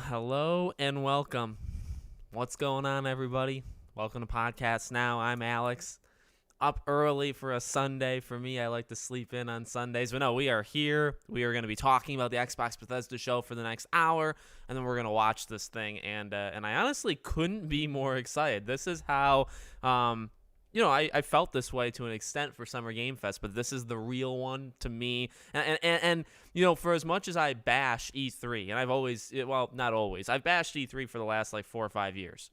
hello and welcome. What's going on, everybody? Welcome to Podcast Now. I'm Alex. Up early for a Sunday. For me, I like to sleep in on Sundays. But no, we are here. We are going to be talking about the Xbox Bethesda show for the next hour, and then we're going to watch this thing. And I honestly couldn't be more excited. This is how, I felt this way to an extent for Summer Game Fest, but this is the real one to me. And for as much as I bash E3, and I've always, well, not always, I've bashed E3 for the last 4 or 5 years.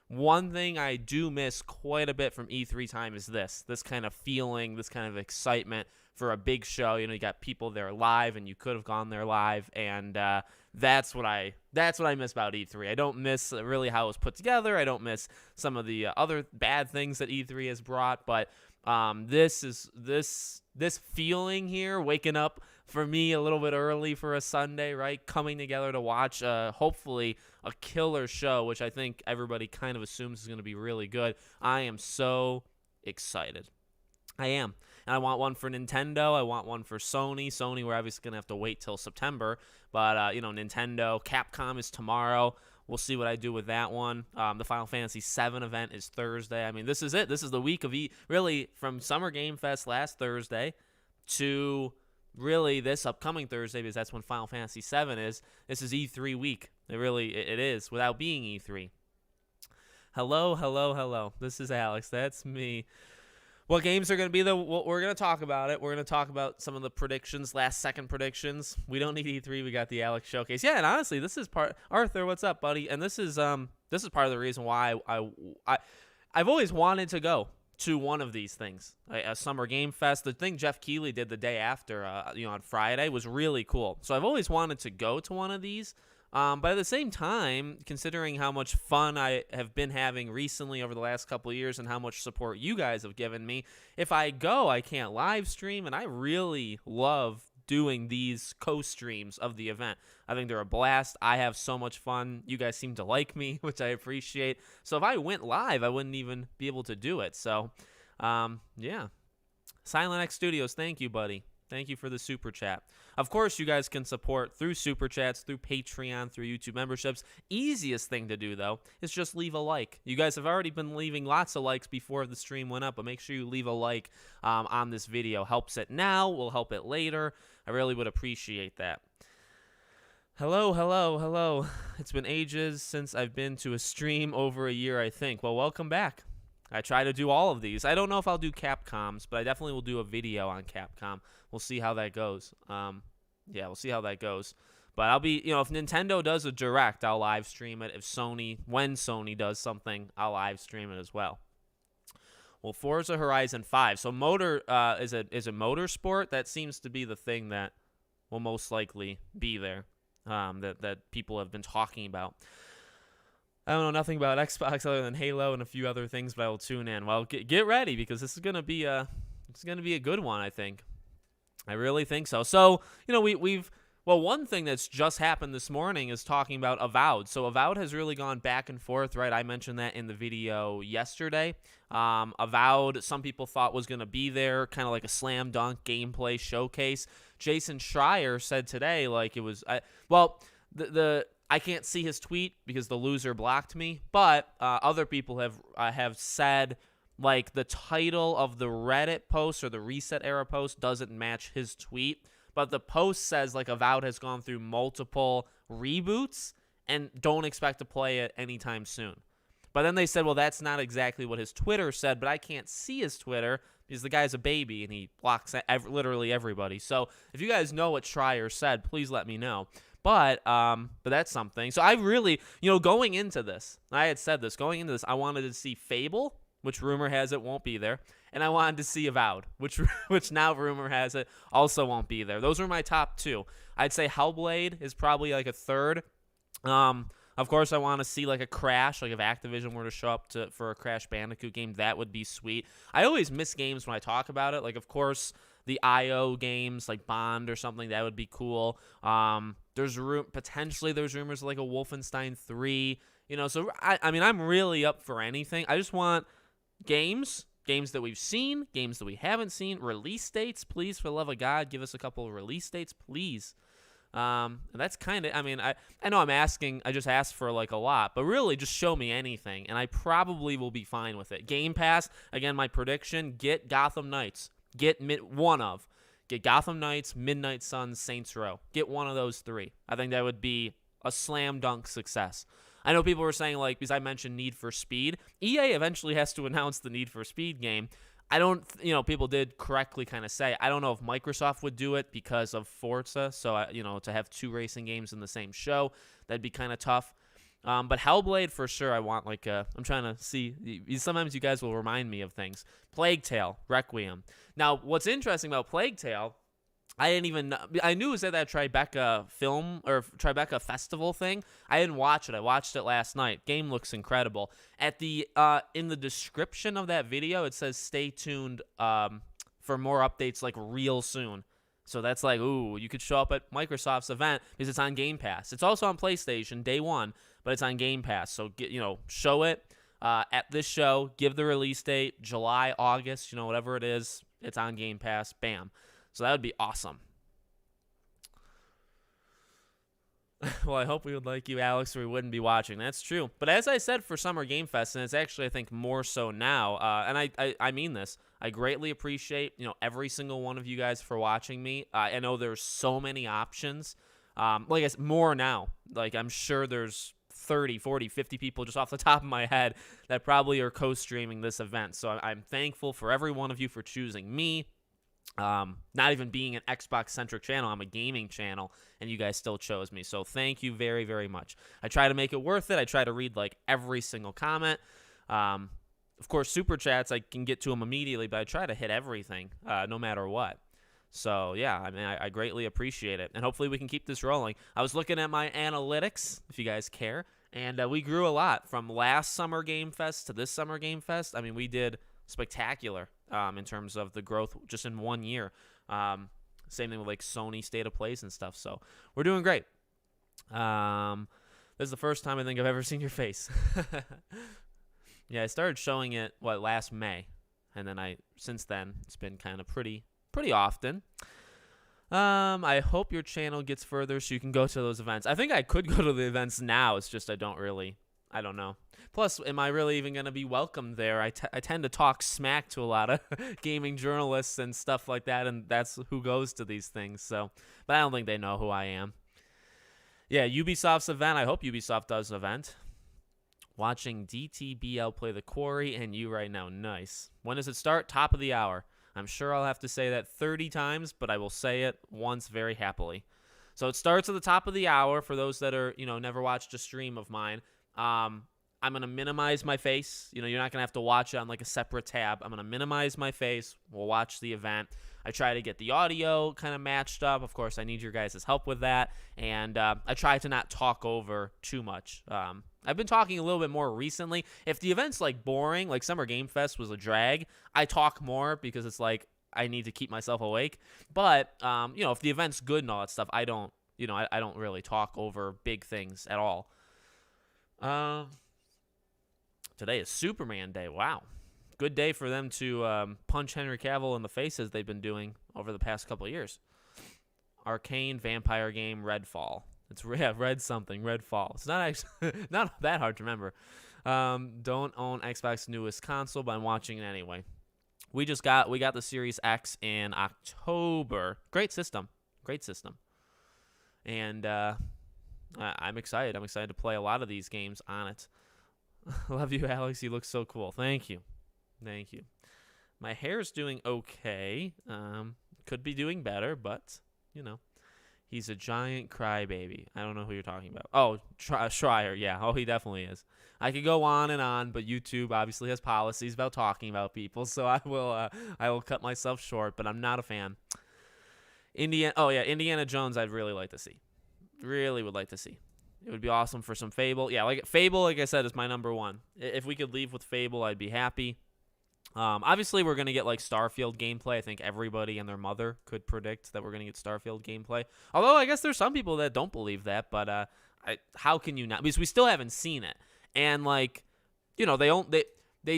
One thing I do miss quite a bit from E3 time is this kind of feeling, this kind of excitement for a big show. You got people there live, and you could have gone there live, and that's what I miss about E3. I don't miss really how it was put together. I don't miss some of the other bad things that E3 has brought, but this feeling here, waking up for me a little bit early for a Sunday, right? Coming together to watch hopefully a killer show, which I think everybody kind of assumes is going to be really good. I am so excited. I am. And I want one for Nintendo. I want one for Sony. Sony, we're obviously going to have to wait till September. But, Nintendo, Capcom is tomorrow. We'll see what I do with that one. The Final Fantasy VII event is Thursday. I mean, this is it. This is the week of really from Summer Game Fest last Thursday to really this upcoming Thursday, because that's when Final Fantasy VII is. This is E3 week. It is, without being E3. Hello. This is Alex. That's me. What games are going to be, though? We're going to talk about it. We're going to talk about some of the predictions, last-second predictions. We don't need E3. We got the Alex Showcase. Yeah, and honestly, this is part... Arthur, what's up, buddy? And this is part of the reason why I've always wanted to go to one of these things. A Summer Game Fest. The thing Jeff Keighley did the day after, on Friday, was really cool. So I've always wanted to go to one of these. But at the same time, considering how much fun I have been having recently over the last couple of years and how much support you guys have given me, if I go, I can't live stream, and I really love doing these co-streams of the event. I think they're a blast. I have so much fun. You guys seem to like me, which I appreciate. So if I went live, I wouldn't even be able to do it. So, yeah. Silent X Studios, thank you, buddy. Thank you for the super chat. Of course, you guys can support through super chats, through Patreon, through YouTube memberships. Easiest thing to do, though, is just leave a like. You guys have already been leaving lots of likes before the stream went up, but make sure you leave a like on this video. Helps it now, will help it later. I really would appreciate that. Hello. It's been ages since I've been to a stream, over a year, I think. Well, welcome back. I try to do all of these. I don't know if I'll do Capcom's, but I definitely will do a video on Capcom. We'll see how that goes. We'll see how that goes. But I'll be, if Nintendo does a Direct, I'll live stream it. When Sony does something, I'll live stream it as well. Well, Forza Horizon 5. So motor is a motorsport. That seems to be the thing that will most likely be there, that people have been talking about. I don't know nothing about Xbox other than Halo and a few other things, but I will tune in. Well, get ready, because this is gonna be a good one, I think. I really think so. So, one thing that's just happened this morning is talking about Avowed. So Avowed has really gone back and forth, right? I mentioned that in the video yesterday. Avowed, some people thought was going to be there, kind of like a slam dunk gameplay showcase. Jason Schreier said today, it was, I can't see his tweet because the loser blocked me, but other people have said, the title of the Reddit post or the Reset Era post doesn't match his tweet, but the post says, Avowed has gone through multiple reboots and don't expect to play it anytime soon. But then they said, well, that's not exactly what his Twitter said, but I can't see his Twitter because the guy's a baby and he blocks literally everybody. So if you guys know what Schreier said, please let me know. But that's something. So I really, going into this, I had said this, I wanted to see Fable, which rumor has it won't be there, and I wanted to see Avowed, which now rumor has it also won't be there. Those were my top two. I'd say Hellblade is probably a third. Of course, I want to see a Crash, if Activision were to show up for a Crash Bandicoot game, that would be sweet. I always miss games when I talk about it. Of course, the IO games like Bond or something, that would be cool. There's potentially rumors like a Wolfenstein 3. So I'm really up for anything. I just want games that we've seen, games that we haven't seen, release dates, please, for the love of God, give us a couple of release dates, please. And that's kind of, I mean, I know I just asked for like a lot, but really just show me anything, and I probably will be fine with it. Game Pass, again, my prediction, get Gotham Knights. Get Gotham Knights, Midnight Suns, Saints Row. Get one of those three. I think that would be a slam dunk success. I know people were saying, like, because I mentioned Need for Speed, EA eventually has to announce the Need for Speed game. I don't, people did correctly kind of say, I don't know if Microsoft would do it because of Forza. So, to have two racing games in the same show, that'd be kind of tough. But Hellblade, for sure, I want, I'm trying to see. Sometimes you guys will remind me of things. Plague Tale, Requiem. Now, what's interesting about Plague Tale, I knew it was at that Tribeca film or Tribeca festival thing. I didn't watch it. I watched it last night. Game looks incredible. In the description of that video, it says stay tuned for more updates like real soon. So that's like, ooh, you could show up at Microsoft's event because it's on Game Pass. It's also on PlayStation day one, but it's on Game Pass. So show it at this show. Give the release date, July, August, whatever it is. It's on Game Pass. Bam. So that would be awesome. Well, I hope we would like you, Alex, or we wouldn't be watching. That's true. But as I said for Summer Game Fest, and it's actually, I think, more so now, and I mean this, I greatly appreciate, every single one of you guys for watching me. I know there's so many options. Like I said, more now. Like, I'm sure there's 30, 40, 50 people just off the top of my head that probably are co-streaming this event. So I'm thankful for every one of you for choosing me. Not even being an Xbox-centric channel, I'm a gaming channel, and you guys still chose me. So thank you very, very much. I try to make it worth it. I try to read, every single comment. Of course, Super Chats, I can get to them immediately, but I try to hit everything, no matter what. So, yeah, I mean, I greatly appreciate it, and hopefully we can keep this rolling. I was looking at my analytics, if you guys care, and we grew a lot from last Summer Game Fest to this Summer Game Fest. I mean, we did spectacular in terms of the growth just in 1 year. Same thing with Sony State of Plays and stuff. So we're doing great. This is the first time I think I've ever seen your face. Yeah, I started showing it last May, and then since then it's been kind of pretty often. I hope your channel gets further so you can go to those events. I think I could go to the events now. It's just I don't know. Plus, am I really even going to be welcomed there? I tend to talk smack to a lot of gaming journalists and stuff like that, and that's who goes to these things. So, but I don't think they know who I am. Yeah, Ubisoft's event. I hope Ubisoft does an event. Watching DTBL play The Quarry and you right now. Nice. When does it start? Top of the hour. I'm sure I'll have to say that 30 times, but I will say it once very happily. So it starts at the top of the hour for those that are, never watched a stream of mine. I'm going to minimize my face. You're not going to have to watch it on a separate tab. I'm going to minimize my face. We'll watch the event. I try to get the audio kind of matched up. Of course, I need your guys' help with that. And I try to not talk over too much. I've been talking a little bit more recently. If the event's boring, like Summer Game Fest was a drag, I talk more because it's I need to keep myself awake. But, if the event's good and all that stuff, I don't really talk over big things at all. Today is Superman Day. Wow. Good day for them to punch Henry Cavill in the face as they've been doing over the past couple of years. Arcane vampire game Redfall. Redfall. It's not actually not that hard to remember. Don't own Xbox's newest console, but I'm watching it anyway. We got the Series X in October. Great system. And I'm excited. I'm excited to play a lot of these games on it. Love you, Alex. You look so cool. Thank you. My hair's doing okay. Could be doing better, but, he's a giant crybaby. I don't know who you're talking about. Oh, Schreier. Yeah. Oh, he definitely is. I could go on and on, but YouTube obviously has policies about talking about people, so I will cut myself short, but I'm not a fan. Indiana Jones I'd really like to see. Really would like to see. It would be awesome for some Fable. Yeah, Fable, like I said, is my number one. If we could leave with Fable, I'd be happy. Obviously, we're going to get Starfield gameplay. I think everybody and their mother could predict that we're going to get Starfield gameplay. Although, I guess there's some people that don't believe that, but how can you not? Because we still haven't seen it. And, they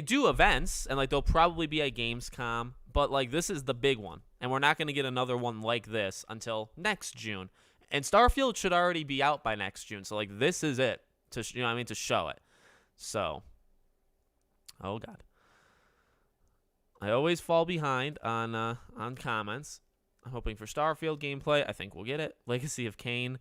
do events, and, they'll probably be at Gamescom, but, this is the big one. And we're not going to get another one like this until next June. And Starfield should already be out by next June. So like this is it to to show it. So, oh god, I always fall behind on comments. I'm hoping for Starfield gameplay. I think we'll get it. Legacy of Kain,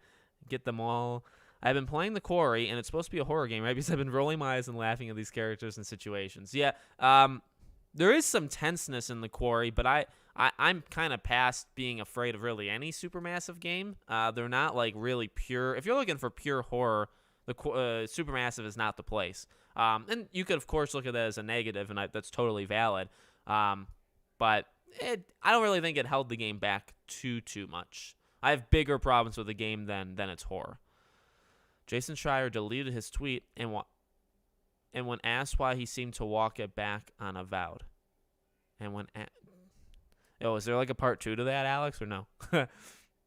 get them all. I've been playing The Quarry, and it's supposed to be a horror game, right? Because I've been rolling my eyes and laughing at these characters and situations. Yeah, there is some tenseness in The Quarry, but I'm kind of past being afraid of really any Supermassive game. They're not like really pure. If you're looking for pure horror, the Supermassive is not the place. And you could, of course, look at that as a negative, and that's totally valid. But I don't really think it held the game back too much. I have bigger problems with the game than its horror. Jason Schreier deleted his tweet and when asked why he seemed to walk it back on Avowed. And when is there like a part 2 to that, Alex, or no?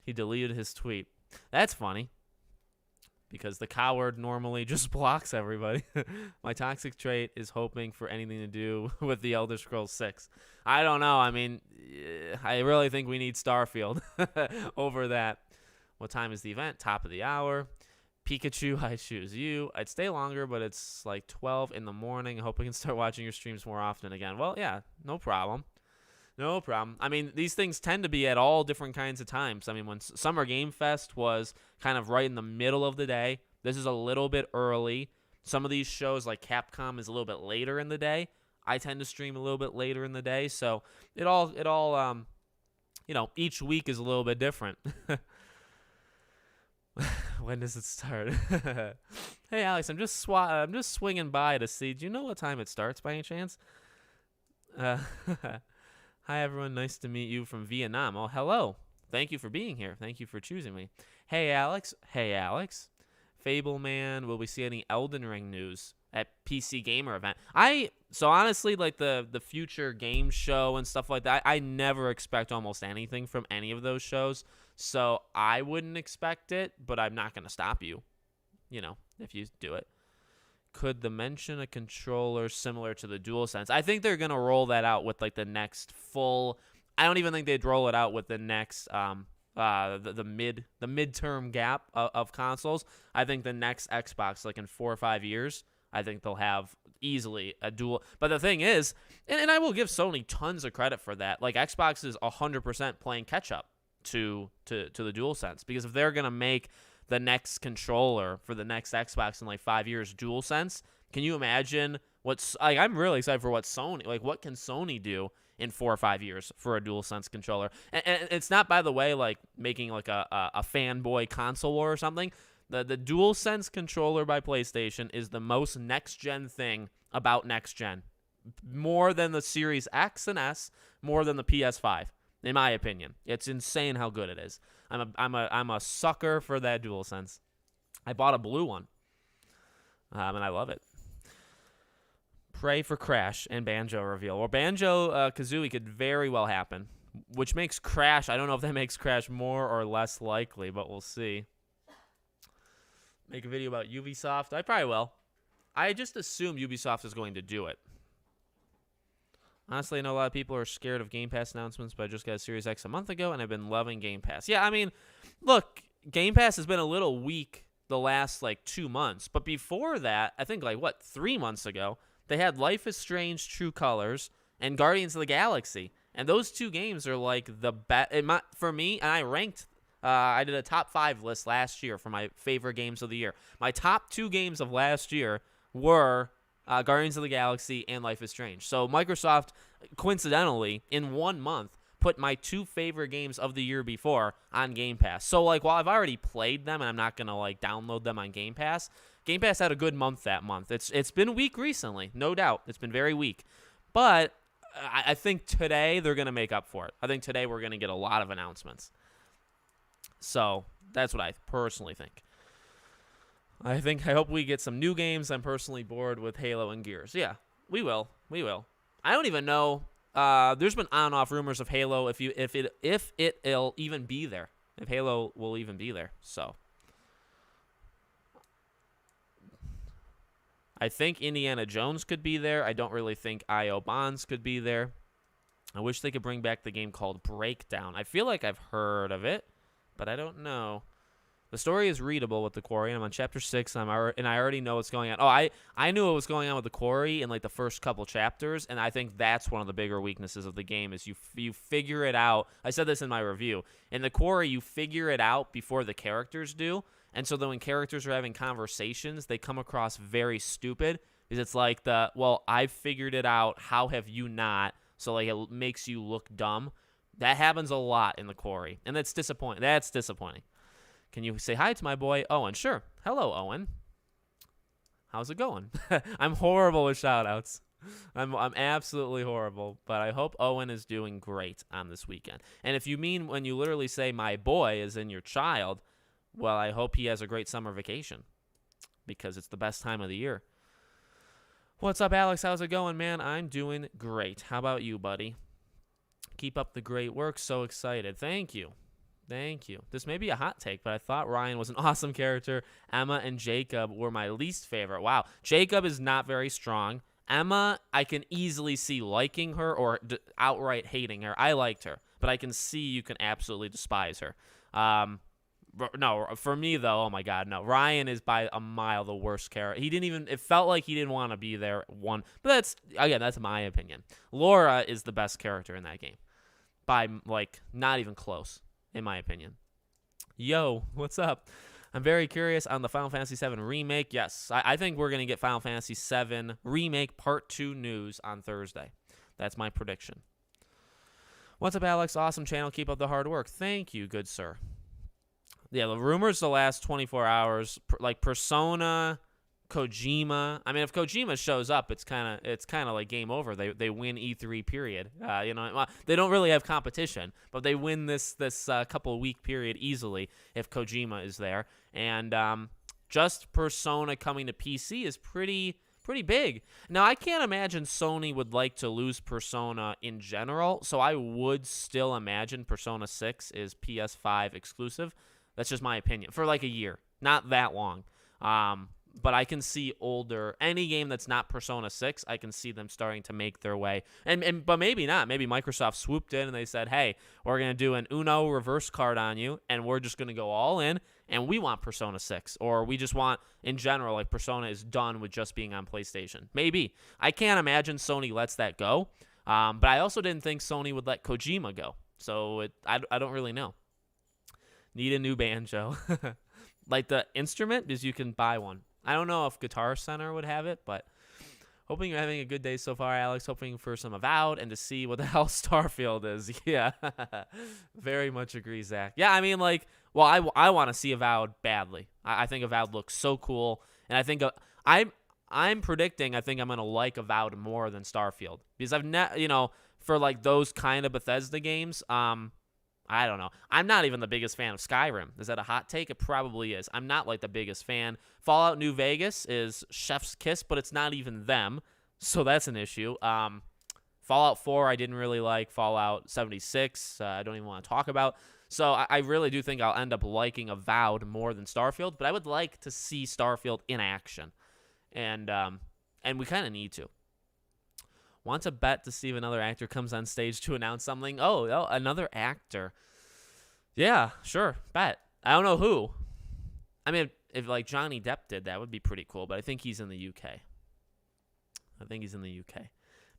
He deleted his tweet. That's funny. Because the coward normally just blocks everybody. My toxic trait is hoping for anything to do with the Elder Scrolls 6. I don't know. I mean, I really think we need Starfield over that. What time is the event? Top of the hour. Pikachu, I choose you. I'd stay longer, but it's like 12 in the morning. I hope I can start watching your streams more often again. Well, yeah, no problem. No problem. I mean, these things tend to be at all different kinds of times. I mean, when Summer Game Fest was kind of right in the middle of the day, this is a little bit early. Some of these shows, like Capcom, is a little bit later in the day. I tend to stream a little bit later in the day, so it all each week is a little bit different. When does it start? Hey, Alex, I'm just swinging by to see. Do you know what time it starts by any chance? Hi, everyone. Nice to meet you from Vietnam. Oh, hello. Thank you for being here. Thank you for choosing me. Hey, Alex. Fableman, will we see any Elden Ring news at PC Gamer event? So honestly, like the future game show and stuff like that, I never expect almost anything from any of those shows. So I wouldn't expect it, but I'm not going to stop you, if you do it. Could the mention a controller similar to the DualSense? I think they're going to roll that out with like the next full. I don't even think they'd roll it out with the next the midterm gap of consoles. I think the next Xbox, like in 4 or 5 years, I think they'll have easily a dual. But the thing is, and I will give Sony tons of credit for that. Like Xbox is 100% playing catch up to the DualSense, because if they're gonna make the next controller for the next Xbox in like 5 years DualSense, can you imagine what's like? I'm really excited for what can Sony do in 4 or 5 years for a DualSense controller. And it's not, by the way, like making like a fanboy console war or something. The DualSense controller by PlayStation is the most next-gen thing about next-gen. More than the Series X and S, more than the PS5, in my opinion. It's insane how good it is. I'm a sucker for that DualSense. I bought a blue one, and I love it. Pray for Crash and Banjo reveal. Or Banjo-Kazooie could very well happen, which makes Crash, I don't know if that makes Crash more or less likely, but we'll see. Make a video about Ubisoft? I probably will. I just assume Ubisoft is going to do it. Honestly, I know a lot of people are scared of Game Pass announcements, but I just got a Series X a month ago, and I've been loving Game Pass. Yeah, I mean, look, Game Pass has been a little weak the last, 2 months. But before that, I think, 3 months ago, they had Life is Strange True Colors and Guardians of the Galaxy. And those two games are, the best. For me, and I ranked, I did a top 5 list last year for my favorite games of the year. My top 2 games of last year were Guardians of the Galaxy and Life is Strange. So Microsoft, coincidentally, in 1 month, put my 2 favorite games of the year before on Game Pass. So, while I've already played them and I'm not going to, download them on Game Pass had a good month that month. It's been weak recently, no doubt. It's been very weak. But I think today they're going to make up for it. I think today we're going to get a lot of announcements. So, that's what I personally think. I hope we get some new games. I'm personally bored with Halo and Gears. Yeah, we will. I don't even know. There's been on and off rumors of Halo if it'll even be there. If Halo will even be there. So I think Indiana Jones could be there. I don't really think I.O. Bonds could be there. I wish they could bring back the game called Breakdown. I feel like I've heard of it, but I don't know. The story is readable with the quarry, and I'm on chapter 6, and I already know what's going on. Oh, I knew what was going on with the quarry in like the first couple chapters, and I think that's one of the bigger weaknesses of the game is you figure it out. I said this in my review. In the quarry, you figure it out before the characters do, and so then when characters are having conversations, they come across very stupid because it's like I've figured it out. How have you not? So like it makes you look dumb. That happens a lot in the quarry, and that's disappointing. Can you say hi to my boy, Owen? Sure. Hello, Owen. How's it going? I'm horrible with shout-outs. I'm absolutely horrible, but I hope Owen is doing great on this weekend. And if you mean when you literally say my boy is in your child, well, I hope he has a great summer vacation because it's the best time of the year. What's up, Alex? How's it going, man? I'm doing great. How about you, buddy? Keep up the great work. So excited. Thank you. This may be a hot take, but I thought Ryan was an awesome character. Emma and Jacob were my least favorite. Wow. Jacob is not very strong. Emma, I can easily see liking her or outright hating her. I liked her, but I can see you can absolutely despise her. No, for me, though, oh my God, no. Ryan is by a mile the worst character. It felt like he didn't want to be there. But that's my opinion. Laura is the best character in that game. By, not even close. In my opinion. Yo, what's up? I'm very curious on the Final Fantasy VII Remake. Yes, I think we're going to get Final Fantasy VII Remake Part 2 news on Thursday. That's my prediction. What's up, Alex? Awesome channel. Keep up the hard work. Thank you, good sir. Yeah, the rumors the last 24 hours, like Persona, Kojima. I mean, if Kojima shows up, it's kind of like game over. They win E3 period. They don't really have competition, but they win this couple week period easily if Kojima is there. And just Persona coming to PC is pretty big. Now, I can't imagine Sony would like to lose Persona in general, so I would still imagine Persona 6 is PS5 exclusive. That's just my opinion for like a year, not that long. But I can see any game that's not Persona 6, I can see them starting to make their way. But maybe not. Maybe Microsoft swooped in and they said, hey, we're going to do an Uno reverse card on you, and we're just going to go all in, and we want Persona 6. Or we just want, in general, like Persona is done with just being on PlayStation. Maybe. I can't imagine Sony lets that go. But I also didn't think Sony would let Kojima go. So I don't really know. Need a new banjo. Like the instrument, because you can buy one. I don't know if Guitar Center would have it, but hoping you're having a good day so far, Alex. Hoping for some Avowed and to see what the hell Starfield is. Yeah, very much agree, Zach. Yeah, I mean, I want to see Avowed badly. I think Avowed looks so cool, and I think I'm predicting I think I'm gonna like Avowed more than Starfield because for like those kind of Bethesda games, I don't know. I'm not even the biggest fan of Skyrim. Is that a hot take? It probably is. I'm not like the biggest fan. Fallout New Vegas is chef's kiss, but it's not even them. So that's an issue. Fallout 4 I didn't really like. Fallout 76 I don't even want to talk about. So I really do think I'll end up liking Avowed more than Starfield, but I would like to see Starfield in action. And we kind of need to. Want to bet to see if another actor comes on stage to announce something? Oh, another actor. Yeah, sure, bet. I don't know who. I mean, if like Johnny Depp did, that would be pretty cool, but I think he's in the UK.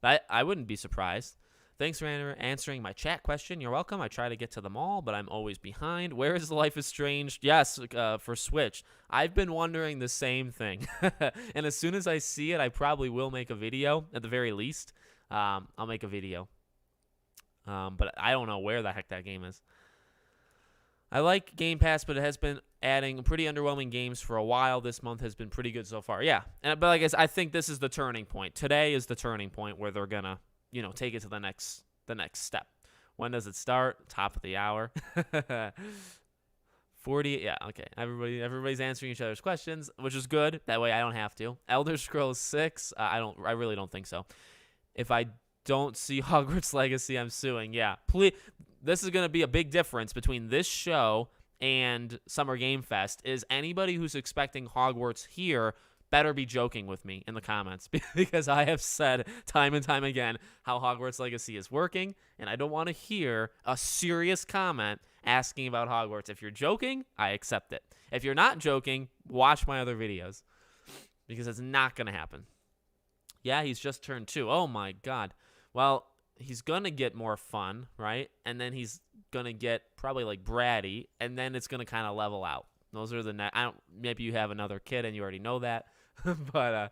But I wouldn't be surprised. Thanks for answering my chat question. You're welcome. I try to get to them all, but I'm always behind. Where is Life is Strange? Yes, for Switch. I've been wondering the same thing. And as soon as I see it, I probably will make a video, at the very least. I'll make a video. But I don't know where the heck that game is. I like Game Pass, but it has been adding pretty underwhelming games for a while. This month has been pretty good so far. Yeah, but I guess I think this is the turning point. Today is the turning point where they're gonna, take it to the next step. When does it start? Top of the hour. 40. Yeah, okay. Everybody's answering each other's questions, which is good. That way I don't have to. Elder Scrolls 6. I really don't think so. If I don't see Hogwarts Legacy, I'm suing. Yeah, please. This is going to be a big difference between this show and Summer Game Fest. Is anybody who's expecting Hogwarts here better be joking with me in the comments because I have said time and time again how Hogwarts Legacy is working, and I don't want to hear a serious comment asking about Hogwarts. If you're joking, I accept it. If you're not joking, watch my other videos because it's not going to happen. Yeah, he's just turned 2. Oh, my God. Well, he's going to get more fun, right? And then he's going to get probably like bratty, and then it's going to kind of level out. Those are the maybe you have another kid and you already know that. But,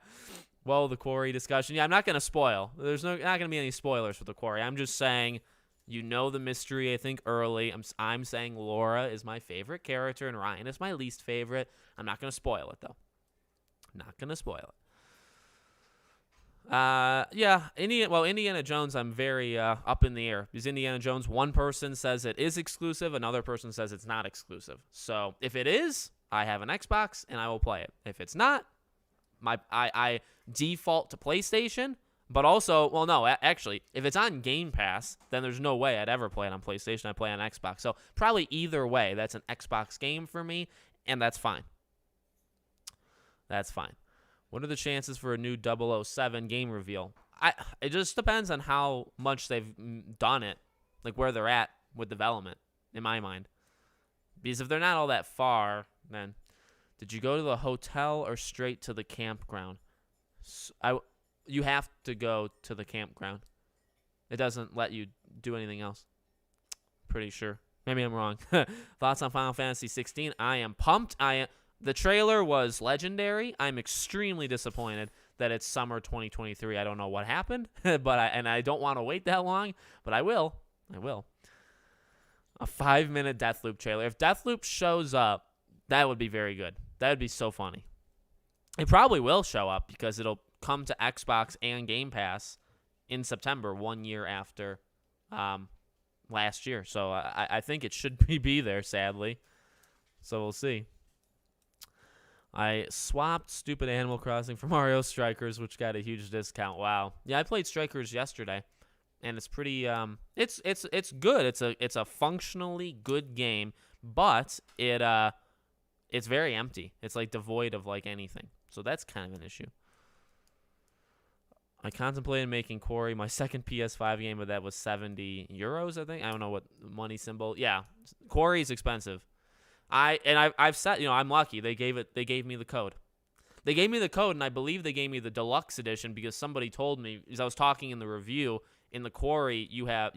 well, the quarry discussion. Yeah, I'm not going to spoil. There's not going to be any spoilers for the quarry. I'm just saying, you know the mystery, I think, early. I'm saying Laura is my favorite character and Ryan is my least favorite. I'm not going to spoil it, though. I'm not going to spoil it. Yeah, Indiana Jones, I'm very up in the air. Because Indiana Jones, one person says it is exclusive, another person says it's not exclusive. So if it is, I have an Xbox and I will play it. If it's not, I default to PlayStation. But also, well, no, actually, if it's on Game Pass, then there's no way I'd ever play it on PlayStation. I play on Xbox. So probably either way, that's an Xbox game for me, and that's fine. That's fine. What are the chances for a new 007 game reveal? It just depends on how much they've done it, like where they're at with development, in my mind. Because if they're not all that far, then did you go to the hotel or straight to the campground? You have to go to the campground. It doesn't let you do anything else. Pretty sure. Maybe I'm wrong. Thoughts on Final Fantasy 16? I am pumped. The trailer was legendary. I'm extremely disappointed that it's summer 2023. I don't know what happened, but I don't want to wait that long, but I will. A 5-minute Deathloop trailer. If Deathloop shows up, that would be very good. That would be so funny. It probably will show up because it'll come to Xbox and Game Pass in September, 1 year after last year. So I think it should be there, sadly. So we'll see. I swapped stupid Animal Crossing for Mario Strikers, which got a huge discount. Wow. Yeah, I played Strikers yesterday, and it's pretty it's good. It's a functionally good game, but it's very empty. It's like devoid of like anything. So that's kind of an issue. I contemplated making Quarry my second PS5 game, but that was 70 euros, I think. I don't know what money symbol. Yeah, Quarry is expensive. I've said, I'm lucky. They gave me the code. They gave me the code, and I believe they gave me the deluxe edition because somebody told me, as I was talking in the review, in the Quarry you have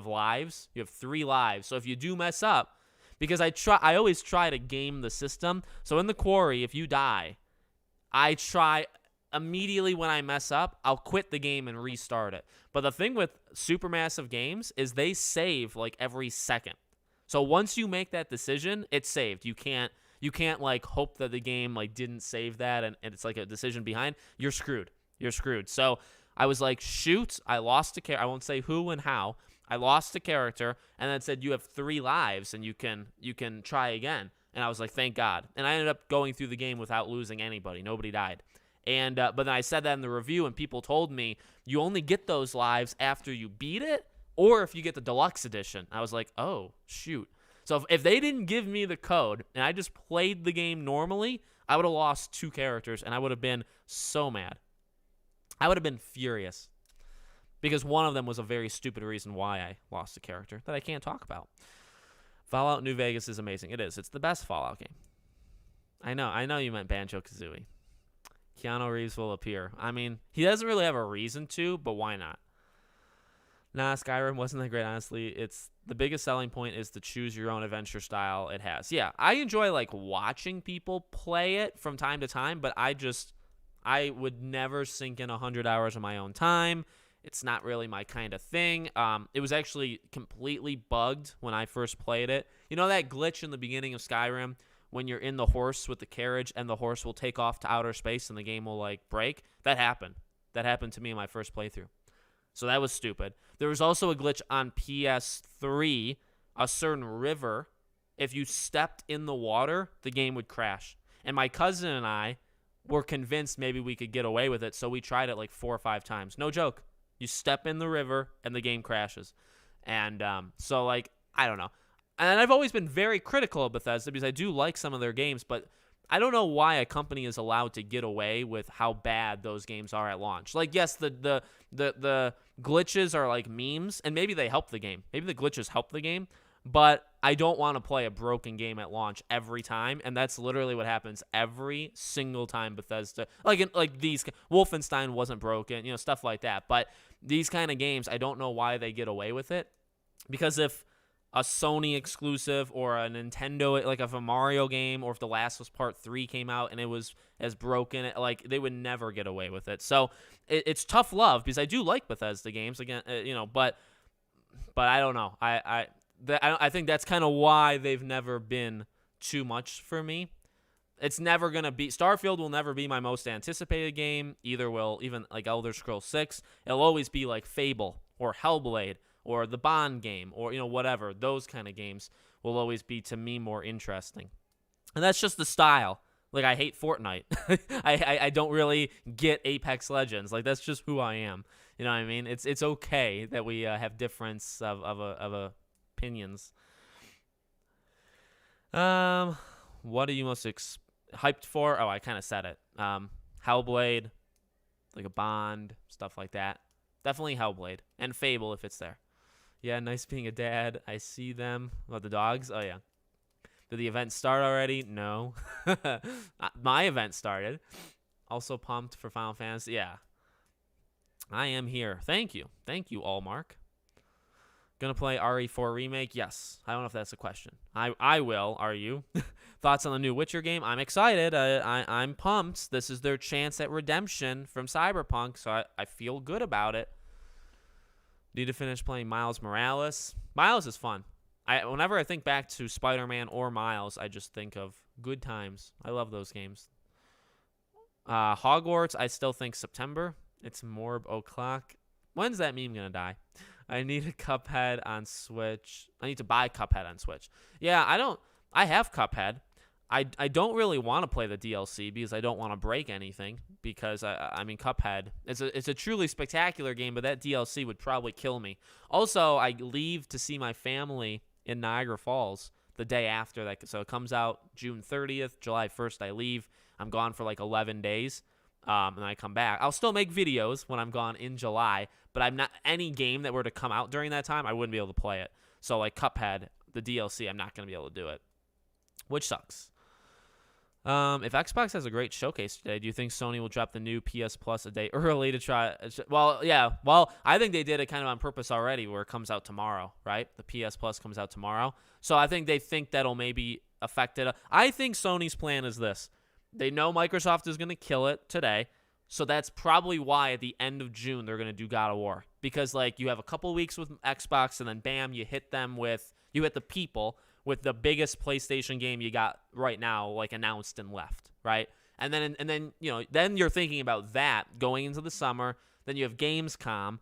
lives. You have 3 lives. So if you do mess up, because I always try to game the system. So in the Quarry, if you die, I try immediately when I mess up, I'll quit the game and restart it. But the thing with supermassive games is they save like every second. So once you make that decision, it's saved. You can't like hope that the game like didn't save that and it's like a decision behind. You're screwed. So I was like, shoot, I lost a character. I won't say who and how. I lost a character and then said you have 3 lives and you can try again. And I was like, thank God. And I ended up going through the game without losing anybody. Nobody died. And but then I said that in the review and people told me you only get those lives after you beat it. Or if you get the deluxe edition. I was like, oh, shoot. So if they didn't give me the code and I just played the game normally, I would have lost 2 characters and I would have been so mad. I would have been furious. Because one of them was a very stupid reason why I lost a character that I can't talk about. Fallout New Vegas is amazing. It is. It's the best Fallout game. I know you meant Banjo-Kazooie. Keanu Reeves will appear. I mean, he doesn't really have a reason to, but why not? Nah, Skyrim wasn't that great, honestly. It's the biggest selling point is the choose your own adventure style it has. Yeah, I enjoy like watching people play it from time to time, but I would never sink in 100 hours of my own time. It's not really my kind of thing. It was actually completely bugged when I first played it. You know that glitch in the beginning of Skyrim when you're in the horse with the carriage and the horse will take off to outer space and the game will like break? That happened. That happened to me in my first playthrough. So that was stupid. There was also a glitch on PS3, a certain river. If you stepped in the water, the game would crash. And my cousin and I were convinced maybe we could get away with it, so we tried it like 4 or 5 times. No joke. You step in the river, and the game crashes. And so, like, I don't know. And I've always been very critical of Bethesda because I do like some of their games, but I don't know why a company is allowed to get away with how bad those games are at launch. Like, yes, the glitches are like memes, and maybe they help the game. Maybe the glitches help the game, but I don't want to play a broken game at launch every time, and that's literally what happens every single time Bethesda. Like these, Wolfenstein wasn't broken, stuff like that. But these kind of games, I don't know why they get away with it, because if a Sony exclusive or a Nintendo, like if a Mario game or if The Last of Us Part 3 came out and it was as broken, like they would never get away with it. So it's tough love, because I do like Bethesda games again, but I don't know. I think that's kind of why they've never been too much for me. It's never going to be, Starfield will never be my most anticipated game. Either will, even like Elder Scrolls 6. It'll always be like Fable or Hellblade or the Bond game, or whatever. Those kind of games will always be, to me, more interesting. And that's just the style. Like, I hate Fortnite. I don't really get Apex Legends. Like, that's just who I am. You know what I mean? It's okay that we have difference of opinions. What are you most hyped for? Oh, I kind of said it. Hellblade, like a Bond, stuff like that. Definitely Hellblade. And Fable if it's there. Yeah, nice being a dad. I see them. What, the dogs? Oh, yeah. Did the event start already? No. My event started. Also pumped for Final Fantasy. Yeah. I am here. Thank you. Thank you, Allmark. Gonna play RE4 Remake? Yes. I don't know if that's a question. I will. Are you? Thoughts on the new Witcher game? I'm excited. I'm pumped. This is their chance at redemption from Cyberpunk, so I feel good about it. Need to finish playing Miles Morales. Miles is fun. Whenever I think back to Spider-Man or Miles, I just think of good times. I love those games. Hogwarts, I still think September. It's Morb O'Clock. When's that meme gonna die? I need a Cuphead on Switch. I need to buy Cuphead on Switch. Yeah, I have Cuphead. I don't really want to play the DLC because I don't want to break anything. Because I mean, Cuphead, it's a truly spectacular game, but that DLC would probably kill me. Also, I leave to see my family in Niagara Falls the day after that. So it comes out June 30th, July 1st. I leave. I'm gone for like 11 days, and I come back. I'll still make videos when I'm gone in July, but I'm not, any game that were to come out during that time, I wouldn't be able to play it. So like Cuphead, the DLC, I'm not going to be able to do it, which sucks. If Xbox has a great showcase today, do you think Sony will drop the new PS Plus a day early to try? Well, yeah. Well, I think they did it kind of on purpose already, where it comes out tomorrow, right? The PS Plus comes out tomorrow. So I think they think that'll maybe affect it. I think Sony's plan is this. They know Microsoft is going to kill it today. So that's probably why at the end of June they're going to do God of War. Because, like, you have a couple weeks with Xbox, and then bam, you hit the people with the biggest PlayStation game you got right now, like, announced and left, right? And then then you're thinking about that going into the summer. Then you have Gamescom,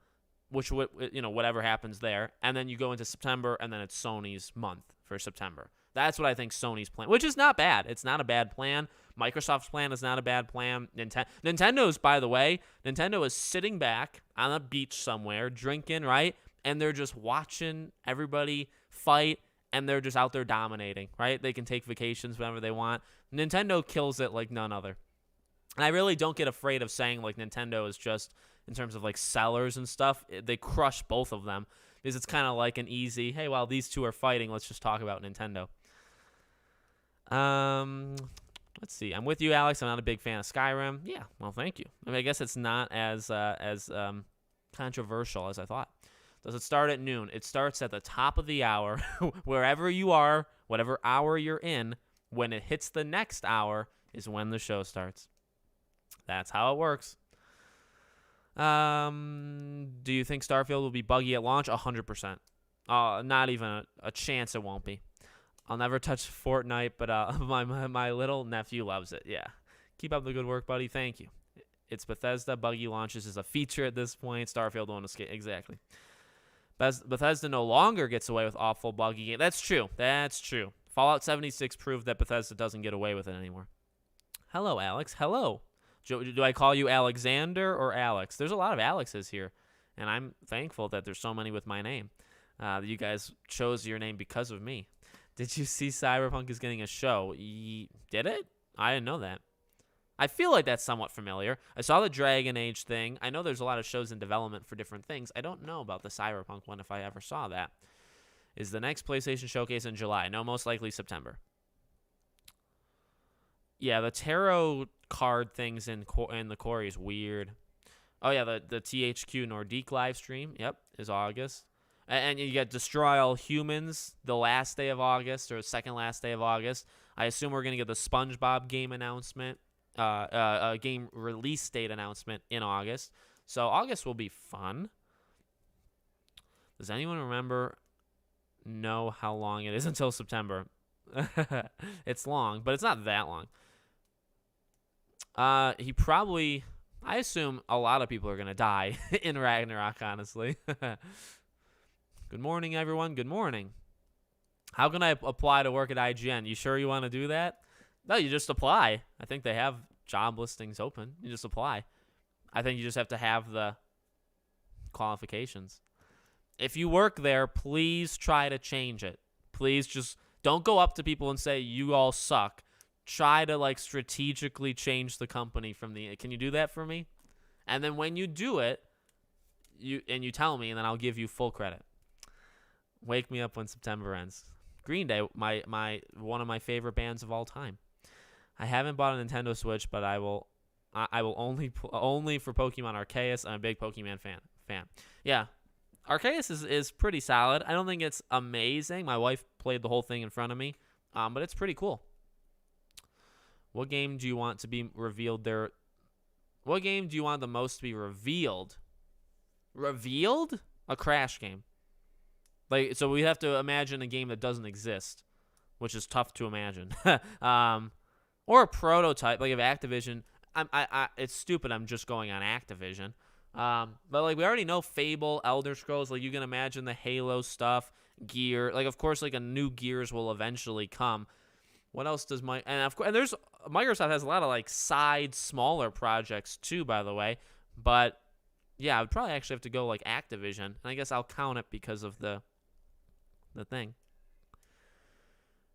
which whatever happens there, and then you go into September, and then it's Sony's month for September. That's what I think Sony's plan, which is not bad. It's not a bad plan. Microsoft's plan is not a bad plan. Nintendo's, by the way, Nintendo is sitting back on a beach somewhere, drinking, right? And they're just watching everybody fight, and they're just out there dominating, right? They can take vacations whenever they want. Nintendo kills it like none other. And I really don't get afraid of saying, like, Nintendo is just, in terms of, like, sellers and stuff, they crush both of them. Because it's kind of like an easy, hey, while these two are fighting, let's just talk about Nintendo. Let's see. I'm with you, Alex. I'm not a big fan of Skyrim. Yeah, well, thank you. I mean, I guess it's not as controversial as I thought. Does it start at noon? It starts at the top of the hour. Wherever you are, whatever hour you're in, when it hits the next hour is when the show starts. That's how it works. Do you think Starfield will be buggy at launch? 100%. Not even a chance it won't be. I'll never touch Fortnite, but my little nephew loves it. Yeah. Keep up the good work, buddy. Thank you. It's Bethesda. Buggy launches is a feature at this point. Starfield won't escape. Exactly. Bethesda no longer gets away with awful buggy games. That's true. That's true. Fallout 76 proved that Bethesda doesn't get away with it anymore. Hello, Alex. Hello. Do I call you Alexander or Alex? There's a lot of Alexes here, and I'm thankful that there's so many with my name. You guys chose your name because of me. Did you see Cyberpunk is getting a show? Did it? I didn't know that. I feel like that's somewhat familiar. I saw the Dragon Age thing. I know there's a lot of shows in development for different things. I don't know about the Cyberpunk one if I ever saw that. Is the next PlayStation Showcase in July? No, most likely September. Yeah, the tarot card things in the Quarry is weird. Oh, yeah, the THQ Nordique live stream, yep, is August. And you get Destroy All Humans the last day of August or second last day of August. I assume we're going to get the SpongeBob game announcement, game release date announcement in August. So August will be fun. Does anyone know how long it is until September? It's long, but it's not that long. I assume a lot of people are going to die in Ragnarok, honestly. Good morning, everyone. Good morning. How can I apply to work at IGN? You sure you want to do that? No, you just apply. I think they have job listings open. You just apply. I think you just have to have the qualifications. If you work there, please try to change it. Please just don't go up to people and say, you all suck. Try to strategically change the company from the. Can you do that for me? And then when you do it, you tell me, and then I'll give you full credit. Wake me up when September ends. Green Day, my one of my favorite bands of all time. I haven't bought a Nintendo Switch, but I will only for Pokemon Arceus. I'm a big Pokemon fan. Yeah, Arceus is pretty solid. I don't think it's amazing. My wife played the whole thing in front of me, but it's pretty cool. What game do you want to be revealed there? What game do you want the most to be revealed? Revealed? A Crash game. So we have to imagine a game that doesn't exist, which is tough to imagine. Or a prototype, if Activision. It's stupid. I'm just going on Activision. But we already know Fable, Elder Scrolls. You can imagine the Halo stuff, Gear. Of course, a new Gears will eventually come. What else does Microsoft has a lot of side smaller projects too, by the way. But yeah, I would probably actually have to go Activision, and I guess I'll count it because of the thing.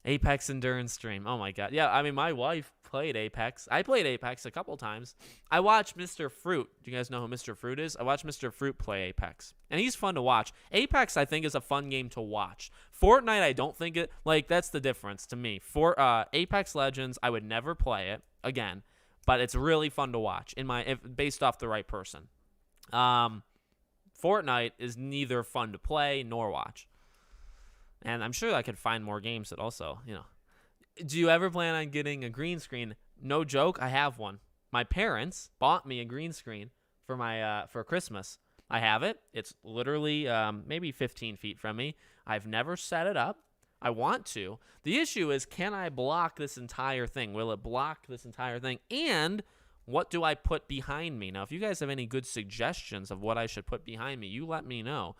Apex Endurance stream. Oh my god. Yeah, my wife played Apex. I played Apex a couple times. I watched Mr. Fruit. Do you guys know who Mr. Fruit is? I watched Mr. Fruit play Apex. And he's fun to watch. Apex, I think, is a fun game to watch. Fortnite, I don't think it... that's the difference to me. For Apex Legends, I would never play it again. But it's really fun to watch, based off the right person. Fortnite is neither fun to play nor watch. And I'm sure I could find more games that also, Do you ever plan on getting a green screen? No joke, I have one. My parents bought me a green screen for Christmas. I have it. It's literally maybe 15 feet from me. I've never set it up. I want to. The issue is, can I block this entire thing? Will it block this entire thing? And what do I put behind me? Now, if you guys have any good suggestions of what I should put behind me, you let me know.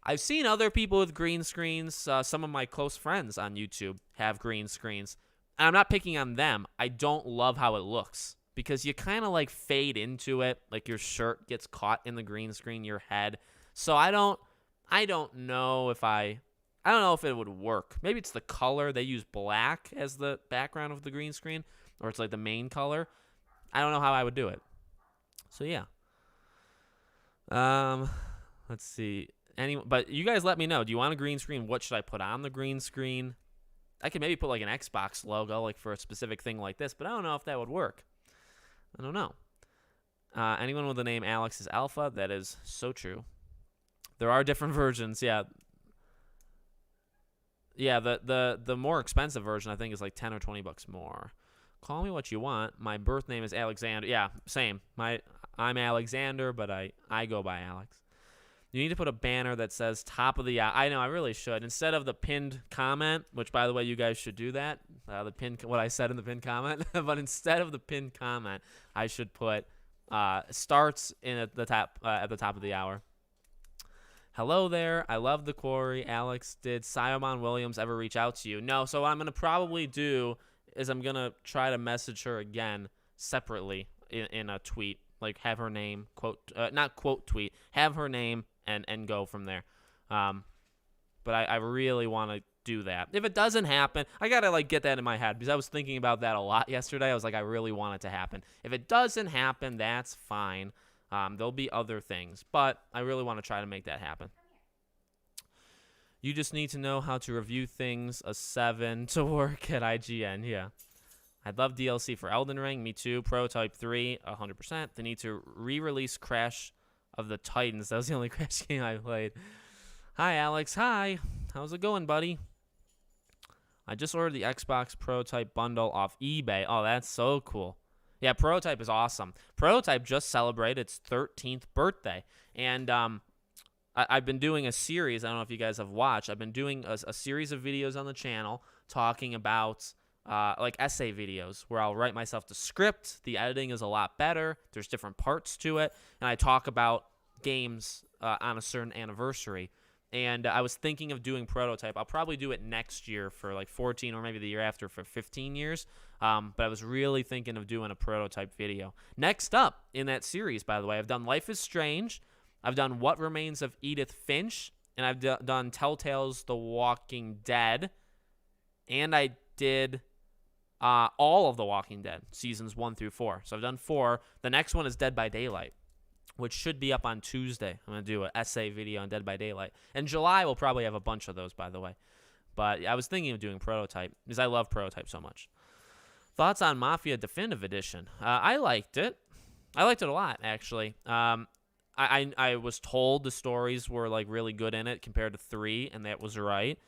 I've seen other people with green screens. Some of my close friends on YouTube have green screens. And I'm not picking on them. I don't love how it looks because you kind of fade into it. Your shirt gets caught in the green screen, your head. So I don't know if it would work. Maybe it's the color. They use black as the background of the green screen, or it's the main color. I don't know how I would do it. So yeah. Let's see. But you guys let me know. Do you want a green screen? What should I put on the green screen? I could maybe put an Xbox logo for a specific thing like this, but I don't know if that would work. I don't know. Anyone with the name Alex is Alpha? That is so true. There are different versions, yeah. Yeah, the more expensive version I think is $10 or $20 more. Call me what you want. My birth name is Alexander. Yeah, same. I'm Alexander, but I go by Alex. You need to put a banner that says top of the hour. I know, I really should. Instead of the pinned comment, which, by the way, you guys should do that, what I said in the pinned comment. But instead of the pinned comment, I should put starts at the top of the hour. Hello there. I love the Quarry. Alex, did Simon Williams ever reach out to you? No. So what I'm going to probably do is I'm going to try to message her again separately in a tweet. Have her name, not quote tweet, have her name and go from there. But I really want to do that. If it doesn't happen, I got to get that in my head because I was thinking about that a lot yesterday. I was like, I really want it to happen. If it doesn't happen, that's fine. There'll be other things, but I really want to try to make that happen. You just need to know how to review things. A 7 to work at IGN. Yeah. I'd love DLC for Elden Ring. Me too. Prototype 3, 100%. They need to re-release Crash of the Titans. That was the only Crash game I played. Hi, Alex. Hi. How's it going, buddy? I just ordered the Xbox Prototype bundle off eBay. Oh, that's so cool. Yeah, Prototype is awesome. Prototype just celebrated its 13th birthday. And I've been doing a series. I don't know if you guys have watched. I've been doing a series of videos on the channel talking about essay videos where I'll write myself the script. The editing is a lot better. There's different parts to it. And I talk about games on a certain anniversary. And I was thinking of doing Prototype. I'll probably do it next year for 14 or maybe the year after for 15 years. But I was really thinking of doing a Prototype video. Next up in that series, by the way, I've done Life is Strange. I've done What Remains of Edith Finch. And I've done Telltale's The Walking Dead. And I did all of The Walking Dead, seasons 1 through 4. So I've done 4. The next one is Dead by Daylight, which should be up on Tuesday. I'm going to do an essay video on Dead by Daylight. And July, we'll probably have a bunch of those, by the way. But I was thinking of doing Prototype because I love Prototype so much. Thoughts on Mafia Definitive Edition? I liked it. I liked it a lot, actually. I was told the stories were really good in it compared to 3, and that was right.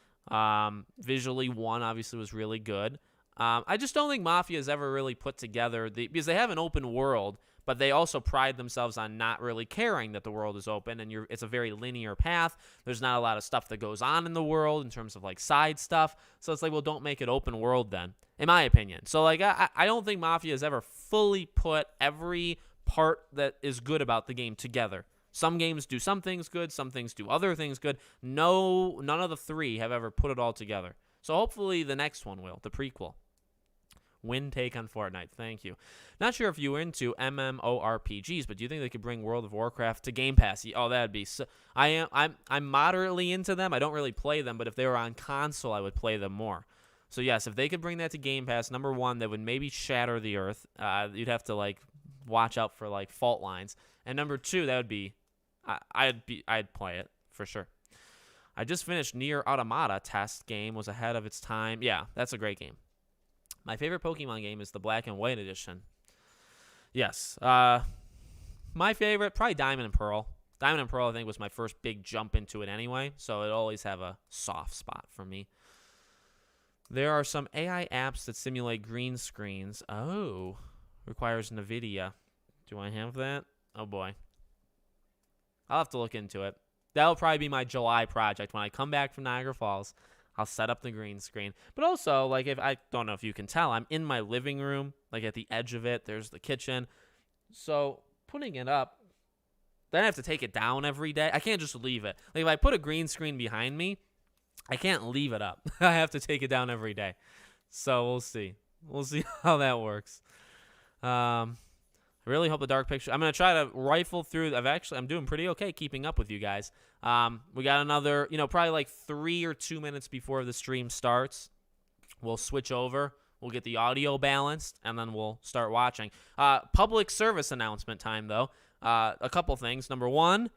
Visually, 1 obviously was really good. I just don't think Mafia has ever really put together because they have an open world, but they also pride themselves on not really caring that the world is open and it's a very linear path. There's not a lot of stuff that goes on in the world in terms of side stuff. So it's well, don't make it open world then, in my opinion. So I don't think Mafia has ever fully put every part that is good about the game together. Some games do some things good, some things do other things good. No, none of the 3 have ever put it all together. So hopefully the next one will, the prequel. Win take on Fortnite. Thank you. Not sure if you were into MMORPGs, but do you think they could bring World of Warcraft to Game Pass? Oh, that'd be so. I'm moderately into them. I don't really play them, but if they were on console, I would play them more. So yes, if they could bring that to Game Pass, number 1, they would maybe shatter the earth. You'd have to watch out for fault lines. And number 2, that would be I'd play it for sure. I just finished Nier Automata test game, was ahead of its time. Yeah, that's a great game. My favorite Pokemon game is the Black and White edition. Yes. My favorite, probably Diamond and Pearl. Diamond and Pearl, I think, was my first big jump into it anyway, so it always have a soft spot for me. There are some AI apps that simulate green screens. Oh, requires NVIDIA. Do I have that? Oh, boy. I'll have to look into it. That'll probably be my July project. When I come back from Niagara Falls, I'll set up the green screen. But also, if I don't know if you can tell, I'm in my living room, at the edge of it. There's the kitchen. So putting it up, then I have to take it down every day. I can't just leave it. If I put a green screen behind me, I can't leave it up. I have to take it down every day. So we'll see. We'll see how that works. I really hope the Dark Picture. I'm going to try to rifle through. I'm doing pretty okay keeping up with you guys. We got another, probably 3 or 2 minutes before the stream starts. We'll switch over. We'll get the audio balanced, and then we'll start watching. Public service announcement time, though. A couple things. Number 1,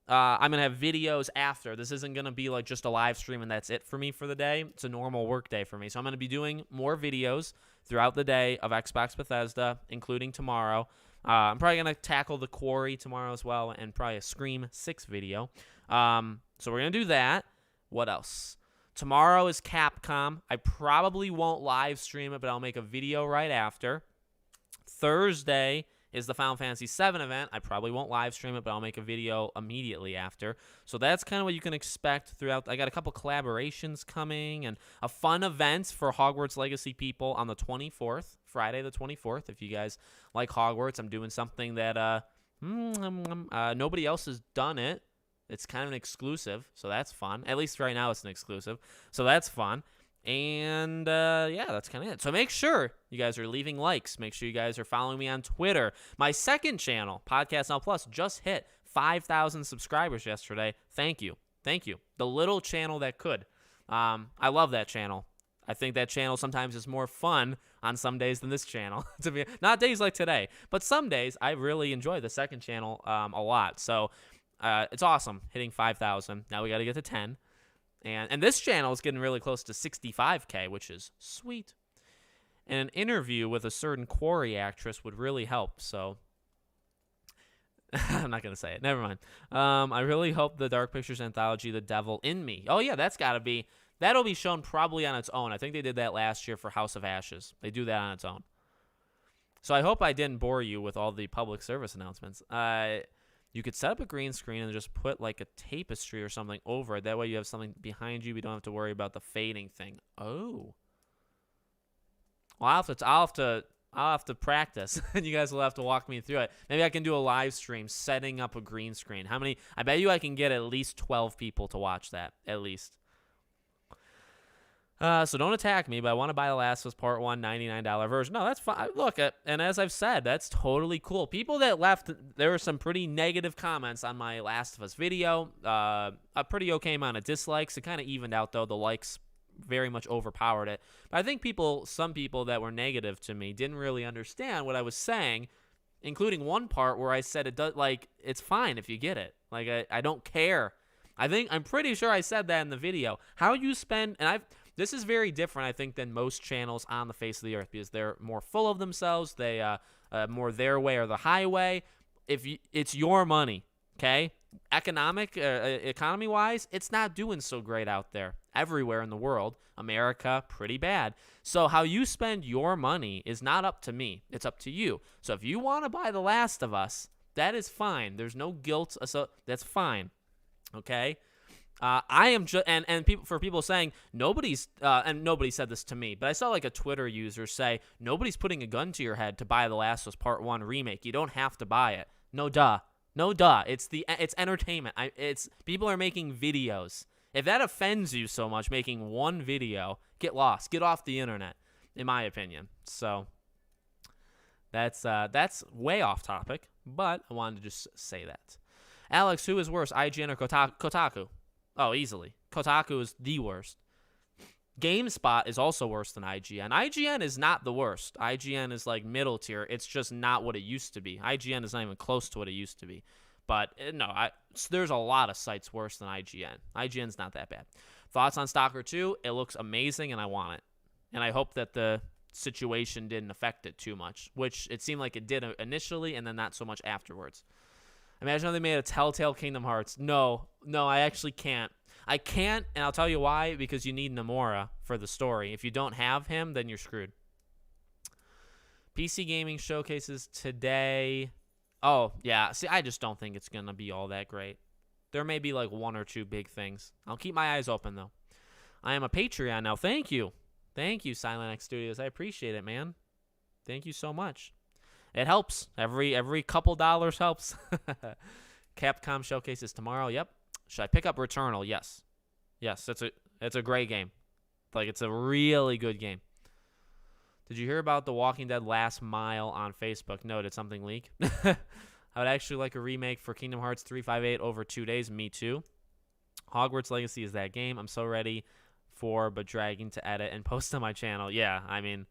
I'm going to have videos after. This isn't going to be just a live stream, and that's it for me for the day. It's a normal work day for me. So I'm going to be doing more videos throughout the day of Xbox Bethesda, including tomorrow. I'm probably going to tackle the Quarry tomorrow as well, and probably a Scream 6 video. So we're going to do that. What else? Tomorrow is Capcom. I probably won't live stream it, but I'll make a video right after. Thursday is the Final Fantasy VII event. I probably won't live stream it, but I'll make a video immediately after. So that's kind of what you can expect throughout. I got a couple collaborations coming and a fun event for Hogwarts Legacy people on the 24th, Friday the 24th. If you guys like Hogwarts, I'm doing something that nobody else has done it. It's kind of an exclusive, so that's fun. At least right now it's an exclusive, so that's fun. And, yeah, that's kind of it. So make sure you guys are leaving likes. Make sure you guys are following me on Twitter. My second channel, Podcast Now Plus, just hit 5,000 subscribers yesterday. Thank you. Thank you. The little channel that could. I love that channel. I think that channel sometimes is more fun on some days than this channel. To be not days like today, but some days I really enjoy the second channel a lot. So it's awesome hitting 5,000. Now we got to get to 10, and this channel is getting really close to 65K, which is sweet. And an interview with a certain Quarry actress would really help. So I'm not gonna say it. Never mind. I really hope the Dark Pictures anthology, The Devil in Me. Oh yeah, that'll be shown probably on its own. I think they did that last year for House of Ashes. They do that on its own. So I hope I didn't bore you with all the public service announcements. You could set up a green screen and just put like a tapestry or something over it. That way you have something behind you. You don't have to worry about the fading thing. Oh. Well, I'll have to practice, and you guys will have to walk me through it. Maybe I can do a live stream setting up a green screen. How many? I bet you I can get at least 12 people to watch that, at least. So don't attack me, but I want to buy The Last of Us Part 1 $99 version. No, that's fine. Look, and as I've said, that's totally cool. People that left, there were some pretty negative comments on my Last of Us video. A pretty okay amount of dislikes. It kind of evened out, though. The likes very much overpowered it. But I think some people that were negative to me didn't really understand what I was saying, including one part where I said it's fine if you get it. Like, I don't care. I'm pretty sure I said that in the video. How you spend, this is very different, I think, than most channels on the face of the earth, because they're more full of themselves. They more their way or the highway. It's your money, okay? Economy-wise, it's not doing so great out there. Everywhere in the world, America, pretty bad. So how you spend your money is not up to me. It's up to you. So if you want to buy The Last of Us, that is fine. There's no guilt. So that's fine, okay? I am just and people saying nobody's and nobody said this to me, but I saw like a Twitter user say nobody's putting a gun to your head to buy The Last of Us Part 1 remake. You don't have to buy it. No duh. It's entertainment. People are making videos. If that offends you so much, making one video, get lost. Get off the internet, in my opinion. So that's way off topic, but I wanted to just say that. Alex, who is worse, IGN or Kotaku? Oh, easily. Kotaku is the worst. GameSpot is also worse than IGN. IGN is not the worst. IGN is like middle tier. It's just not what it used to be. IGN is not even close to what it used to be. But no, there's a lot of sites worse than IGN. IGN's not that bad. Thoughts on Stalker 2? It looks amazing, and I want it. And I hope that the situation didn't affect it too much, which it seemed like it did initially, and then not so much afterwards. Imagine if they made a Telltale Kingdom Hearts. No, I actually can't. I can't, and I'll tell you why, because you need Nomura for the story. If you don't have him, then you're screwed. PC gaming showcases today. Oh, yeah. See, I just don't think it's going to be all that great. There may be like one or two big things. I'll keep my eyes open, though. I am a Patreon now. Thank you. Thank you, Silent X Studios. I appreciate it, man. Thank you so much. It helps. Every couple dollars helps. Capcom showcases tomorrow. Yep. Should I pick up Returnal? Yes. Yes, it's a great game. Like, it's a really good game. Did you hear about The Walking Dead Last Mile on Facebook? No, did something leak? I would actually like a remake for Kingdom Hearts 358 over 2 days. Me too. Hogwarts Legacy is that game I'm so ready for, but dragging to edit and post on my channel. Yeah, I mean,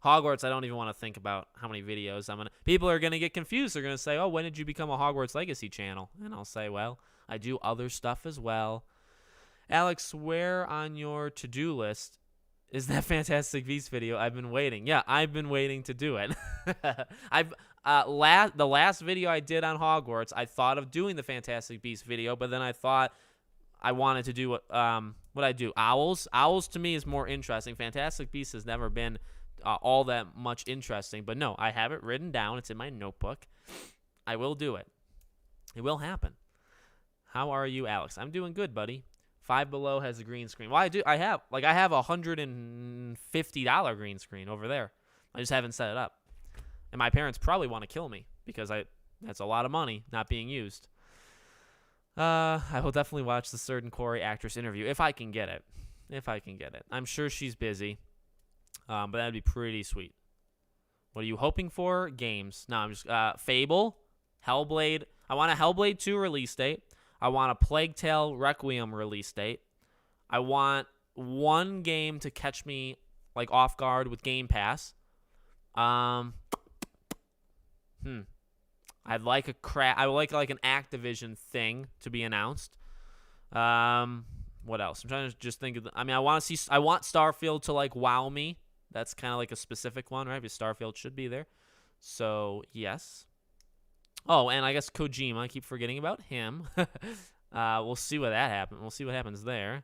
Hogwarts, I don't even want to think about how many videos people are going to get confused. They're going to say, oh, when did you become a Hogwarts Legacy channel? And I'll say, well, I do other stuff as well. Alex, where on your to-do list is that Fantastic Beasts video? I've been waiting. Yeah, I've been waiting to do it. The last video I did on Hogwarts, I thought of doing the Fantastic Beasts video, but then I thought I wanted to do what I do. Owls. Owls to me is more interesting. Fantastic Beasts has never been all that much interesting, but no, I have it written down. It's in my notebook. I will do it. It will happen. How are you, Alex? I'm doing good, buddy. Five Below has a green screen. Well, I have a $150 green screen over there. I just haven't set it up. And my parents probably want to kill me because that's a lot of money not being used. I will definitely watch the certain Corey actress interview if I can get it. I'm sure she's busy. But that'd be pretty sweet. What are you hoping for? Games. No, I'm just Fable, Hellblade. I want a Hellblade 2 release date. I want a Plague Tale Requiem release date. I want one game to catch me like off guard with Game Pass. I'd like I would like an Activision thing to be announced. What else? I'm trying to just think of. I want Starfield to like wow me. That's kind of like a specific one, right? Because Starfield should be there. So yes. Oh, and I guess Kojima. I keep forgetting about him. We'll see what that happens. We'll see what happens there.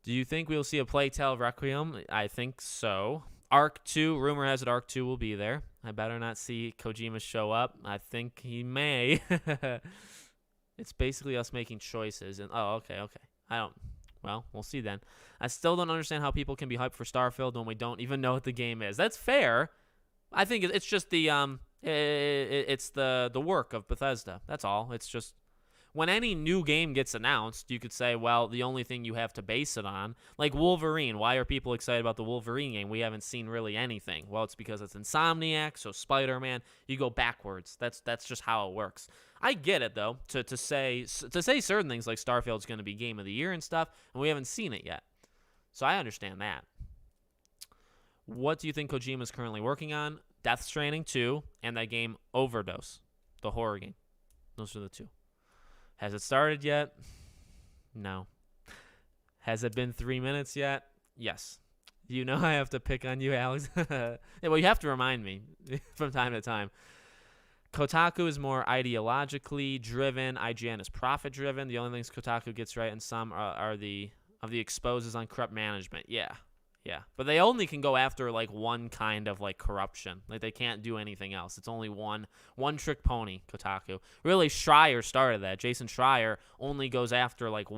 Do you think we'll see a Plague Tale Requiem? I think so. Arc 2, rumor has it Arc 2 will be there. I better not see Kojima show up. I think he may. It's basically us making choices. And okay. Well, we'll see then. I still don't understand how people can be hyped for Starfield when we don't even know what the game is. That's fair. I think it's just it's the work of Bethesda. That's all. It's just when any new game gets announced, you could say, well, the only thing you have to base it on, like Wolverine. Why are people excited about the Wolverine game? We haven't seen really anything. Well, it's because it's Insomniac, so Spider-Man. You go backwards. That's just how it works. I get it though. To say certain things like Starfield's going to be Game of the Year and stuff, and we haven't seen it yet. So I understand that. What do you think Kojima is currently working on? Death Stranding 2 and that game Overdose, the horror game. Those are the two. Has it started yet? No. Has it been 3 minutes yet? Yes. You know I have to pick on you, Alex. Yeah, well, you have to remind me from time to time. Kotaku is more ideologically driven. IGN is profit driven. The only things Kotaku gets right in some are the exposes on corrupt management. Yeah. But they only can go after like one kind of like corruption. Like they can't do anything else. It's only one trick pony, Kotaku. Really, Schreier started that. Jason Schreier only goes after like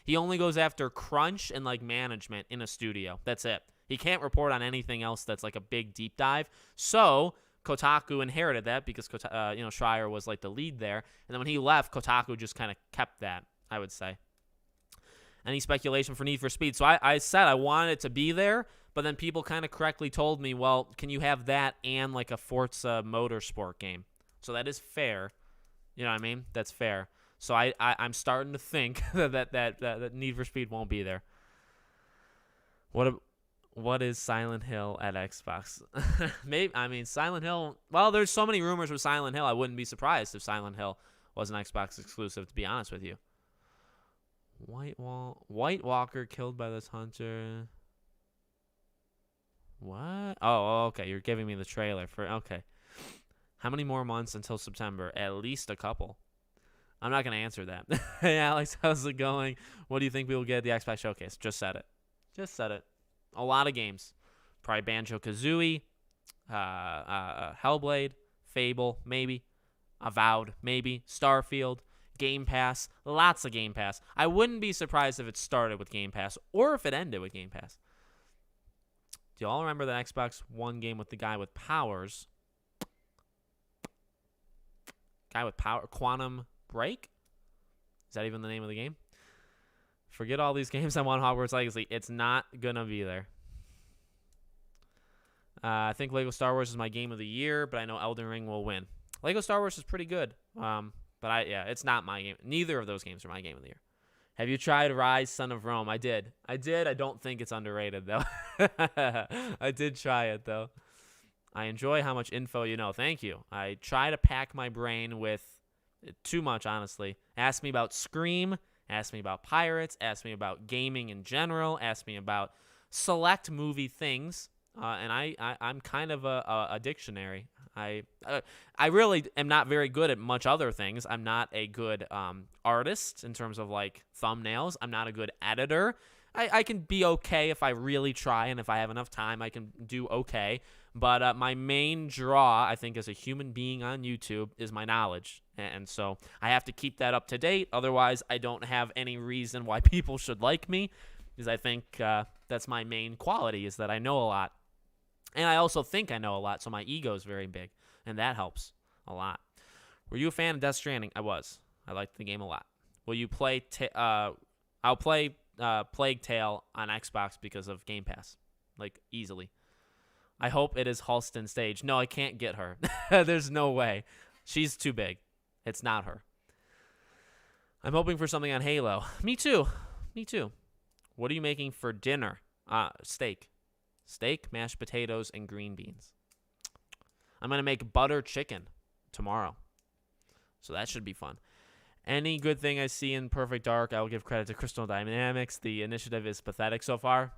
he only goes after crunch and like management in a studio. That's it. He can't report on anything else that's like a big deep dive. So Kotaku inherited that because Schreier was like the lead there. And then when he left, Kotaku just kind of kept that, I would say. Any speculation for Need for Speed? So I said I wanted it to be there, but then people kind of correctly told me, well, can you have that and like a Forza Motorsport game? So that is fair. You know what I mean? That's fair. So I'm starting to think that Need for Speed won't be there. What is Silent Hill at Xbox? Maybe Silent Hill. Well, there's so many rumors with Silent Hill. I wouldn't be surprised if Silent Hill was an Xbox exclusive, to be honest with you. White Walker killed by this hunter. What? Oh, okay. You're giving me the trailer for. Okay. How many more months until September? At least a couple. I'm not gonna answer that. Hey, Alex, how's it going? What do you think we will get at the Xbox Showcase? Just said it. A lot of games. Probably Banjo-Kazooie, Hellblade, Fable, maybe, Avowed, maybe, Starfield. Game Pass, lots of Game Pass. I wouldn't be surprised if it started with Game Pass or if it ended with Game Pass. Do you all remember that Xbox One game with the guy with powers? Quantum Break? Is that even the name of the game? Forget all these games I want Hogwarts Legacy. It's not going to be there. I think Lego Star Wars is my game of the year, but I know Elden Ring will win. Lego Star Wars is pretty good. But it's not my game. Neither of those games are my game of the year. Have you tried Rise, Son of Rome? I did. I don't think it's underrated, though. I did try it, though. I enjoy how much info you know. Thank you. I try to pack my brain with too much, honestly. Ask me about Scream. Ask me about Pirates. Ask me about gaming in general. Ask me about select movie things. And I'm kind of a dictionary. I really am not very good at much other things. I'm not a good artist in terms of like thumbnails. I'm not a good editor. I can be okay if I really try, and if I have enough time, I can do okay. But my main draw, I think, as a human being on YouTube is my knowledge. And so I have to keep that up to date. Otherwise, I don't have any reason why people should like me, because I think that's my main quality, is that I know a lot. And I also think I know a lot, so my ego is very big, and that helps a lot. Were you a fan of Death Stranding? I was. I liked the game a lot. Will you play? I'll play Plague Tale on Xbox because of Game Pass, like easily. I hope it is Halston Stage. No, I can't get her. There's no way. She's too big. It's not her. I'm hoping for something on Halo. Me too. What are you making for dinner? Steak. Steak, mashed potatoes, and green beans. I'm going to make butter chicken tomorrow. So that should be fun. Any good thing I see in Perfect Dark, I will give credit to Crystal Dynamics. The initiative is pathetic so far.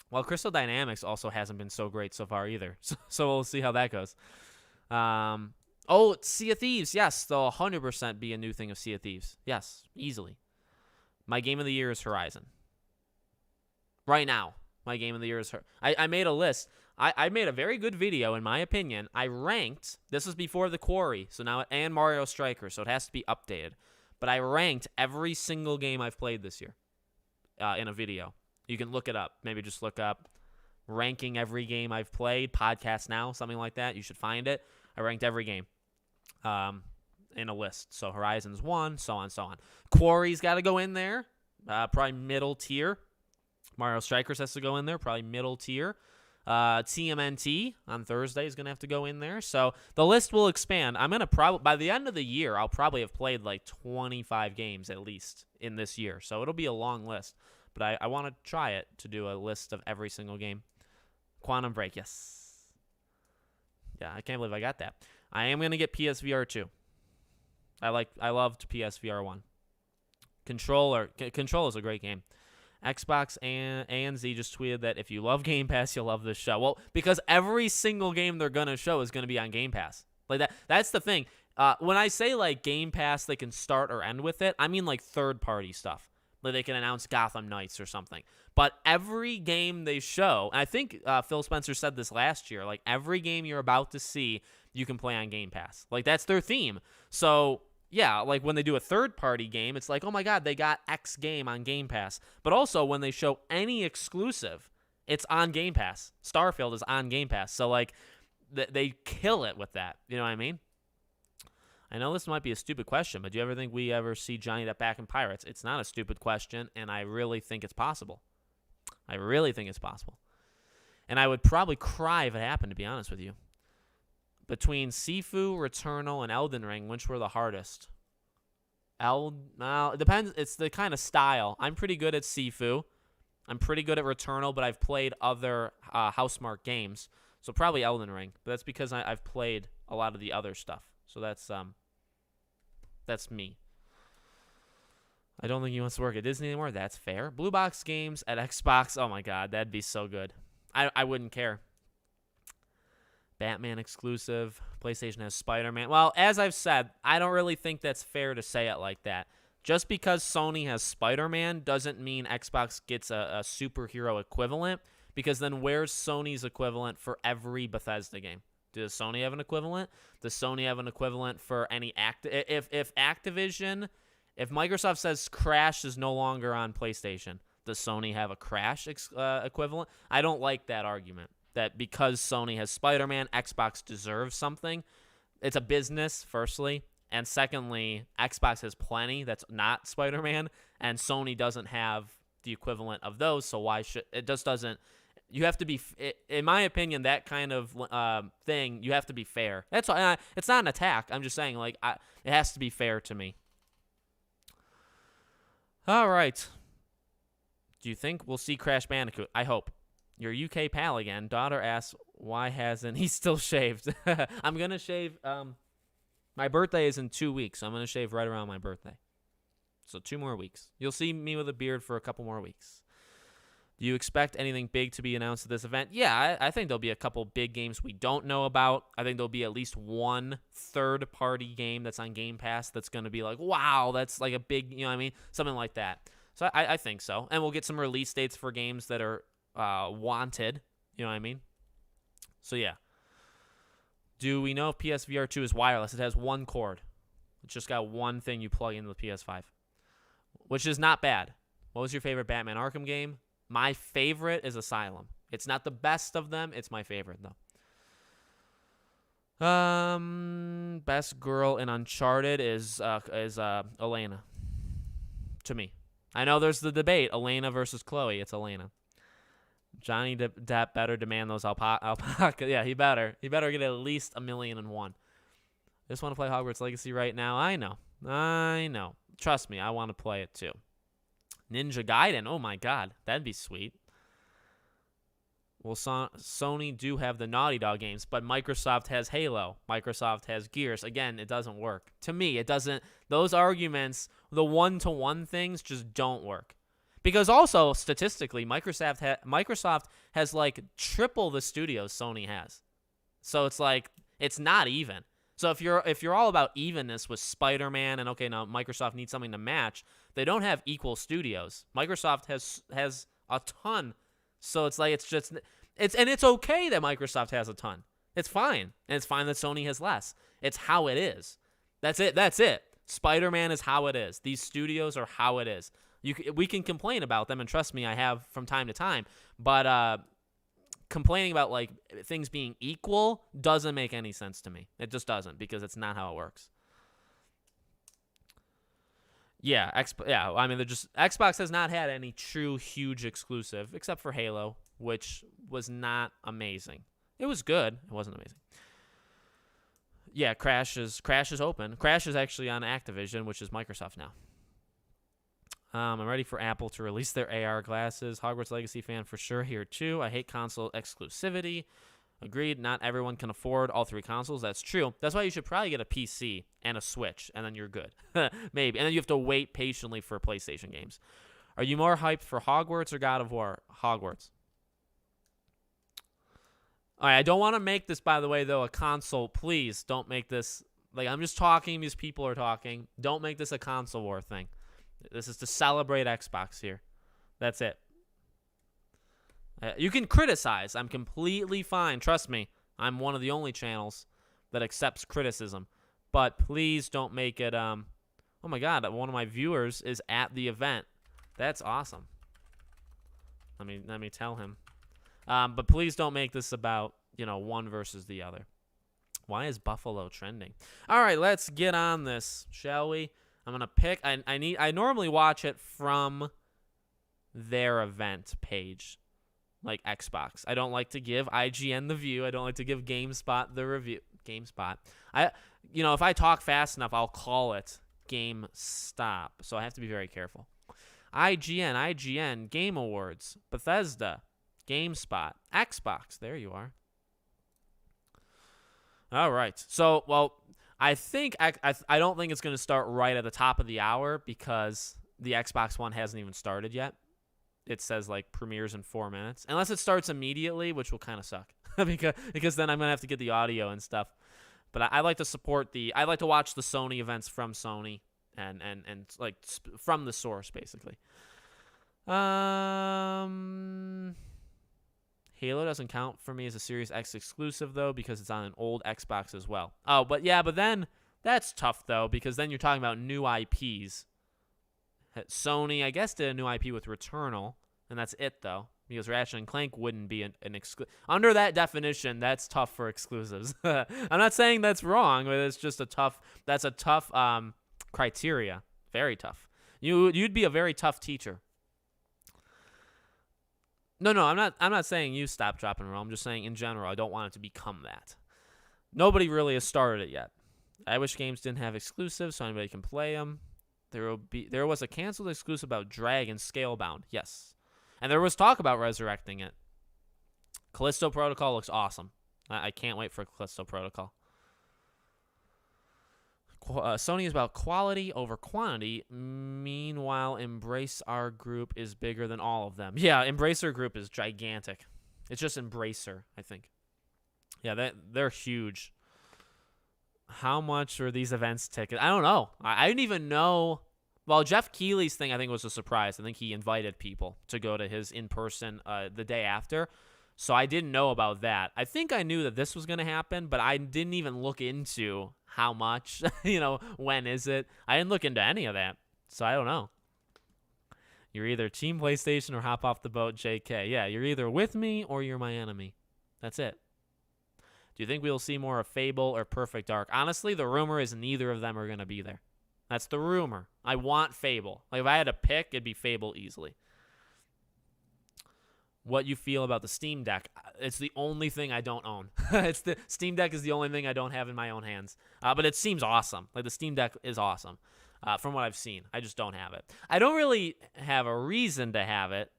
Well, Crystal Dynamics also hasn't been so great so far either. So we'll see how that goes. Sea of Thieves. Yes, there'll 100% be a new thing of Sea of Thieves. Yes, easily. My game of the year is Horizon. Right now, my game of the year is I made a list. I made a very good video, in my opinion. I ranked, this was before The Quarry, so now, and Mario Striker, so it has to be updated. But I ranked every single game I've played this year in a video. You can look it up. Maybe just look up ranking every game I've played, podcast now, something like that. You should find it. I ranked every game in a list. So Horizon's 1, so on, so on. Quarry's got to go in there, probably middle tier. Mario Strikers has to go in there, probably middle tier. TMNT on Thursday is going to have to go in there. So the list will expand. I'm going to probably, by the end of the year, I'll probably have played like 25 games at least in this year. So it'll be a long list. But I want to try it to do a list of every single game. Quantum Break, yes. Yeah, I can't believe I got that. I am going to get PSVR 2. I loved PSVR 1. Control is a great game. Xbox and ANZ just tweeted that if you love Game Pass, you'll love this show. Well, because every single game they're going to show is going to be on Game Pass. Like that's the thing. When I say like Game Pass, they can start or end with it, I mean like third-party stuff. Like they can announce Gotham Knights or something. But every game they show, and I think Phil Spencer said this last year, like every game you're about to see, you can play on Game Pass. Like that's their theme. So yeah, like when they do a third-party game, it's like, oh my God, they got X game on Game Pass. But also when they show any exclusive, it's on Game Pass. Starfield is on Game Pass. So like they kill it with that. You know what I mean? I know this might be a stupid question, but do you ever think we ever see Johnny Depp back in Pirates? It's not a stupid question, and I really think it's possible. I really think it's possible. And I would probably cry if it happened, to be honest with you. Between Sifu, Returnal, and Elden Ring, which were the hardest? It depends. It's the kind of style. I'm pretty good at Sifu. I'm pretty good at Returnal, but I've played other Housemarque games. So probably Elden Ring. But that's because I've played a lot of the other stuff. So that's me. I don't think he wants to work at Disney anymore. That's fair. Blue Box games at Xbox. Oh, my God. That'd be so good. I wouldn't care. Batman exclusive. PlayStation has Spider-Man. Well, as I've said, I don't really think that's fair to say it like that. Just because Sony has Spider-Man doesn't mean Xbox gets a superhero equivalent, because then where's Sony's equivalent for every Bethesda game? Does Sony have an equivalent? Does Sony have an equivalent for any if Activision, if Microsoft says Crash is no longer on PlayStation, does Sony have a Crash equivalent? I don't like that argument. That because Sony has Spider-Man, Xbox deserves something. It's a business, firstly. And secondly, Xbox has plenty that's not Spider-Man, and Sony doesn't have the equivalent of those, so why should it just doesn't. You have to be, in my opinion, that kind of thing, you have to be fair. That's why it's not an attack. I'm just saying, like, it has to be fair to me. All right. Do you think we'll see Crash Bandicoot? I hope. Your UK pal again. Daughter asks, why hasn't he still shaved? I'm going to shave. My birthday is in 2 weeks, so I'm going to shave right around my birthday. So 2 more weeks. You'll see me with a beard for a couple more weeks. Do you expect anything big to be announced at this event? Yeah, I think there'll be a couple big games we don't know about. I think there'll be at least one third-party game that's on Game Pass that's going to be like, wow, that's like a big, you know what I mean? Something like that. So I think so. And we'll get some release dates for games that are wanted. You know what I mean? So, yeah. Do we know if PSVR 2 is wireless? It has one cord. It's just got one thing you plug into the PS5, which is not bad. What was your favorite Batman Arkham game? My favorite is Asylum. It's not the best of them. It's my favorite, though. Best girl in Uncharted is Elena. To me. I know there's the debate, Elena versus Chloe. It's Elena. Johnny Depp better demand those alpaca. Yeah, he better. He better get at least 1,000,001. I just want to play Hogwarts Legacy right now. I know. Trust me, I want to play it too. Ninja Gaiden. Oh my God, that'd be sweet. Well, Sony do have the Naughty Dog games, but Microsoft has Halo. Microsoft has Gears. Again, it doesn't work. To me, it doesn't. Those arguments, the one-to-one things, just don't work. Because also, statistically, Microsoft has like triple the studios Sony has. So it's like, it's not even. So if you're all about evenness with Spider-Man and okay, now Microsoft needs something to match, they don't have equal studios. Microsoft has a ton. So it's like it's okay that Microsoft has a ton. It's fine. And it's fine that Sony has less. It's how it is. That's it. Spider-Man is how it is. These studios are how it is. We can complain about them, and trust me, I have from time to time, but complaining about like things being equal doesn't make any sense to me. It just doesn't, because it's not how it works. Yeah, I mean, Xbox has not had any true huge exclusive except for Halo, which was not amazing. It was good. It wasn't amazing. Yeah, Crash is open. Crash is actually on Activision, which is Microsoft now. I'm ready for Apple to release their AR glasses. Hogwarts Legacy fan for sure here too. I hate console exclusivity. Agreed, not everyone can afford all three consoles. That's true. That's why you should probably get a PC and a Switch, and then you're good. Maybe. And then you have to wait patiently for PlayStation games. Are you more hyped for Hogwarts or God of War? Hogwarts. All right, I don't want to make this, by the way, though, a console. Please don't make this. Like, I'm just talking. These people are talking. Don't make this a console war thing. This is to celebrate Xbox here. That's it. You can criticize. I'm completely fine. Trust me. I'm one of the only channels that accepts criticism. But please don't make it, oh my God, one of my viewers is at the event. That's awesome. Let me tell him. But please don't make this about, one versus the other. Why is Buffalo trending? All right, let's get on this, shall we? I'm going to pick, I normally watch it from their event page. Like Xbox. I don't like to give IGN the view. I don't like to give GameSpot the review. GameSpot. If I talk fast enough, I'll call it GameStop. So I have to be very careful. IGN, Game Awards, Bethesda, GameSpot, Xbox. There you are. All right. So, well, I think I don't think it's going to start right at the top of the hour because the Xbox One hasn't even started yet. It says like premieres in 4 minutes, unless it starts immediately, which will kind of suck because then I'm gonna have to get the audio and stuff. But I like to support I like to watch the Sony events from Sony and like from the source basically. Halo doesn't count for me as a Series X exclusive though because it's on an old Xbox as well. Oh, but then that's tough though because then you're talking about new IPs. Sony, I guess, did a new IP with Returnal, and that's it, though, because Ratchet and Clank wouldn't be an exclusive. Under that definition, that's tough for exclusives. I'm not saying that's wrong, but it's just a tough criteria. Very tough. You'd be a very tough teacher. No, I'm not saying you stop, drop, and roll. I'm just saying in general, I don't want it to become that. Nobody really has started it yet. I wish games didn't have exclusives so anybody can play them. There was a canceled exclusive about Dragon Scalebound, yes. And there was talk about resurrecting it. Callisto Protocol looks awesome. I can't wait for Callisto Protocol. Sony is about quality over quantity. Meanwhile, Embracer Group is bigger than all of them. Yeah, Embracer Group is gigantic. It's just Embracer, I think. Yeah, they're huge. How much are these events tickets? I don't know. I didn't even know. Well, Jeff Keighley's thing, I think, was a surprise. I think he invited people to go to his in-person the day after. So I didn't know about that. I think I knew that this was going to happen, but I didn't even look into how much, when is it. I didn't look into any of that. So I don't know. You're either Team PlayStation or hop off the boat, JK. Yeah, you're either with me or you're my enemy. That's it. Do you think we'll see more of Fable or Perfect Dark? Honestly, the rumor is neither of them are going to be there. That's the rumor. I want Fable. Like, if I had to pick, it'd be Fable easily. What you feel about the Steam Deck? It's the only thing I don't own. The Steam Deck is the only thing I don't have in my own hands. But it seems awesome. Like, the Steam Deck is awesome. from what I've seen. I just don't have it. I don't really have a reason to have it.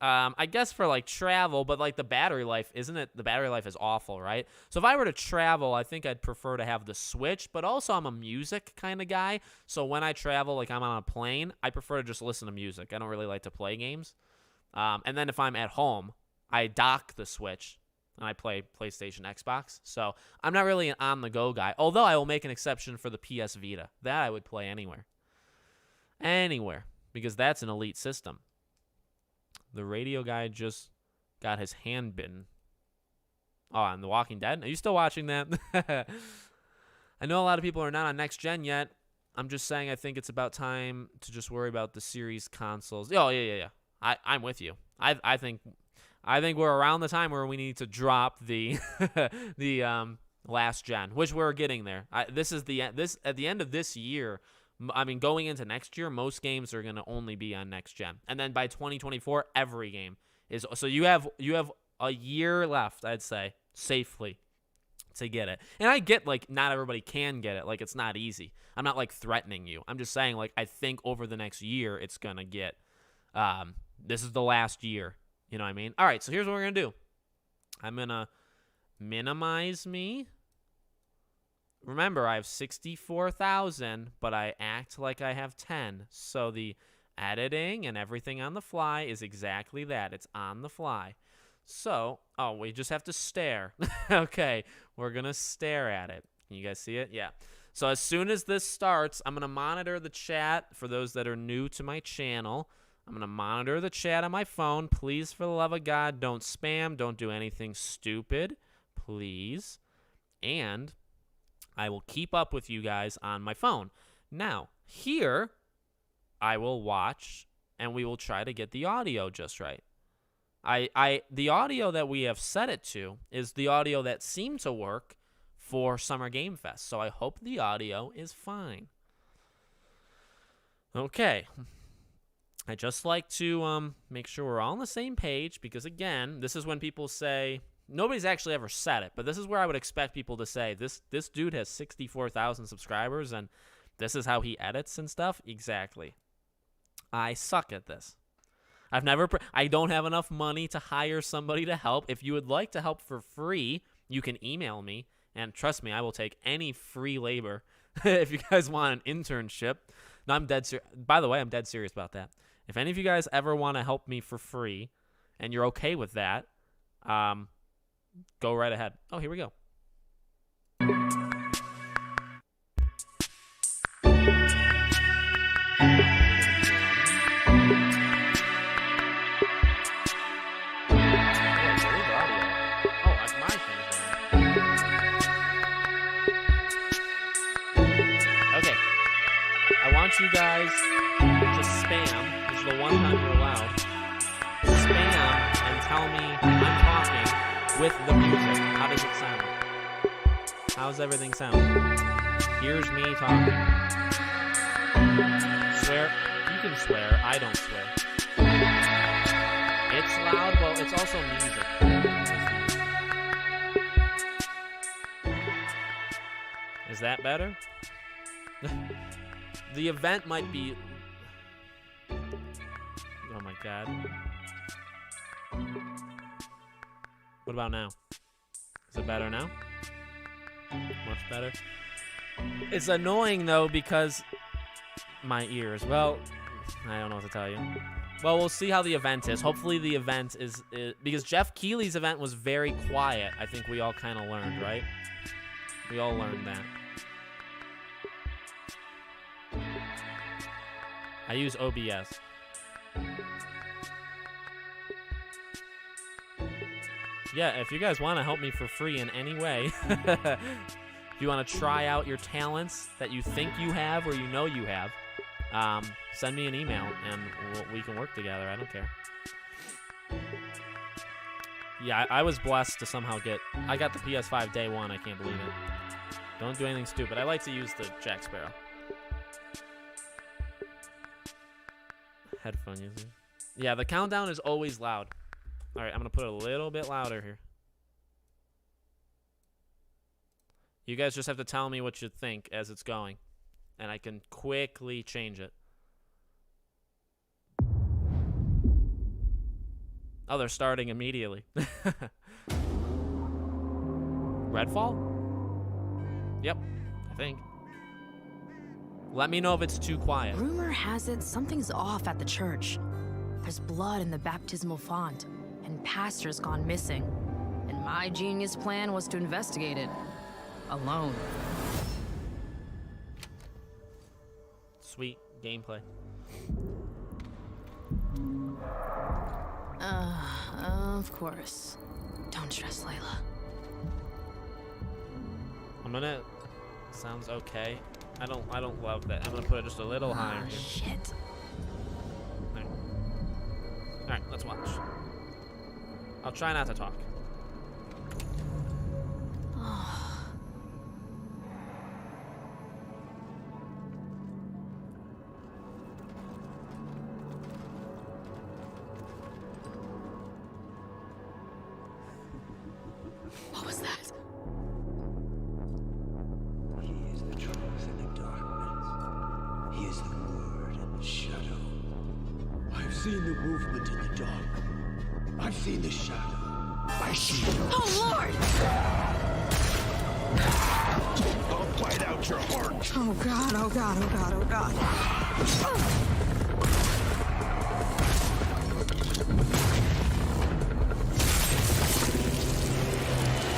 I guess for like travel, but like the battery life, isn't it? The battery life is awful, right? So if I were to travel, I think I'd prefer to have the Switch, but also I'm a music kind of guy. So when I travel, like I'm on a plane, I prefer to just listen to music. I don't really like to play games. And then if I'm at home, I dock the Switch and I play PlayStation, Xbox. So I'm not really an on-the-go guy, although I will make an exception for the PS Vita. That I would play anywhere. Anywhere, because that's an elite system. The radio guy just got his hand bitten. Oh, on The Walking Dead? Are you still watching that? I know a lot of people are not on next gen yet. I'm just saying I think it's about time to just worry about the series consoles. Oh, yeah. I'm with you. I think we're around the time where we need to drop the the last gen, which we're getting there. At the end of this year. I mean, going into next year, most games are going to only be on next gen. And then by 2024, every game is. So you have a year left, I'd say, safely to get it. And I get, like, not everybody can get it. Like, it's not easy. I'm not, like, threatening you. I'm just saying, like, I think over the next year, it's going to get. This is the last year. You know what I mean? All right, so here's what we're going to do. I'm going to minimize me. Remember, I have 64,000, but I act like I have 10. So the editing and everything on the fly is exactly that. It's on the fly. So, we just have to stare. Okay, we're going to stare at it. Can you guys see it? Yeah. So as soon as this starts, I'm going to monitor the chat for those that are new to my channel. I'm going to monitor the chat on my phone. Please, for the love of God, don't spam. Don't do anything stupid. Please. And I will keep up with you guys on my phone. Now, here, I will watch, and we will try to get the audio just right. The audio that we have set it to is the audio that seemed to work for Summer Game Fest, so I hope the audio is fine. Okay. I just like to make sure we're all on the same page, because, again, this is when people say... Nobody's actually ever said it, but this is where I would expect people to say, this dude has 64,000 subscribers, and this is how he edits and stuff. Exactly. I suck at this. I don't have enough money to hire somebody to help. If you would like to help for free, you can email me, and trust me, I will take any free labor if you guys want an internship. No, I'm dead serious. By the way, I'm dead serious about that. If any of you guys ever want to help me for free, and you're okay with that, go right ahead. Oh, here we go. Okay. I want you guys to spam. This is the one time you're allowed. Spam and tell me I'm talking with the music. How does it sound? How's everything sound? Here's me talking. Swear? You can swear. I don't swear. It's loud. Well, it's also music. Is that better? The event might be... Oh my god. What about now? Is it better now? Much better. It's annoying though because my ears. Well, I don't know what to tell you. Well, we'll see how the event is. Hopefully the event is because Jeff Keighley's event was very quiet. I think we all kind of learned, right? We all learned that. I use OBS. Yeah, if you guys want to help me for free in any way, if you want to try out your talents that you think you have or you know you have, send me an email and we can work together. I don't care. Yeah, I was blessed to somehow I got the PS5 day one. I can't believe it. Don't do anything stupid. I like to use the Jack Sparrow. Headphone user. Yeah, the countdown is always loud. All right, I'm going to put it a little bit louder here. You guys just have to tell me what you think as it's going. and I can quickly change it. Oh, they're starting immediately. Redfall? Yep, I think. Let me know if it's too quiet. Rumor has it something's off at the church. There's blood in the baptismal font, and pastor's gone missing. And my genius plan was to investigate it. Alone. Sweet gameplay. Of course. Don't stress, Layla. I'm gonna... Sounds okay. I don't love that. I'm gonna put it just a little higher. Here. Shit. Alright, let's watch. I'll try not to talk. What was that? He is the truth in the darkness. He is the word in the shadow. I've seen the movement in the dark. I've seen the shadow. I see you. Oh, Lord! I'll bite out your heart. Oh, God, oh, God, oh, God, oh, God.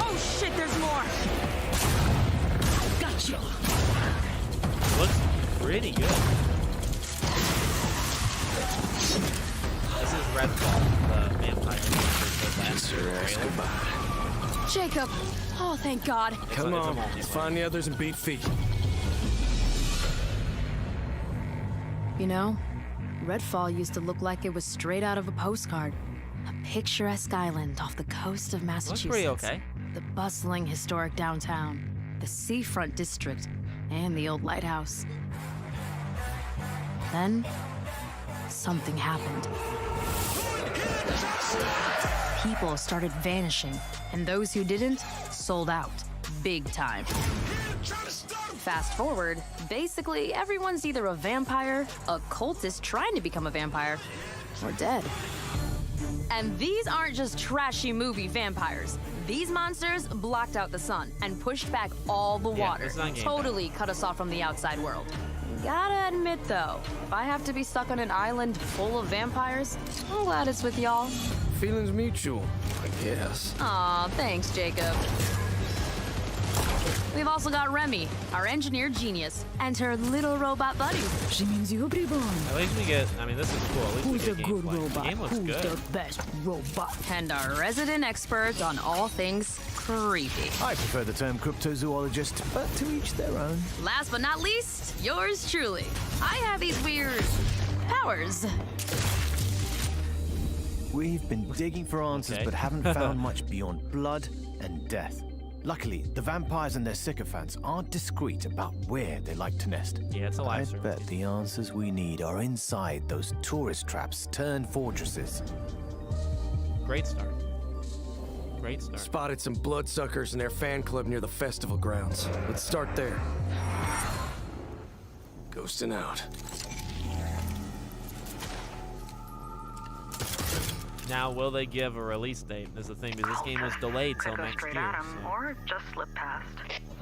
Oh, shit, there's more! Gotcha! Looks pretty good. This is Redfall, the vampire. Jacob! Oh, thank God. Come on, let's find the others and beat feet. You know, Redfall used to look like it was straight out of a postcard. A picturesque island off the coast of Massachusetts. Looks pretty okay. The bustling historic downtown, the seafront district, and the old lighthouse. Then, something happened. People started vanishing, and those who didn't sold out, big time. Fast forward, basically everyone's either a vampire, a cultist trying to become a vampire, or dead. And these aren't just trashy movie vampires. These monsters blocked out the sun and pushed back all the water, it's not game totally cut us off from the outside world. Gotta admit though, if I have to be stuck on an island full of vampires, I'm glad it's with y'all. Feelings mutual, I guess. Aw, thanks, Jacob. We've also got Remy, our engineer genius, and her little robot buddy. She means you, everyone. At least we get, I mean, this is cool. At least Who's we a get good gameplay. robot? The game looks Who's good. the best robot? And our resident expert on all things creepy. I prefer the term cryptozoologist, but to each their own. Last but not least, yours truly. I have these weird powers. We've been digging for answers, Okay. but haven't found much beyond blood and death. Luckily, the vampires and their sycophants aren't discreet about where they like to nest. Yeah, it's a live I service. bet the answers we need are inside those tourist traps turned fortresses. Great start. Great start. Spotted some bloodsuckers in their fan club near the festival grounds. Let's start there. Ghosting out. Now, will they give a release date? Is the thing, because this game was delayed till Go next straight year. at him, So. or just slip past.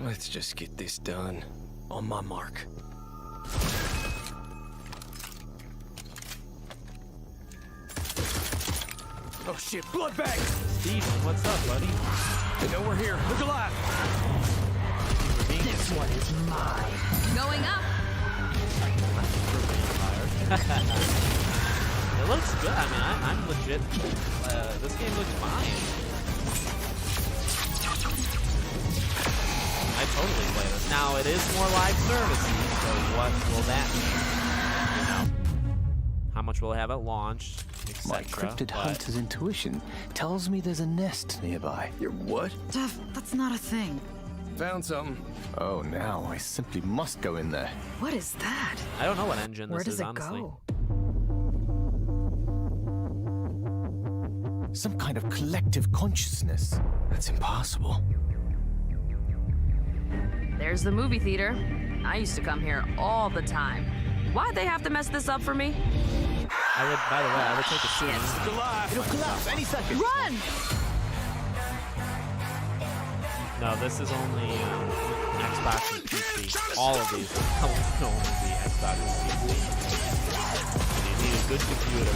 Let's just get this done. On my mark. Oh shit, blood bag! Steven, what's up, buddy? They know we're here. Look alive! This one is mine. Going up. It looks good. I mean, I'm legit. This game looks fine. I totally play this. Now, it is more live services, so what will that mean? You know? How much will it have at launch, My etc. cryptid hunter's intuition tells me there's a nest nearby. You're what? Jeff, that's not a thing. Found something. Oh, now I simply must go in there. What is that? I don't know what engine Where this does is, it honestly. go? Some kind of collective consciousness. That's impossible. There's the movie theater. I used to come here all the time. Why'd they have to mess this up for me? I would, by the way, I would take a Shit. It'll collapse any second. Run! No, this is only Xbox and PC. All of these will only be Xbox and PC. You need a good computer.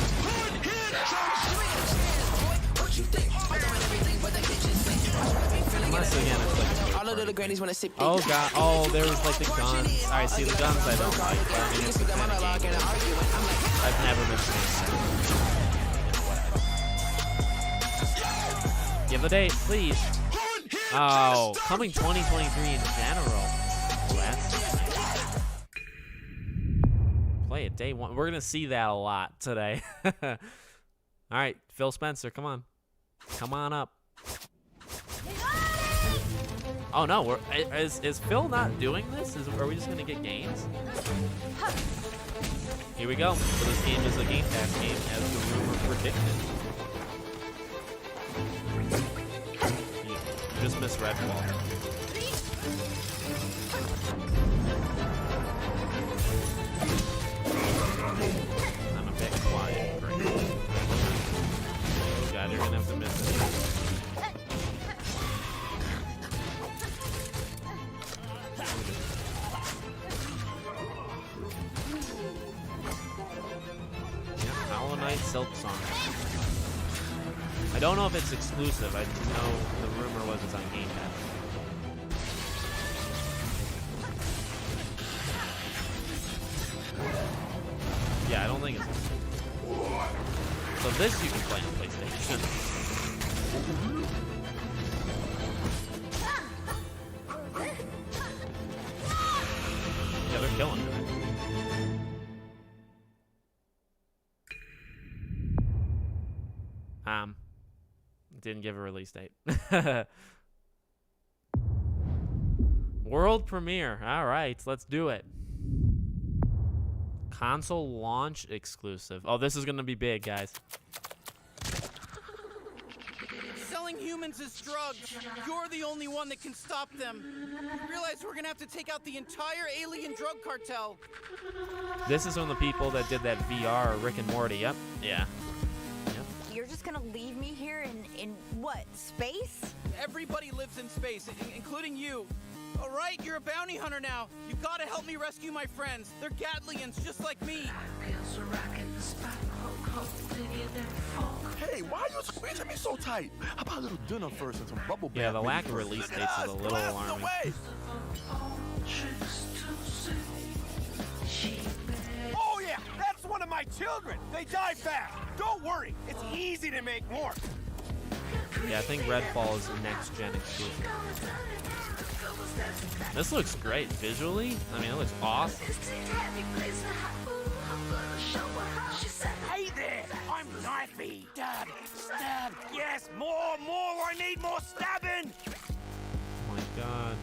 Unless again it's like all of the grannies wanna sip. oh god, oh there was like the guns. Alright, see the guns I don't like, but I mean it's the kind of game. I've never been to. Give the date, please. Oh, coming 2023 in general. Well, that's nice. Play it day one. We're gonna see that a lot today. All right, Phil Spencer, come on, come on up. Oh no, is Phil not doing this? Are we just gonna get games? Here we go. So this game is a Game Pass game, as the rumor predicted. You just missed Redfall. I'm a bit quiet. Great. Oh god, you're gonna have to miss it. Hollow Knight Silk Song. I don't know if it's exclusive. I just know the rumor was it's on Game Pass. Yeah, I don't think it's exclusive. So this you can play on PlayStation. Yeah, they're killing it. Didn't give a release date. World premiere. All right, let's do it. Console launch exclusive. Oh, this is gonna be big, guys. Selling humans as drugs. You're the only one that can stop them. Realize we're gonna have to take out the entire alien drug cartel. This is from the people that did that VR Rick and Morty. Yep. Yeah. You're just gonna leave me here in what, space? Everybody lives in space, including you. All right, you're a bounty hunter now. You gotta help me rescue my friends. They're Gatlians, just like me. Hey, why are you squeezing me so tight? How about a little dinner first and some bubble bath? Yeah, the lack of release dates is a little alarming. Oh yeah, that's one of my children. They die fast. Don't worry, it's easy to make more. Yeah, I think Redfall is the next gen exclusive. This looks great visually. I mean, it looks awesome. Hey there, I'm knifey. Stab, stab. Yes, more. I need more stabbing. Oh my god.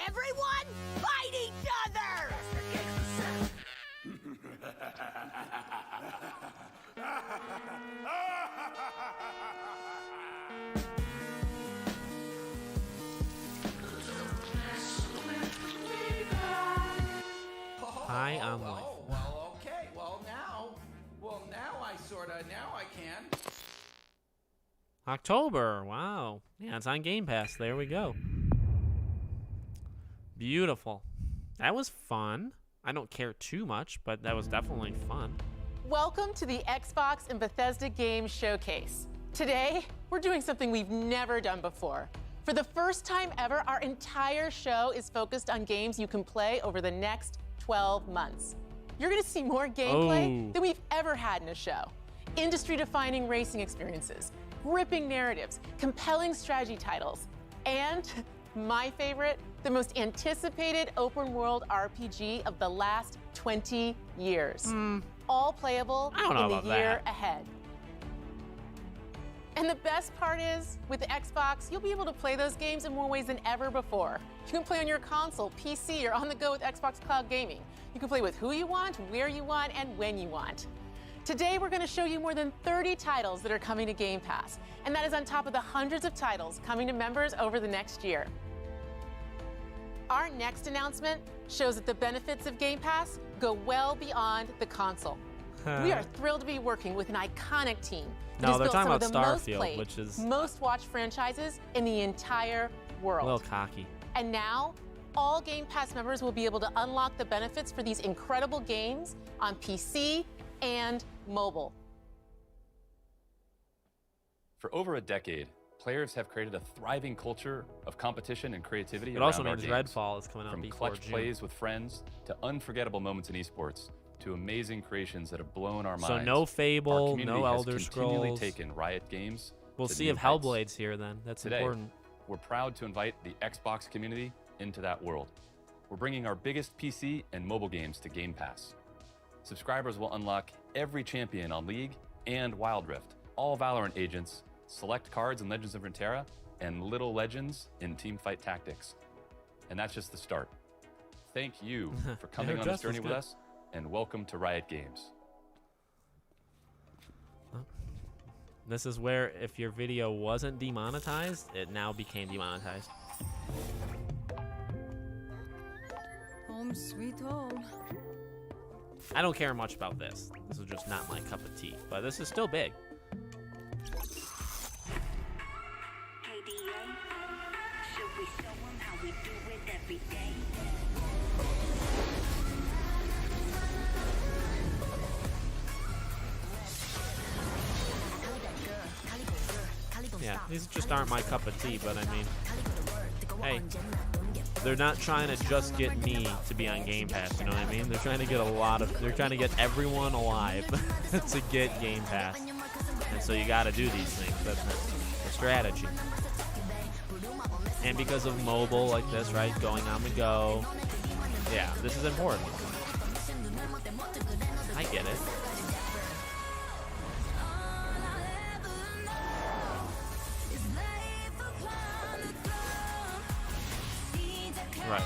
Everyone, fight each other! High on life. Well, okay. Now I can. October. Wow. Yeah, it's on Game Pass. There we go. Beautiful. That was fun. I don't care too much, but that was definitely fun. Welcome to the Xbox and Bethesda Games Showcase. Today, we're doing something we've never done before. For the first time ever, our entire show is focused on games you can play over the next 12 months. You're gonna see more gameplay than we've ever had in a show. Industry-defining racing experiences, gripping narratives, compelling strategy titles, and my favorite, the most anticipated open-world RPG of the last 20 years. All playable in the year ahead. And the best part is, with the Xbox, you'll be able to play those games in more ways than ever before. You can play on your console, PC, or on the go with Xbox Cloud Gaming. You can play with who you want, where you want, and when you want. Today, we're going to show you more than 30 titles that are coming to Game Pass, and that is on top of the hundreds of titles coming to members over the next year. Our next announcement shows that the benefits of Game Pass go well beyond the console. We are thrilled to be working with an iconic team that has No, they're built talking some of about the most Starfield, played, which is most watched franchises in the entire a world. little cocky. And now, all Game Pass members will be able to unlock the benefits for these incredible games on PC and mobile. For over a decade, players have created a thriving culture of competition and creativity It also around our means games. Redfall is coming out From before clutch June. plays with friends to unforgettable moments in esports to amazing creations that have blown our minds. So no Our Fable, community no has Elder continually Scrolls. taken Riot Games. We'll to see new if heights. Hellblade's here then. That's Today, important. we're proud to invite the Xbox community into that world. We're bringing our biggest PC and mobile games to Game Pass. Subscribers will unlock every champion on League and Wild Rift, all Valorant agents, select cards in Legends of Runeterra, and little legends in Teamfight Tactics. And that's just the start. Thank you for coming on this Just was journey with good. us, and welcome to Riot Games. This is where if your video wasn't demonetized, it now became demonetized. Home sweet home. I don't care much about this. This is just not my cup of tea, but this is still big. Yeah, these just aren't my cup of tea, but I mean, hey, they're not trying to just get me to be on Game Pass, you know what I mean? They're trying to get they're trying to get everyone alive to get Game Pass. And so you gotta do these things. That's the strategy. And because of mobile like this, right, going on the go, yeah, this is important. I get it. Right.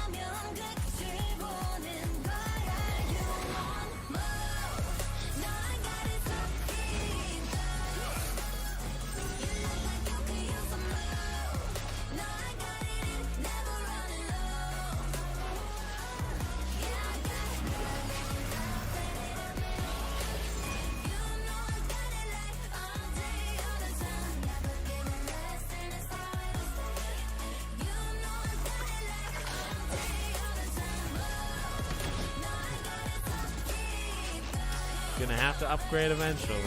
Gonna have to upgrade eventually.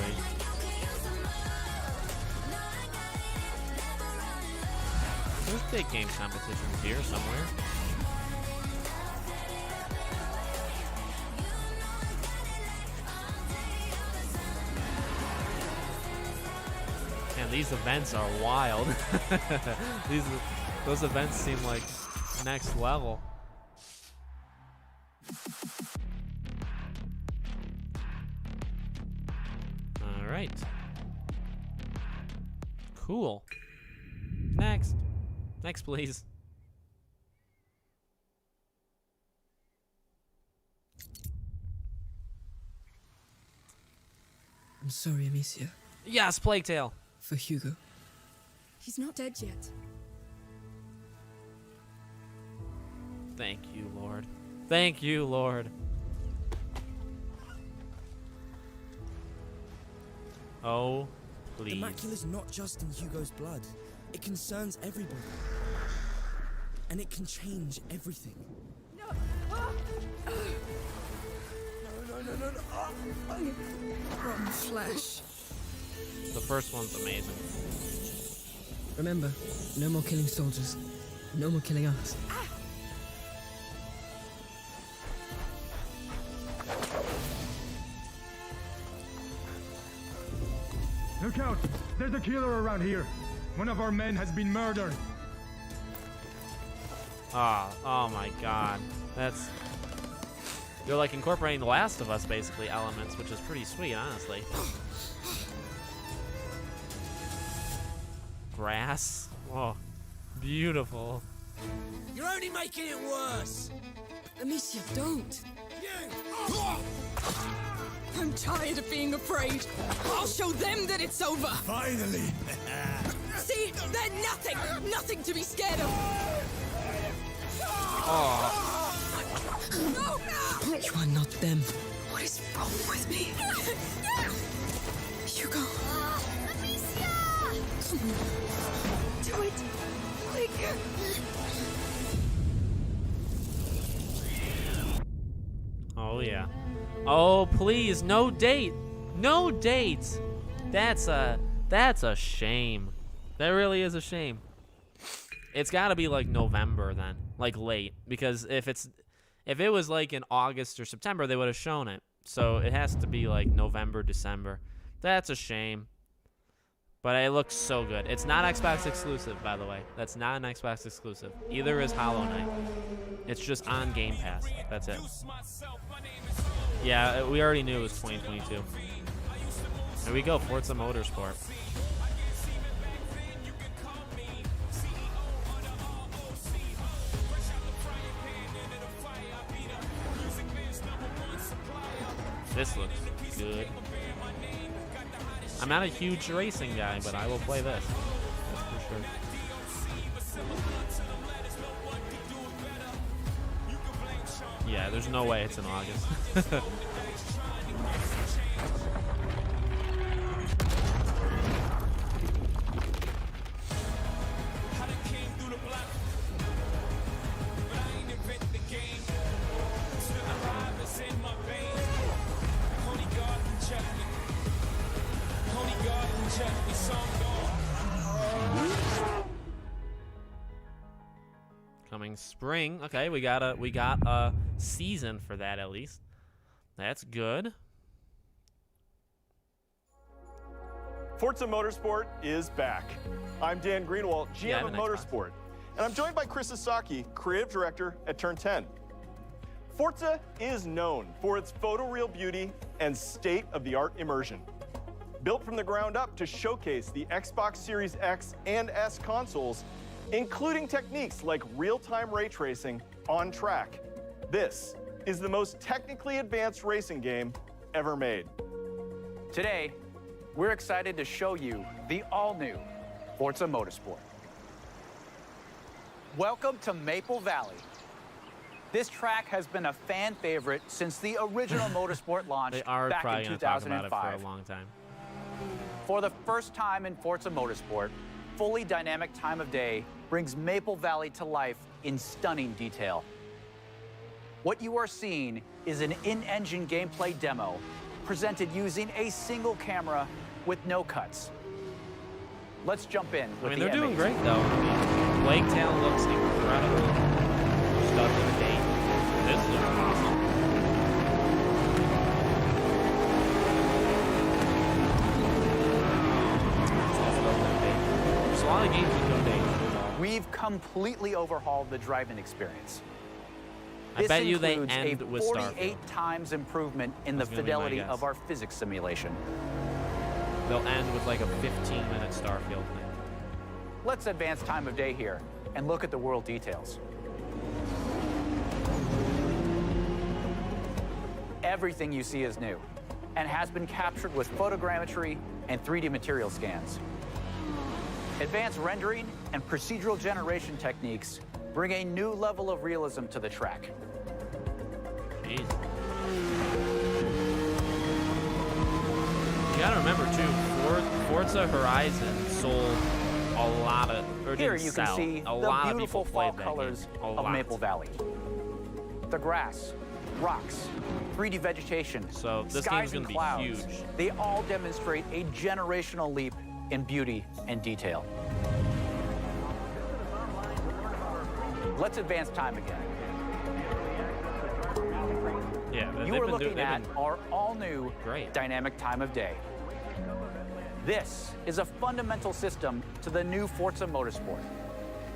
There's big game competitions here somewhere. And these events are wild. Those events seem like next level. All right. Cool. Next. Next, please. I'm sorry, Amicia. Yes, Plague Tale. For Hugo. He's not dead yet. Thank you, Lord. Thank you, Lord. Oh, please. The macula's not just in Hugo's blood. It concerns everybody. And it can change everything. No! No. Rotten flesh. The first one's amazing. Remember, no more killing soldiers. No more killing us. Look out! There's a killer around here. One of our men has been murdered. Oh my God. They're like incorporating The Last of Us, basically, elements, which is pretty sweet, honestly. Grass. Oh, beautiful. You're only making it worse! Amicia, don't! You! I'm tired of being afraid. I'll show them that it's over. Finally! See? They're nothing. Nothing to be scared of. No! Which one, not them? What is wrong with me? Hugo. Amicia! Come on. Do it. Quick. Oh yeah. Oh please, no date. No dates. That's a shame. That really is a shame. It's got to be like November then, like late, because if it was like in August or September, they would have shown it. So it has to be like November, December. That's a shame. But it looks so good. It's not Xbox exclusive, by the way. That's not an Xbox exclusive. Either is Hollow Knight. It's just on Game Pass. That's it. Yeah, we already knew it was 2022. Here we go, Forza Motorsport. This looks good. I'm not a huge racing guy, but I will play this. That's for sure. Yeah, there's no way it's in August. Coming spring. Okay, we got a season for that at least. That's good. Forza Motorsport is back. I'm Dan Greenwald, GM of Motorsport, and I'm joined by Chris Sasaki, creative director at Turn 10. Forza is known for its photoreal beauty and state-of-the-art immersion. Built from the ground up to showcase the Xbox Series X and S consoles, including techniques like real-time ray tracing on track. This is the most technically advanced racing game ever made. Today, we're excited to show you the all-new Forza Motorsport. Welcome to Maple Valley. This track has been a fan favorite since the original Motorsport launched back in 2005. Talk about it for a long time. For the first time in Forza Motorsport, fully dynamic time of day brings Maple Valley to life in stunning detail. What you are seeing is an in-engine gameplay demo presented using a single camera with no cuts. Let's jump in with they're doing great though. I mean, Lake Town looks incredible. Stuff in the game. This looks awesome. There's a lot of games with no date. We've completely overhauled the driving experience. I bet you they includes end a with 48 Starfield. times improvement in the fidelity of our physics simulation. They'll end with like a 15-minute Starfield thing. Let's advance time of day here and look at the world details. Everything you see is new and has been captured with photogrammetry and 3D material scans. Advanced rendering and procedural generation techniques bring a new level of realism to the track. Jeez. You gotta remember too, Forza Horizon sold a lot of, or Here didn't you sell. can see a the lot of beautiful people fall played that colors game. A of lot. Maple Valley. The grass, rocks, 3D vegetation, So this skies game's and gonna be clouds, huge. they all demonstrate a generational leap in beauty and detail. Let's advance time again. Yeah, You are looking at our all-new dynamic time of day. This is a fundamental system to the new Forza Motorsport,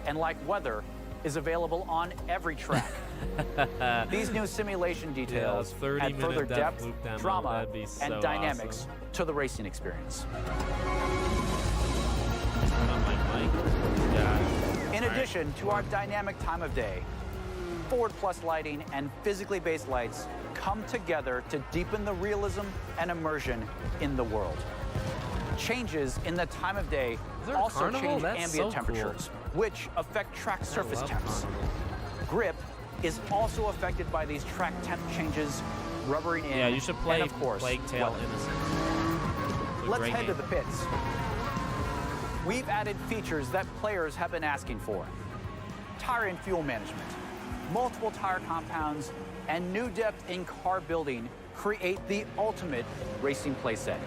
and like weather, is available on every track. These new simulation details add further depth, drama, and dynamics to the racing experience. In addition to our dynamic time of day, Forward Plus lighting and physically based lights come together to deepen the realism and immersion in the world. Changes in the time of day also change ambient temperatures, which affect track surface temps. Grip is also affected by these track temp changes, rubbering in. Yeah, you should play and of course, Plague Tale Innocence. Let's head to the pits. We've added features that players have been asking for. Tire and fuel management, multiple tire compounds, and new depth in car building create the ultimate racing playset.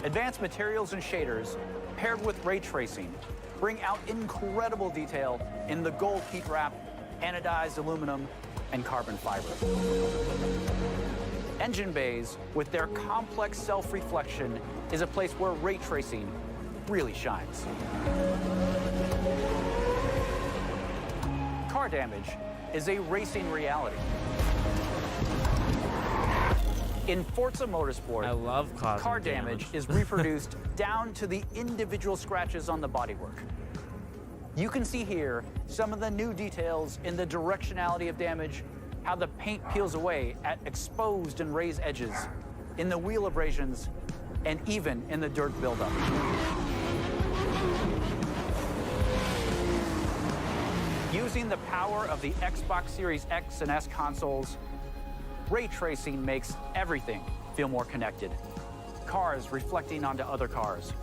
Advanced materials and shaders, paired with ray tracing, bring out incredible detail in the gold heat wrap, anodized aluminum, and carbon fiber. Engine bays, with their complex self-reflection, is a place where ray tracing really shines. Car damage is a racing reality. In Forza Motorsport, I love car damage is reproduced down to the individual scratches on the bodywork. You can see here some of the new details in the directionality of damage, how the paint peels away at exposed and raised edges, in the wheel abrasions, and even in the dirt buildup. Using the power of the Xbox Series X and S consoles, ray tracing makes everything feel more connected. Cars reflecting onto other cars.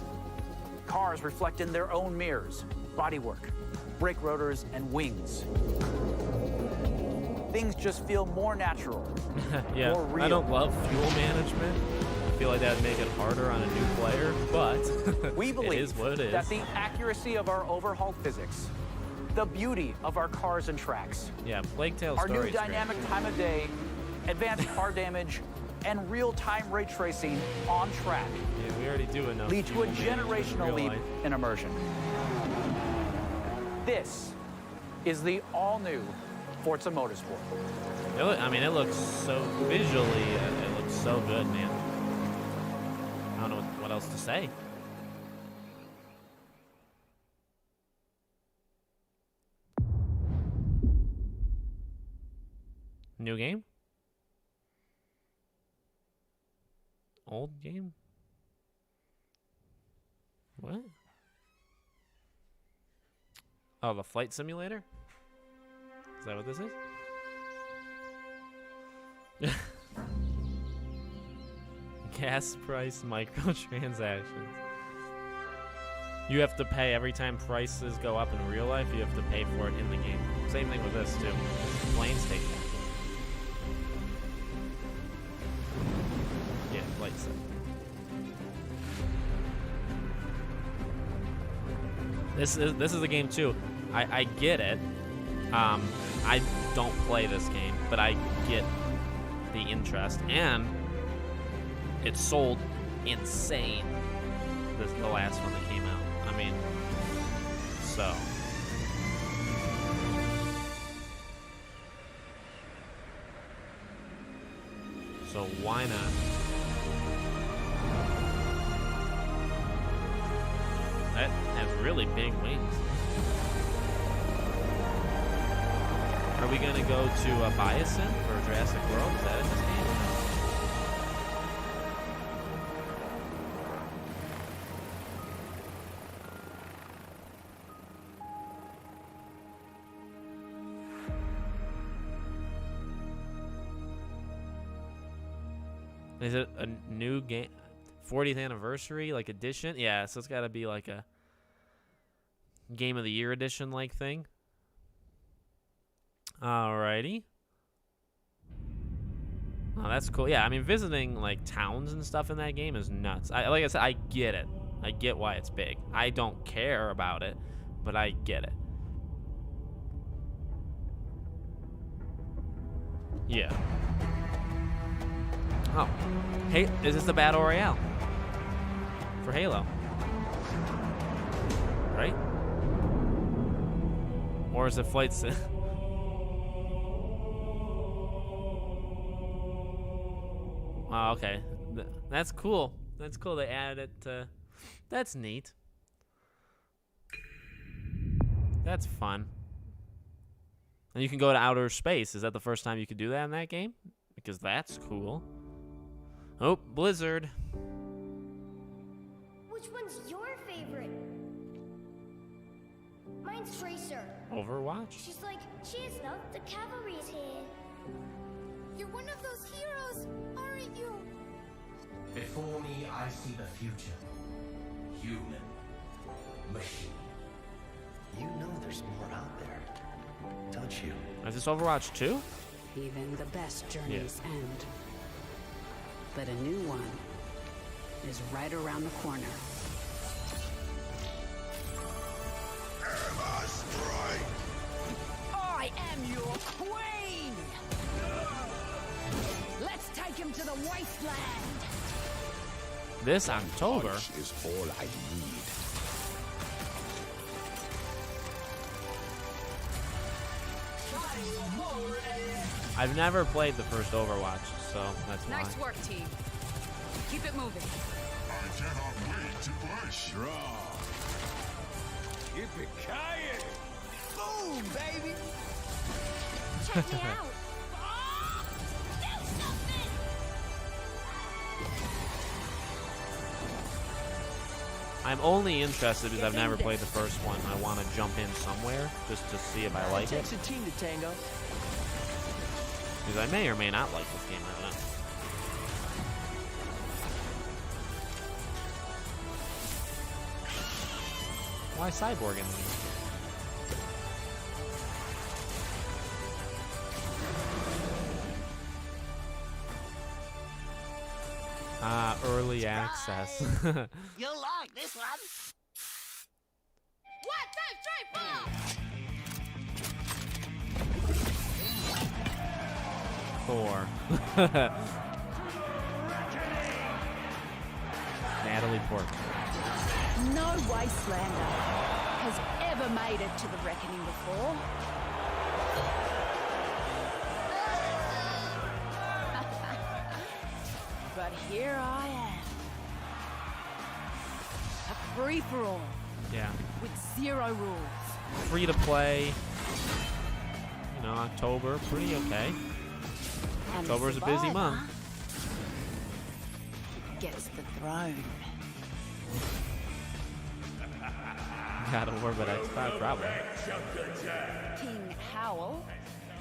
Cars reflect in their own mirrors, bodywork, brake rotors, and wings. Things just feel more natural, yeah, more real. I don't love fuel management. I feel like that would make it harder on a new player, but we believe it is what it is. That the accuracy of our overhauled physics, the beauty of our cars and tracks, yeah, Plague Tale our story new is dynamic great. time of day, advanced car damage, and real-time ray tracing on track Yeah, we already do enough. lead to a generational leap life. in immersion. This is the all-new Forza Motorsport. It looks so visually, it looks so good, man. I don't know what else to say. New game? Old game? What? Oh, the flight simulator? Is that what this is? Gas price microtransactions. You have to pay every time prices go up in real life. You have to pay for it in the game. Same thing with this too. Planes take that. Yeah, flight sim. This is a game too. I get it. I don't play this game, but I get the interest, and it sold insane. The last one that came out. I mean, so. So why not? That has really big wings. Are we gonna go to Biosin for Jurassic World? Is that in this game? Is it a new game? 40th anniversary, like edition? Yeah, so it's got to be like a Game of the Year edition like thing. Alrighty. Oh, that's cool. Yeah, I mean, visiting like towns and stuff in that game is nuts. Like I said, I get it. I get why it's big. I don't care about it, but I get it. Yeah. Oh, hey, is this the Battle Royale for Halo? Right? Or is it Flight Sim? Oh, okay. That's cool. That's cool. They added it to... That's neat. That's fun. And you can go to outer space. Is that the first time you could do that in that game? Because that's cool. Oh, Blizzard. Which one's your favorite? Mine's Tracer. Overwatch? She's like, cheers, love, the cavalry's here. You're one of those heroes, aren't you? Before me, I see the future. Human. Machine. You know there's more out there, don't you? Is this Overwatch 2? Even the best journeys end. But a new one is right around the corner. I am your queen! Let's take him to the wasteland! This October is all I need. I've never played the first Overwatch, so that's why. Nice work, team. Keep it moving. I cannot wait to push. Draw. Yippee-ki-yay! Boom, baby! Check me out. I'm only interested because I've never played the first one. I want to jump in somewhere just to see if I like it. Takes a team to tango. Because I may or may not like this game. I don't know. Why Cyborg in the game? Early access. You'll like this one. 4. Natalie Portman. No wastelander has ever made it to the reckoning before. But here I am. A free-for-all. Yeah. With 0 rules. Free to play. You know, October, pretty okay. And October's a busy month. Gets the throne. God of War, but Xbox, probably. King Howell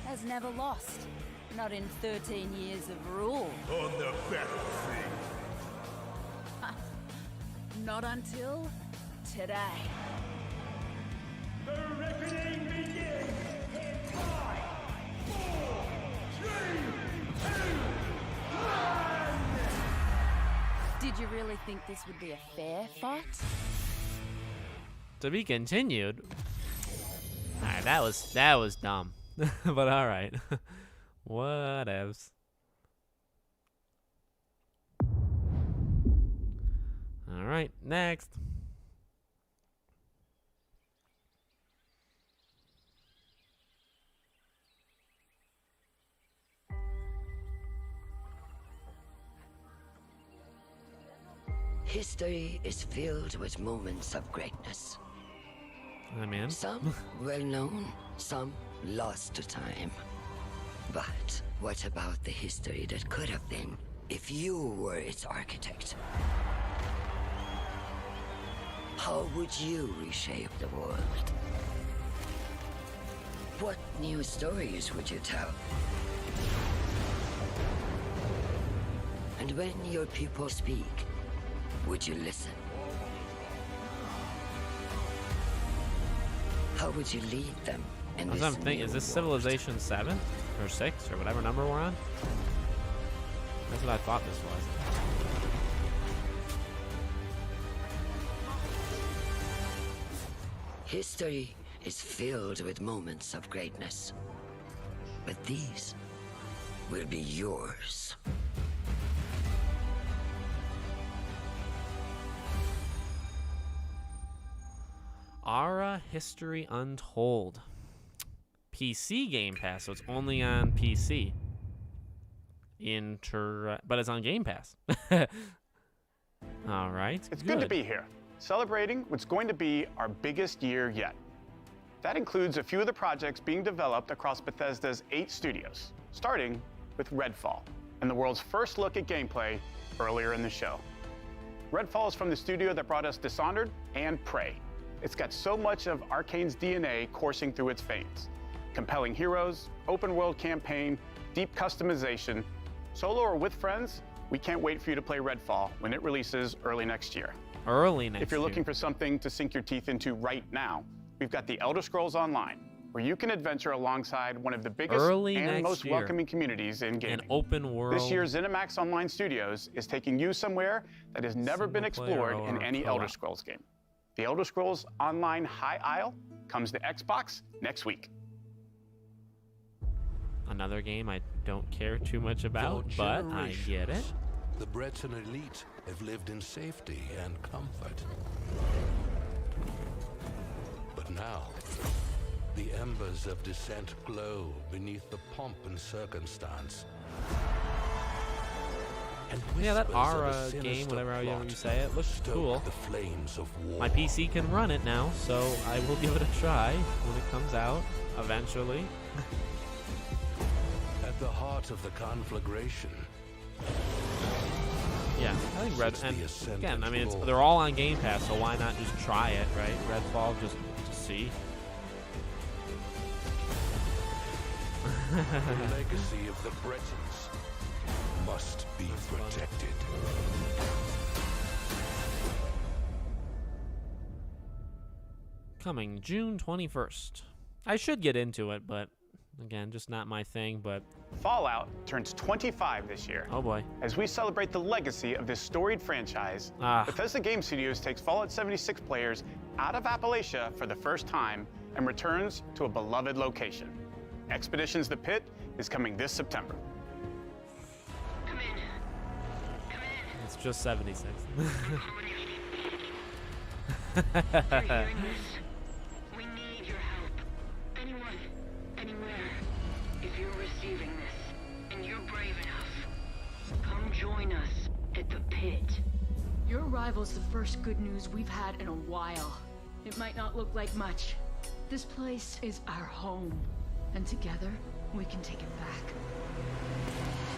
has never lost. Not in 13 years of rule. On the battlefield. Not until today. The reckoning begins in 5, 4, 3, 2, 1. Did you really think this would be a fair fight? To be continued. Alright, that was dumb. But alright. Whatevs. Alright, next. History is filled with moments of greatness. I'm in. Some well known, some lost to time. But what about the history that could have been if you were its architect? How would you reshape the world? What new stories would you tell? And when your people speak, would you listen? How would you lead them in this new Is this world? Civilization 7 or 6 or whatever number we're on? That's what I thought this was. History is filled with moments of greatness, but these will be yours. Ara History Untold. PC Game Pass, so it's only on PC. But it's on Game Pass. All right. It's good to be here, celebrating what's going to be our biggest year yet. That includes a few of the projects being developed across Bethesda's 8 studios, starting with Redfall, and the world's first look at gameplay earlier in the show. Redfall is from the studio that brought us Dishonored and Prey. It's got so much of Arcane's DNA coursing through its veins. Compelling heroes, open world campaign, deep customization. Solo or with friends, we can't wait for you to play Redfall when it releases early next year. If you're looking for something to sink your teeth into right now, we've got the Elder Scrolls Online, where you can adventure alongside one of the biggest and most welcoming communities in gaming. An open world. This year's ZeniMax Online Studios is taking you somewhere that has never been explored in any Elder Scrolls game. The Elder Scrolls Online High Isle comes to Xbox next week. Another game I don't care too much about, but I get it. The Breton elite have lived in safety and comfort. But now, the embers of dissent glow beneath the pomp and circumstance. And yeah, that Aura game, whatever you say it, looks cool. My PC can run it now, so I will give it a try when it comes out, eventually. At the heart of the conflagration. Yeah, I think Red, and again, I mean, they're all on Game Pass, so why not just try it, right? Redfall, just to see. The legacy of the Bretons must be protected. Coming June 21st. I should get into it, but again, just not my thing, but... Fallout turns 25 this year. Oh boy. As we celebrate the legacy of this storied franchise, Bethesda Game Studios takes Fallout 76 players out of Appalachia for the first time and returns to a beloved location. Expeditions The Pit is coming this September. Come in. It's just 76. Are you hearing this? We need your help. Anyone, anywhere. If you're receiving this, and you're brave enough, come join us at the pit. Your arrival's the first good news we've had in a while. It might not look like much. This place is our home, and together we can take it back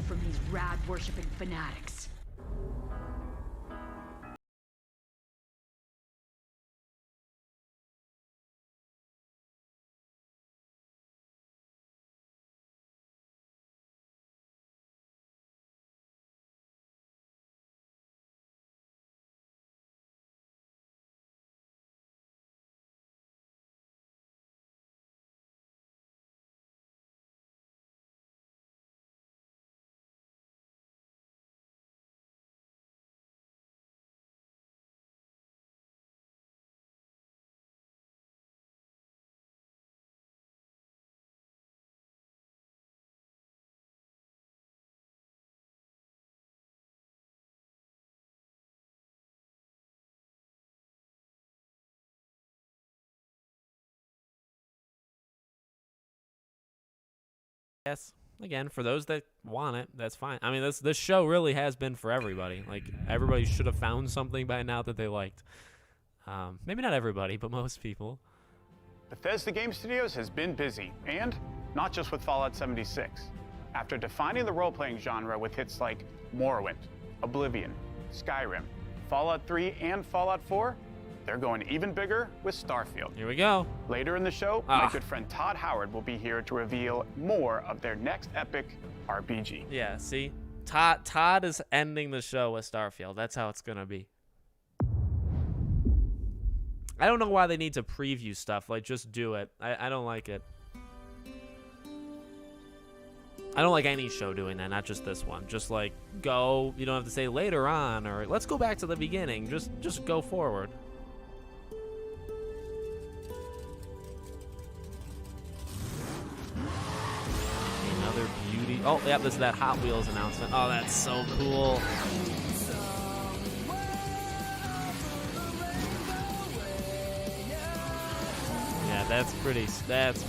from these rad-worshipping fanatics. Yes, again, for those that want it, that's fine. I mean, this show really has been for everybody. Like, everybody should have found something by now that they liked. Maybe not everybody, but most people. Bethesda Game Studios has been busy, and not just with Fallout 76. After defining the role-playing genre with hits like Morrowind, Oblivion, Skyrim, Fallout 3, and Fallout 4, they're going even bigger with Starfield. Here we go. Later in the show, my good friend Todd Howard will be here to reveal more of their next epic RPG. Yeah, see? Todd is ending the show with Starfield. That's how it's going to be. I don't know why they need to preview stuff. Like, just do it. I don't like it. I don't like any show doing that, not just this one. Just, like, go. You don't have to say later on or let's go back to the beginning. Just go forward. Another beauty. Oh, yeah, this is that Hot Wheels announcement. Oh, that's so cool. Yeah, that's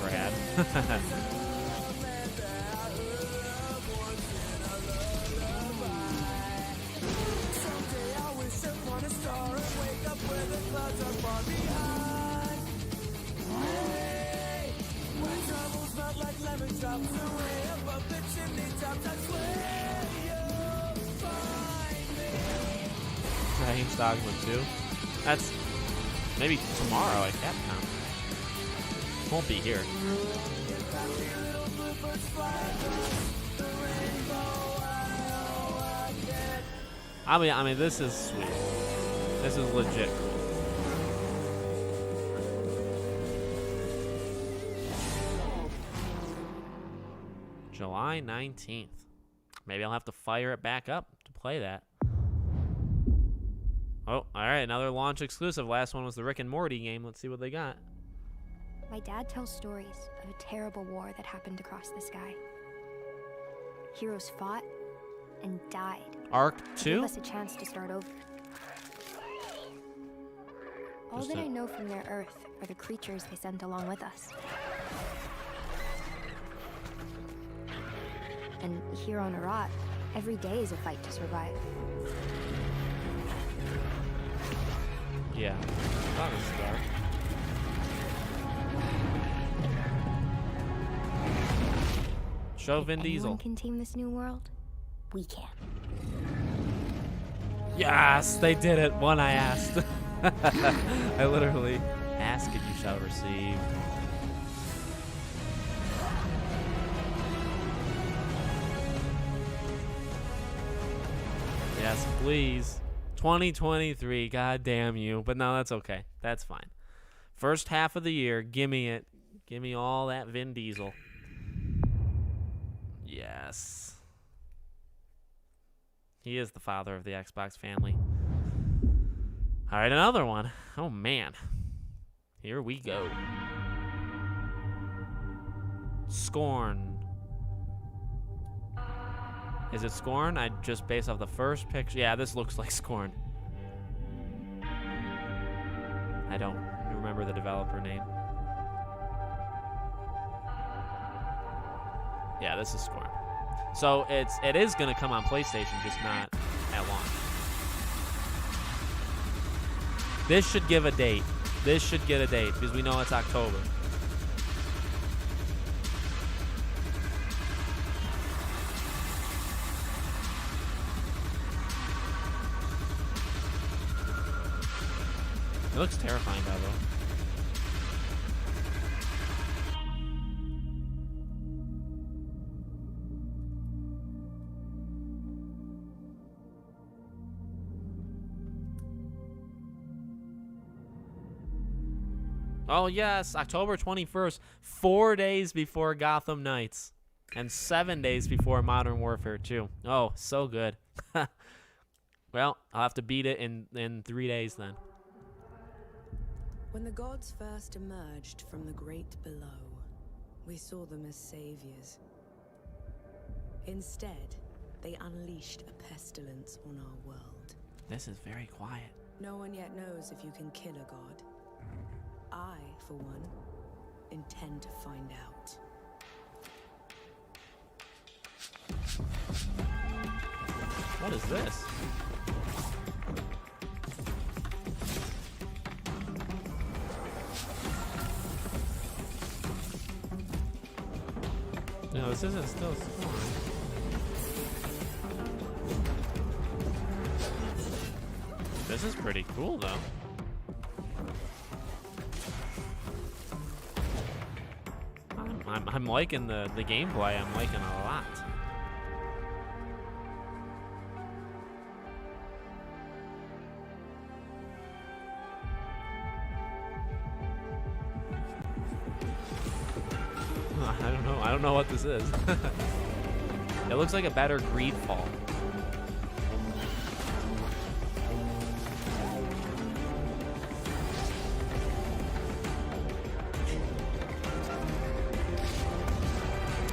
rad. Dragon's Dogma 2. That's maybe tomorrow at Capcom. Won't be here. I mean, this is sweet. This is legit cool. July 19th. Maybe I'll have to fire it back up to play that. Oh, all right, another launch exclusive. Last one was the Rick and Morty game. Let's see what they got. My dad tells stories of a terrible war that happened across the sky. Heroes fought and died. Arc 2? Give us a chance to start over. All that I know from their Earth are the creatures they sent along with us. And here on Arat, every day is a fight to survive. Yeah, that was dark. Show Vin Diesel. Anyone can tame this new world. We can. Yes, they did it. One I asked. I literally ask and you shall receive. Yes, please. 2023, god damn you. But no, that's okay. That's fine. First half of the year, gimme it. Gimme all that Vin Diesel. Yes. He is the father of the Xbox family. All right, another one. Oh, man. Here we go. Scorn. Is it Scorn? I just based off the first picture. Yeah, this looks like Scorn. I don't remember the developer name. Yeah, this is Scorn. So it is going to come on PlayStation, just not at launch. This should give a date. This should get a date because we know it's October. It looks terrifying, by the way. Oh, yes, October 21st, 4 days before Gotham Knights, and 7 days before Modern Warfare 2. Oh, so good. Well, I'll have to beat it in 3 days then. When the gods first emerged from the great below, we saw them as saviors. Instead, they unleashed a pestilence on our world. This is very quiet. No one yet knows if you can kill a god. I, for one, intend to find out. What is this? No, this isn't still Scorn. This is pretty cool, though. I'm liking the gameplay. I'm liking a lot. I don't know what this is. It looks like a better Redfall.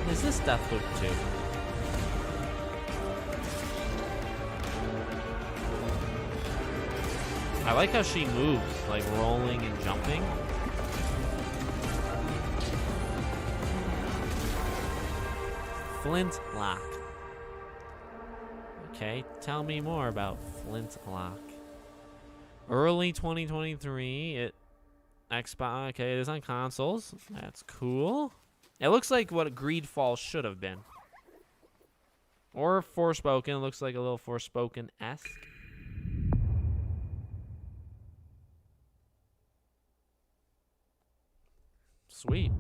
Is this Deathloop 2? I like how she moves, like rolling and jumping. Flintlock. Okay, tell me more about Flintlock. Early 2023, Xbox. Okay, it is on consoles. That's cool. It looks like what Greedfall should have been. Or Forspoken. It looks like a little Forspoken-esque. Sweet.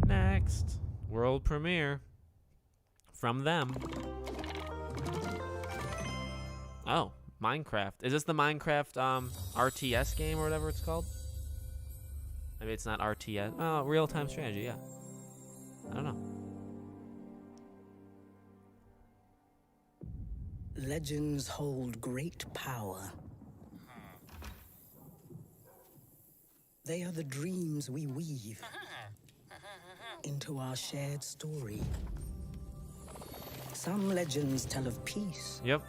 Next. World premiere. From them. Oh, Minecraft. Is this the Minecraft RTS game or whatever it's called? Maybe it's not RTS. Oh, real-time strategy, yeah. I don't know. Legends hold great power. They are the dreams we weave into our shared story. Some legends tell of peace. Yep.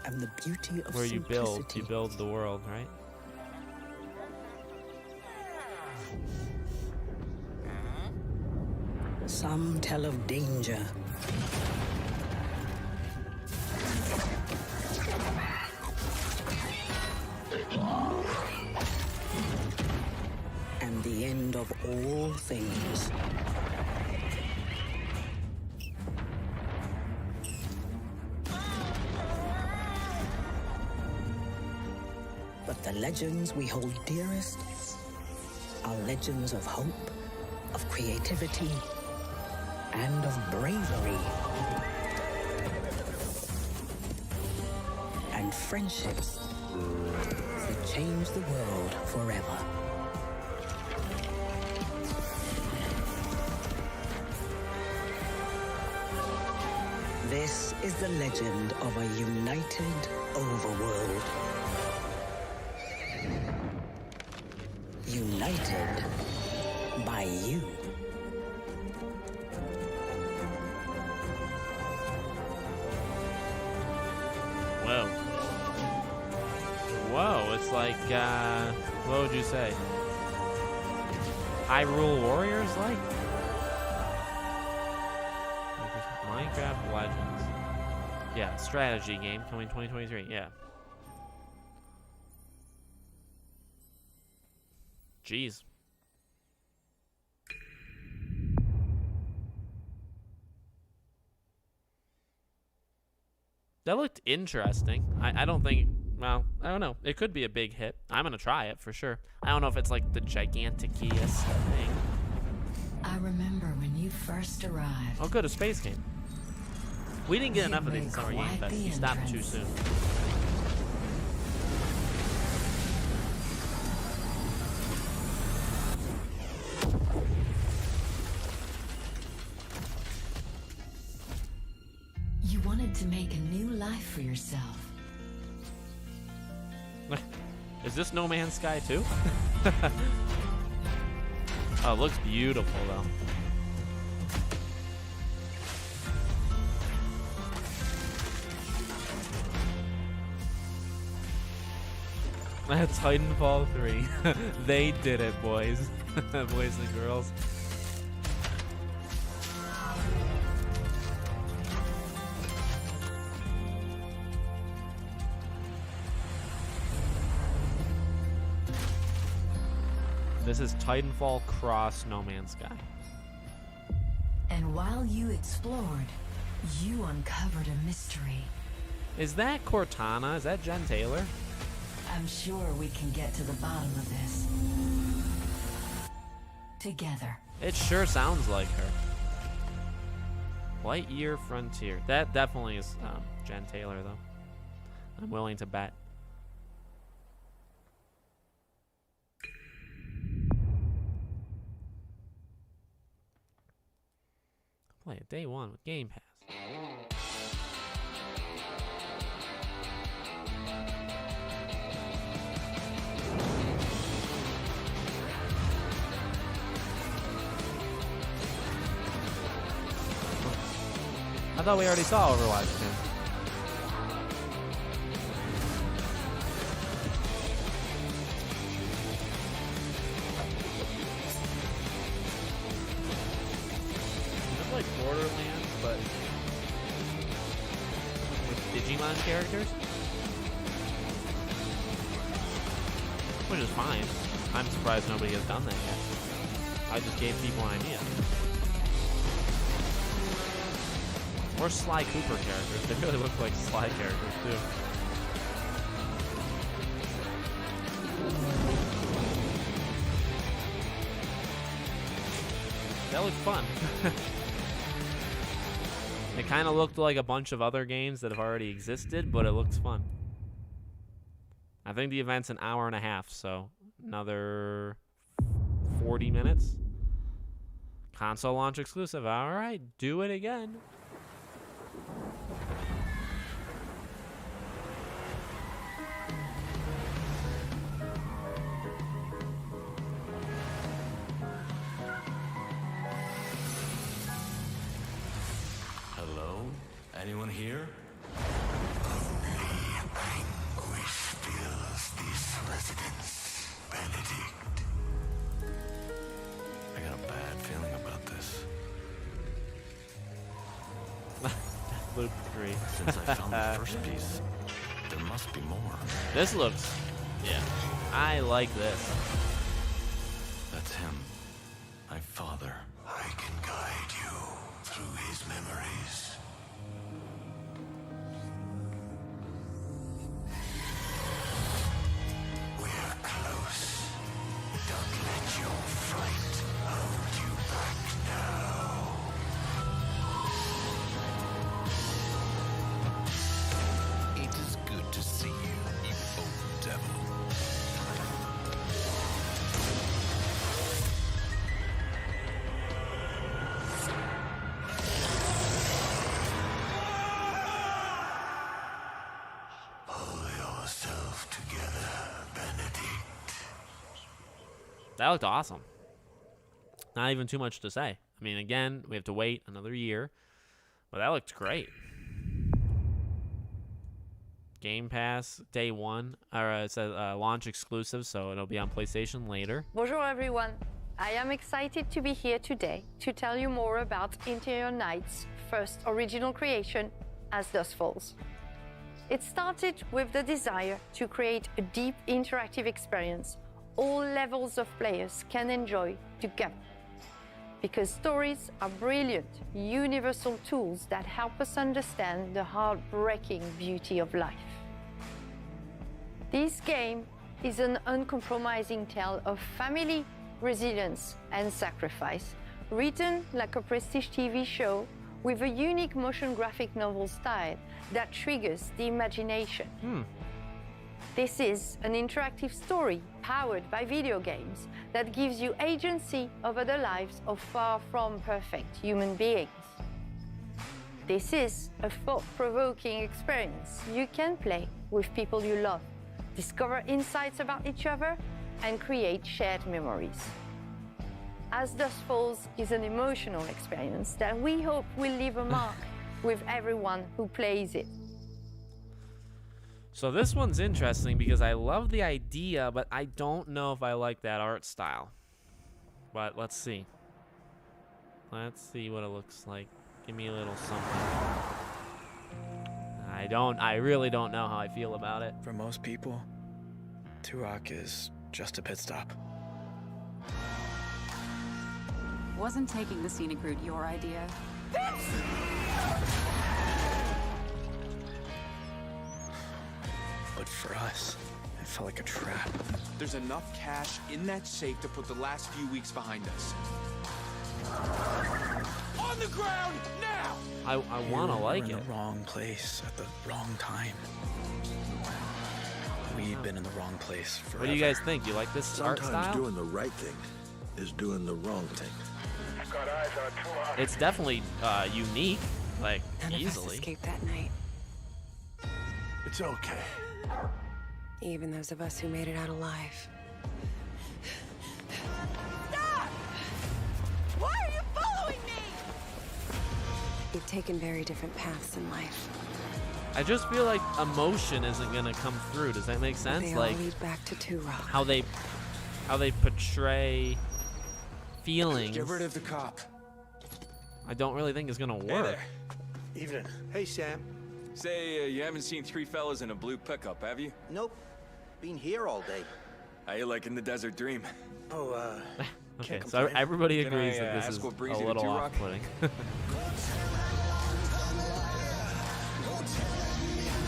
And the beauty of where you build the world, right? Some tell of danger. And the end of all things. But the legends we hold dearest are legends of hope, of creativity, and of bravery. And friendships that change the world forever. This is the legend of a united overworld. United by you. Whoa. Whoa, it's like, what would you say? Hyrule Warriors, like? Minecraft Legends. Yeah, strategy game coming 2023, yeah. Jeez. That looked interesting. I don't think, well, I don't know. It could be a big hit. I'm going to try it for sure. I don't know if it's like the gigantic-iest thing. I remember when you first arrived. Oh, good, a space game. We didn't get enough of these in Summer Game Fest. You stopped too soon. You wanted to make a new life for yourself. Is this No Man's Sky too? Oh, it looks beautiful though. That's Titanfall 3. They did it, boys. Boys and girls. This is Titanfall Cross No Man's Sky. And while you explored, you uncovered a mystery. Is that Cortana? Is that Jen Taylor? I'm sure we can get to the bottom of this. Together. It sure sounds like her. Lightyear Frontier. That definitely is Jen Taylor, though. I'm willing to bet. Play it day one with Game Pass. I thought we already saw Overwatch 2. It's like Borderlands, but with Digimon characters, which is fine. I'm surprised nobody has done that yet. I just gave people an idea. Or Sly Cooper characters. They really look like Sly characters too. That looked fun. It kind of looked like a bunch of other games that have already existed, but it looks fun. I think the event's an hour and a half, so another 40 minutes. Console launch exclusive. All right, do it again. Hello? Anyone here? Anguish fills this residence, Benedict. I got a bad feeling about this. Loop 3. Since I found the first piece, there must be more. This looks, yeah, I like this. That's him. My father. I can guide you through his memories. We're close. Don't let your fright hold you back now. It is good to see you, you old devil. Pull yourself together, Benedict. That looked awesome. Not even too much to say. I mean, again, we have to wait another year, but that looked great. Game Pass day one, or it says launch exclusive, so it'll be on PlayStation later. Bonjour everyone. I am excited to be here today to tell you more about Interior Night's first original creation, As Dusk Falls. It started with the desire to create a deep interactive experience all levels of players can enjoy together. Because stories are brilliant, universal tools that help us understand the heartbreaking beauty of life. This game is an uncompromising tale of family, resilience, and sacrifice, written like a prestige TV show with a unique motion graphic novel style that triggers the imagination. This is an interactive story powered by video games that gives you agency over the lives of far from perfect human beings. This is a thought-provoking experience you can play with people you love, discover insights about each other, and create shared memories. As Dusk Falls is an emotional experience that we hope will leave a mark with everyone who plays it. So this one's interesting because I love the idea, but I don't know if I like that art style. But let's see. Let's see what it looks like. Give me a little something. I really don't know how I feel about it. For most people, Turok is just a pit stop. Wasn't taking the scenic route your idea? But for us, it felt like a trap. There's enough cash in that safe to put the last few weeks behind us. On the ground, now! I want to like We're in it. the wrong place at the wrong time. We've been in the wrong place forever. What do you guys think? You like this art Sometimes style? doing the right thing is doing the wrong thing. It's definitely unique, like None of us easily. escaped that night. It's okay. Even those of us who made it out alive. Stop! Why are you following me? We've taken very different paths in life. I just feel like emotion isn't gonna come through. Does that make sense? They Like all lead back to Turok. how they portray feelings. Get rid of the cop. I don't really think is gonna work. Evening. Hey, Sam. Say, you haven't seen three fellas in a blue pickup, have you? Nope. Been here all day. How you liking the desert dream? Oh, Okay, so everybody Can agrees I, that this ask is what brings a you to little Turok? off-putting.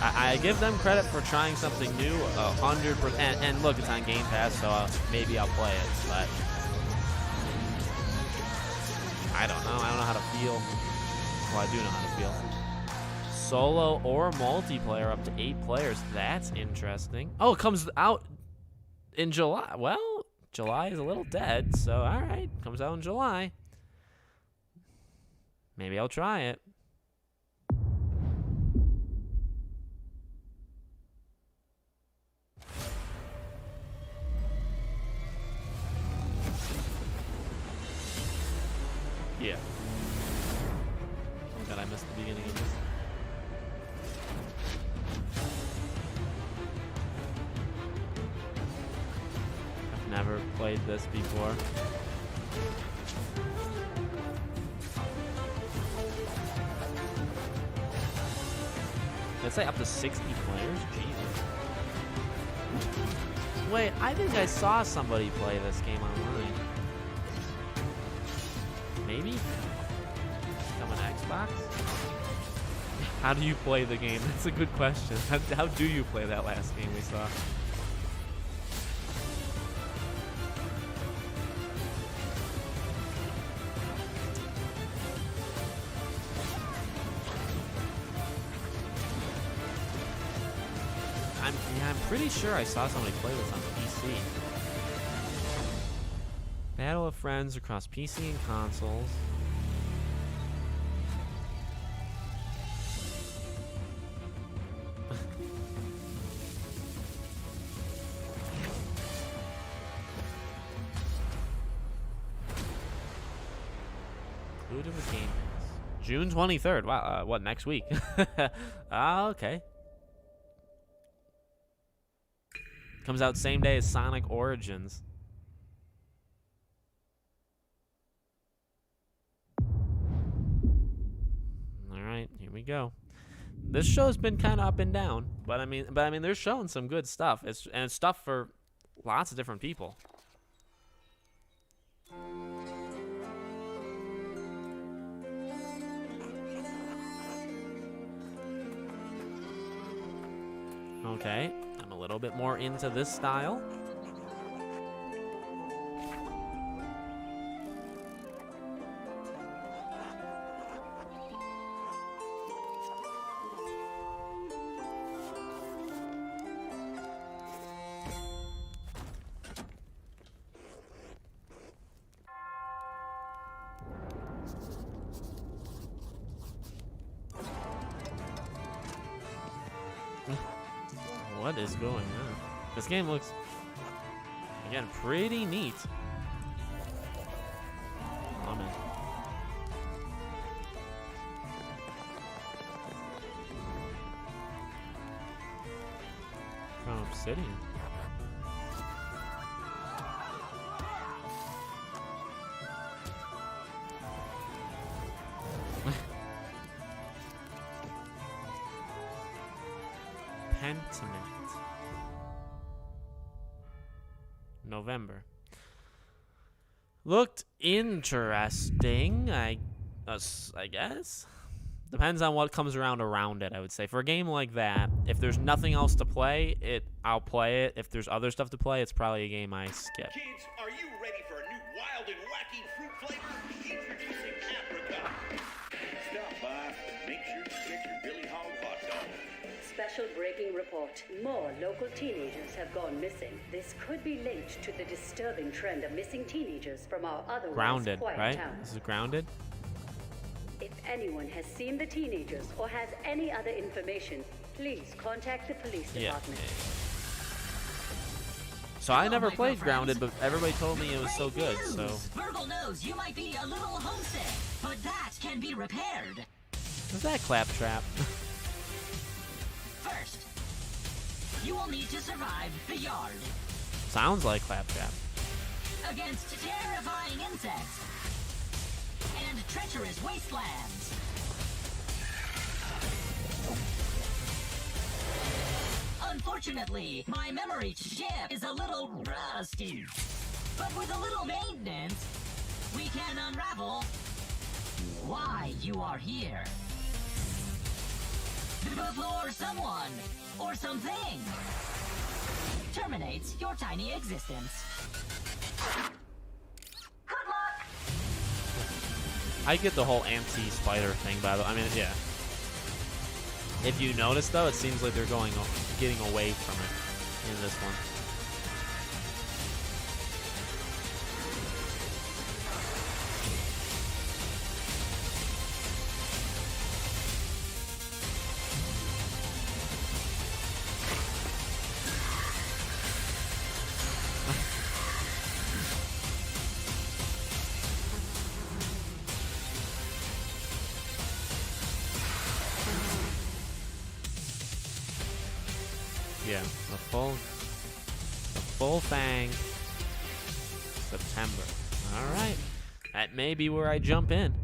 I give them credit for trying something new 100%. And look, it's on Game Pass, so maybe I'll play it. But I don't know. I don't know how to feel. Well, I do know how to feel. Solo or multiplayer up to 8 players. That's interesting. Oh, it comes out in July. Well, July is a little dead, so all right. Comes out in July. Maybe I'll try it. Yeah. Oh god, I missed the beginning of this. I've never played this before. Let's say up to 60 players? Jesus. Wait, I think I saw somebody play this game online. Maybe? Come on Xbox? How do you play the game? That's a good question. How do you play that last game we saw? I'm pretty sure I saw somebody play this on PC. Battle of Friends across PC and consoles. Included with Game Pass. June 23rd. Wow, what, next week? Okay. Comes out same day as Sonic Origins. All right, here we go. This show's been kind of up and down, but I mean, they're showing some good stuff. It's stuff for lots of different people. Okay, I'm a little bit more into this style. What is going on? This game looks, again, pretty neat. Oh, man. From Obsidian. Pentiment. November. Looked interesting, I guess. Depends on what comes around it, I would say. For a game like that, if there's nothing else to play, I'll play it. If there's other stuff to play, it's probably a game I skip. Kids, are you ready for a new wild and wacky fruit flavor? Introducing Apricot. Stop by and make sure you get your Billy Hog hot dog. Special breaking report. More local teenagers have gone missing. This could be linked to the disturbing trend of missing teenagers from our otherwise Grounded, quiet right? town. This is Grounded? If anyone has seen the teenagers or has any other information, please contact the police department. So I never played Grounded, but everybody told me it was so good, so... Virgil knows you might be a little homesick, but that can be repaired. What's that claptrap? First, you will need to survive the yard. Sounds like claptrap. Against terrifying insects and treacherous wastelands. Unfortunately, my memory chip is a little rusty. But with a little maintenance, we can unravel why you are here. Before someone or something terminates your tiny existence. Good luck! I get the whole anti-spider thing, by the way. I mean, yeah. If you notice, though, it seems like they're getting away from it in this one. Yeah, the full thing. September. All right, that may be where I jump in.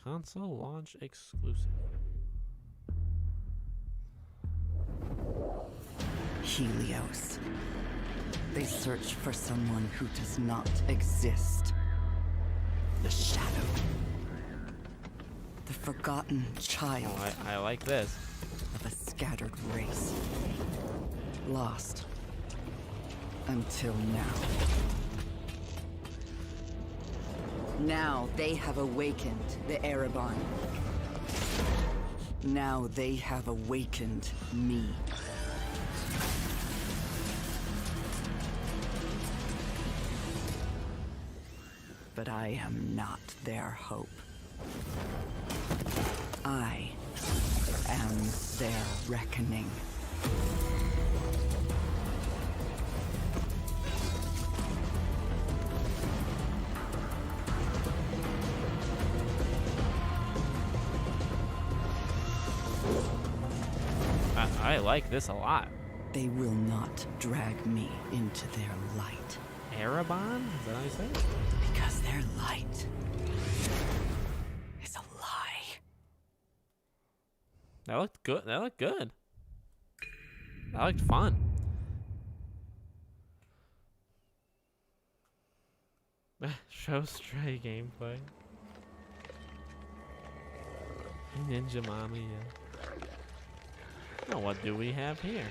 Console launch exclusive. Helios. They search for someone who does not exist. The Shadow. The forgotten child. Oh, I like this. Of a scattered race. Lost. Until now. Now they have awakened the Erebon. Now they have awakened me. But I am not their hope. I am their reckoning. I like this a lot. They will not drag me into their light. Erebon? Is that how you say it? Because their light is a lie. That looked good. That looked good. That looked fun. Show Stray gameplay. Ninja Mommy, yeah. Now what do we have here?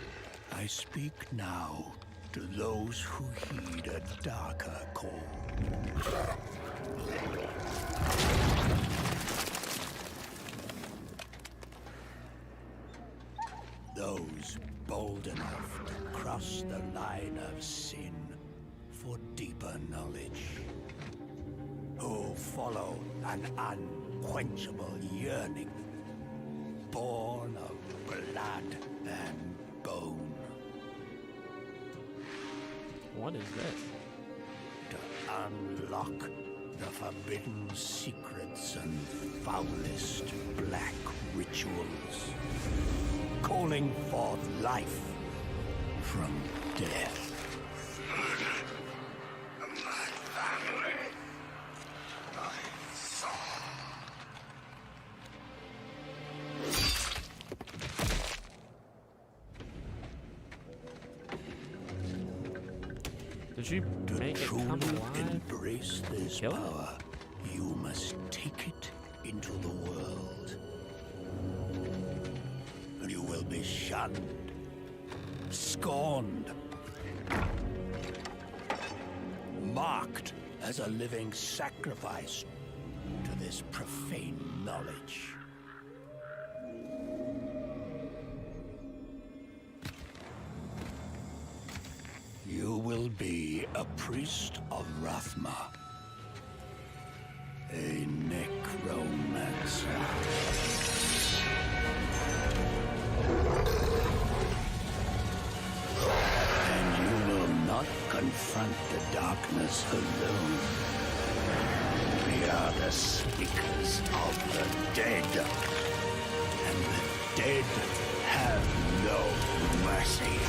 I speak now to those who heed a darker call. Those bold enough to cross the line of sin for deeper knowledge. Who follow an unquenchable yearning, born of blood and bone. What is this? To unlock the forbidden secrets and foulest black rituals, calling forth life from death. Did you make it come alive? Embrace this power. You must take it into the world. You will be shunned, scorned, marked as a living sacrifice to this profane knowledge. You will be a priest of Rathma, a necromancer. And you will not confront the darkness alone. We are the speakers of the dead, and the dead have no mercy.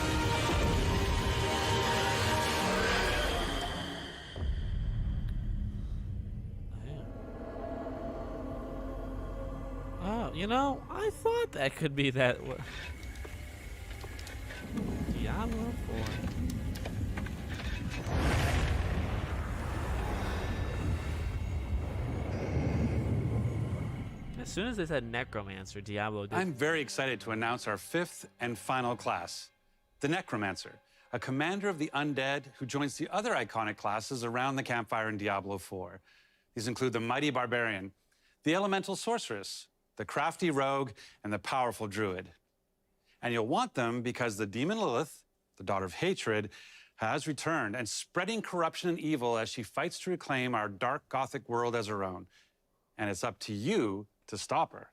You know, I thought that could be that. Diablo 4. As soon as they said Necromancer, Diablo did. I'm very excited to announce our 5th and final class, the Necromancer, a commander of the undead who joins the other iconic classes around the campfire in Diablo IV. These include the mighty barbarian, the elemental sorceress, the crafty rogue, and the powerful druid. And you'll want them because the demon Lilith, the daughter of hatred, has returned and spreading corruption and evil as she fights to reclaim our dark Gothic world as her own. And it's up to you to stop her.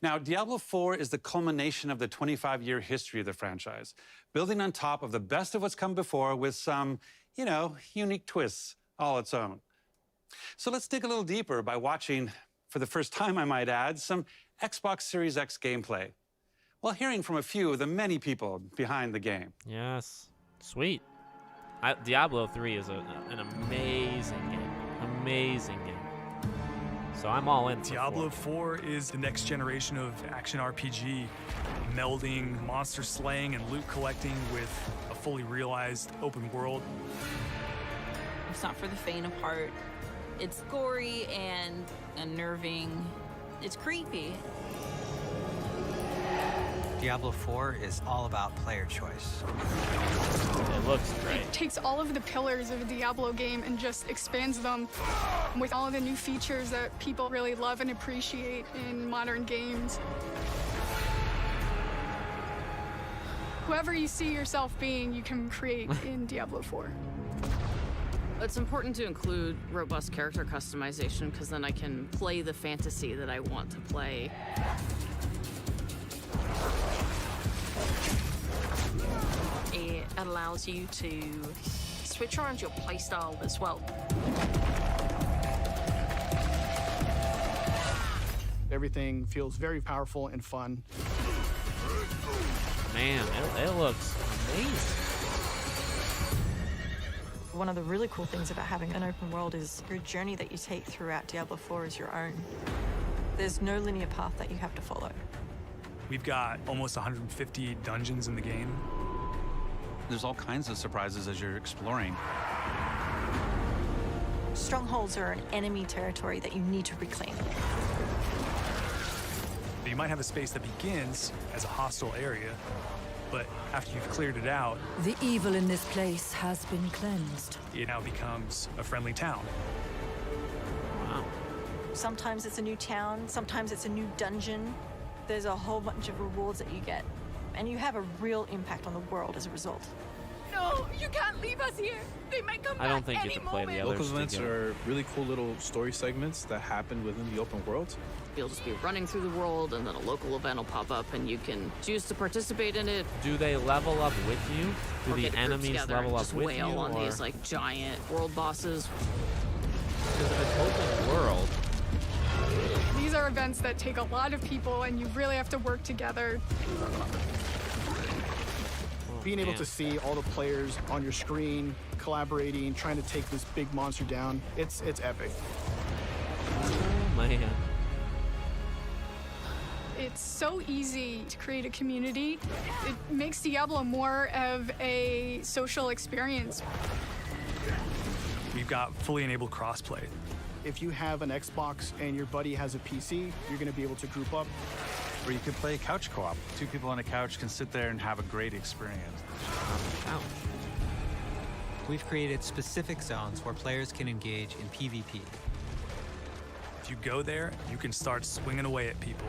Now, Diablo IV is the culmination of the 25-year history of the franchise, building on top of the best of what's come before with some, unique twists all its own. So let's dig a little deeper by watching, for the first time I might add, some Xbox Series X gameplay, while hearing from a few of the many people behind the game. Yes. Sweet. Diablo 3 is an amazing game. Amazing game. So I'm all in. Diablo 4 is the next generation of action RPG, melding monster slaying and loot collecting with a fully realized open world. It's not for the faint of heart. It's gory and unnerving. It's creepy. Diablo 4 is all about player choice. It looks great. It takes all of the pillars of a Diablo game and just expands them with all of the new features that people really love and appreciate in modern games. Whoever you see yourself being, you can create in Diablo 4. It's important to include robust character customization because then I can play the fantasy that I want to play. It allows you to switch around your playstyle as well. Everything feels very powerful and fun. Man, it looks amazing. One of the really cool things about having an open world is your journey that you take throughout Diablo 4 is your own. There's no linear path that you have to follow. We've got almost 150 dungeons in the game. There's all kinds of surprises as you're exploring. Strongholds are an enemy territory that you need to reclaim. You might have a space that begins as a hostile area, but after you've cleared it out, The evil in this place has been cleansed. it now becomes a friendly town. Wow. Sometimes it's a new town, sometimes it's a new dungeon. There's a whole bunch of rewards that you get, and you have a real impact on the world as a result. No, you can't leave us here. They might come back I don't think you any have to play the moment. others Local events together. are really cool little story segments that happen within the open world. You'll just be running through the world and then a local event will pop up and you can choose to participate in it. Do they level up with you? Do Or the get groups enemies together level and up just with you? wail on Or... these like giant world bosses. Because if it's open world, These are events that take a lot of people, and you really have to work together. Being able to see all the players on your screen, collaborating, trying to take this big monster down, it's epic. oh man. It's so easy to create a community. It makes Diablo more of a social experience. We've got fully enabled crossplay. If you have an Xbox and your buddy has a PC, you're going to be able to group up. Or you could play couch co-op. Two people on a couch can sit there and have a great experience. We've created specific zones where players can engage in PvP. If you go there, you can start swinging away at people.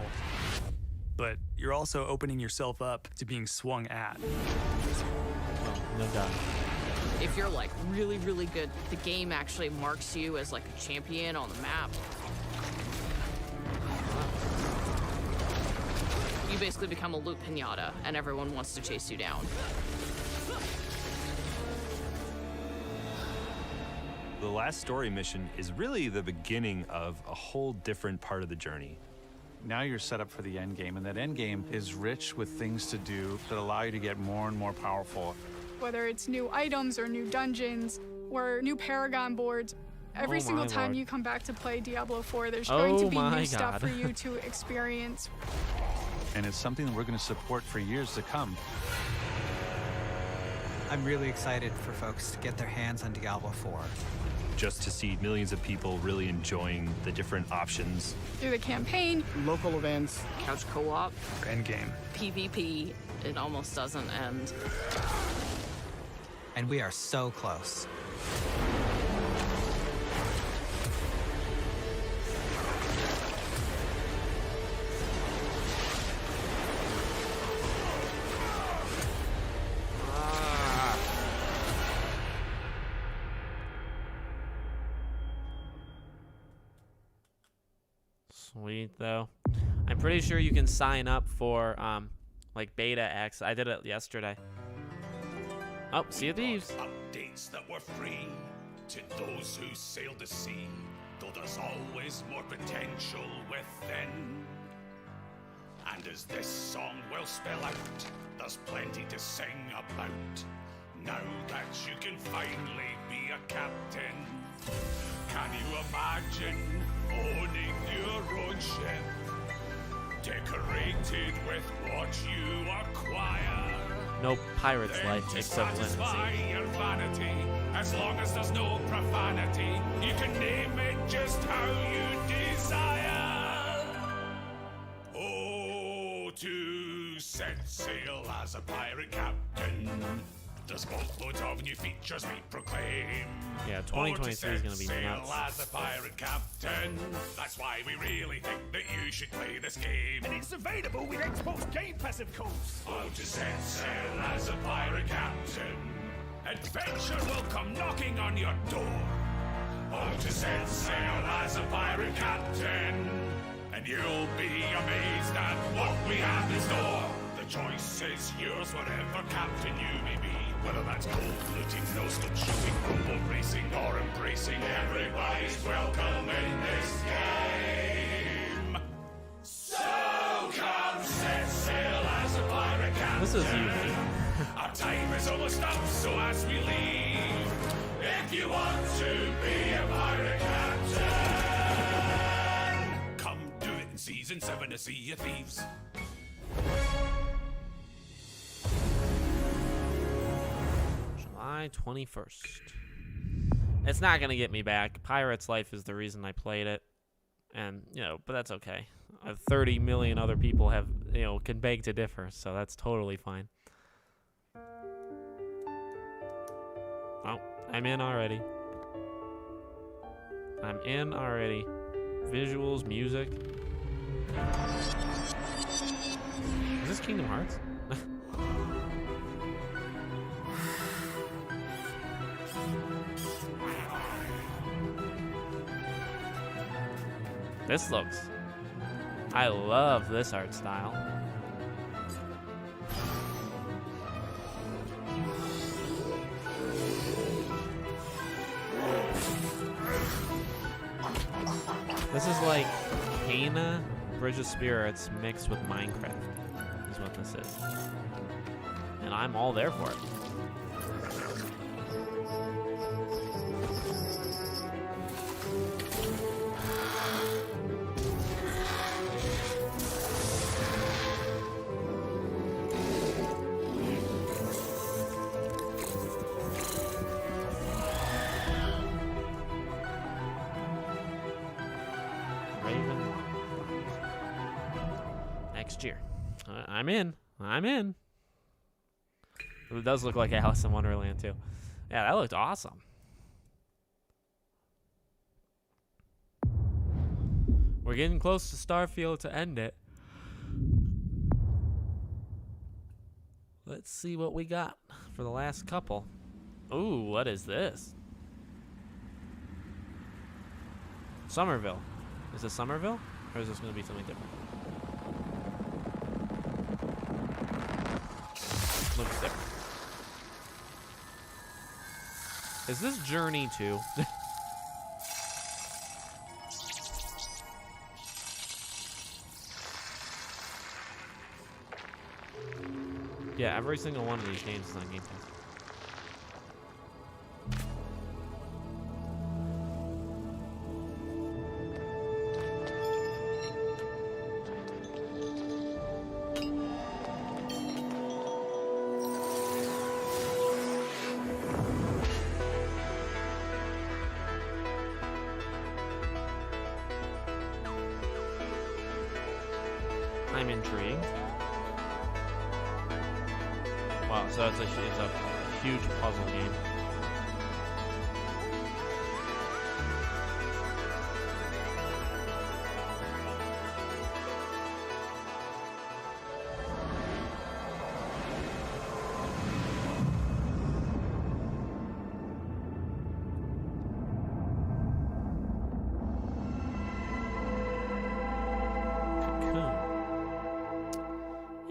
But you're also opening yourself up to being swung at. No doubt. If you're like really, really good, the game actually marks you as like a champion on the map. You basically become a loot pinata and everyone wants to chase you down. The last story mission is really the beginning of a whole different part of the journey. Now you're set up for the end game, and that end game is rich with things to do that allow you to get more and more powerful. Whether it's new items or new dungeons or new Paragon boards, Every Oh single my time lord. you come back to play Diablo 4, there's going to Oh be my new stuff God. for you to experience. And it's something that we're going to support for years to come. I'm really excited for folks to get their hands on Diablo 4. Just to see millions of people really enjoying the different options. Through the campaign, local events, Couch co-op, endgame, PvP, it almost doesn't end. And we are so close. Sweet though. I'm pretty sure you can sign up for like beta X. I did it yesterday. Oh, Sea of Thieves. Updates that were free to those who sail the sea, though there's always more potential within. And as this song will spell out, there's plenty to sing about. Now that you can finally be a captain, can you imagine owning your own ship, decorated with what you acquire? No pirate's Then life to except satisfy Lindsay. your vanity, as long as there's no profanity, you can name it just how you desire. Oh, to set sail as a pirate captain. There's boatloads of new features we proclaim. Yeah, 2023 is gonna be sail nuts. as a pirate captain. That's why we really think that you should play this game. And it's available with Xbox Game Pass, of course. Oh, to set sail as a pirate captain. Adventure will come knocking on your door. Oh, to set sail as a pirate captain. And you'll be amazed at what we have in store. The choice is yours, whatever captain you may be. Whether that's gold looting, no-scope shooting, rowboat racing, or embracing, everybody's welcome in this game. So come set sail as a pirate captain. This is unique. Our time is almost up, so as we leave, if you want to be a pirate captain, come do it in Season 7 of Sea of Thieves. July 21st. It's not going to get me back. Pirate's Life is the reason I played it. And, you know, but that's okay. 30 million other people have, you know, can beg to differ, so that's totally fine. Oh, I'm in already. I'm in already. Visuals, music. Is this Kingdom Hearts? This looks... I love this art style. This is like Kena Bridge of Spirits mixed with Minecraft, is what this is. And I'm all there for it. Next year. I'm in. I'm in. It does look like Alice in Wonderland, too. Yeah, that looked awesome. We're getting close to Starfield to end it. Let's see what we got for the last couple. Ooh, what is this? Somerville. Is this Somerville? Or is this going to be something different? Looks different. Is this Journey 2? Yeah, every single one of these games is on Game Pass. Wow, so it's a huge puzzle game.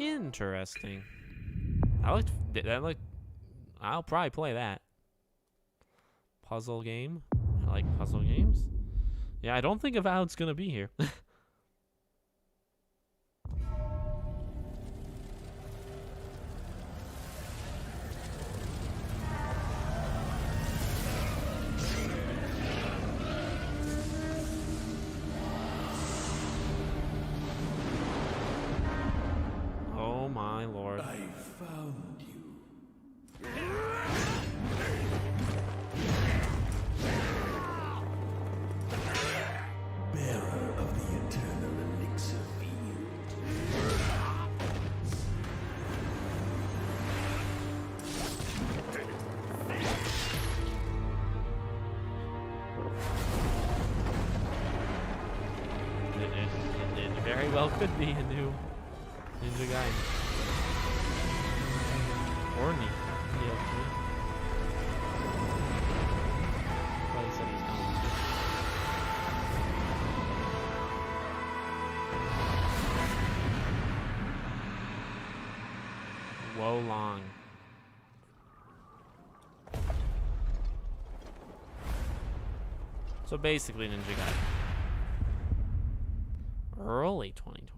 Interesting. I'll probably play that. Puzzle game. I like puzzle games. Yeah, I don't think Avowed's gonna be here. Oh my lord. I found you. Bearer of the eternal elixir It very well could be a new Ninja Gaiden. Or DLC. Probably said he's coming. Wo Long. So basically Ninja Gaiden. Early 2023.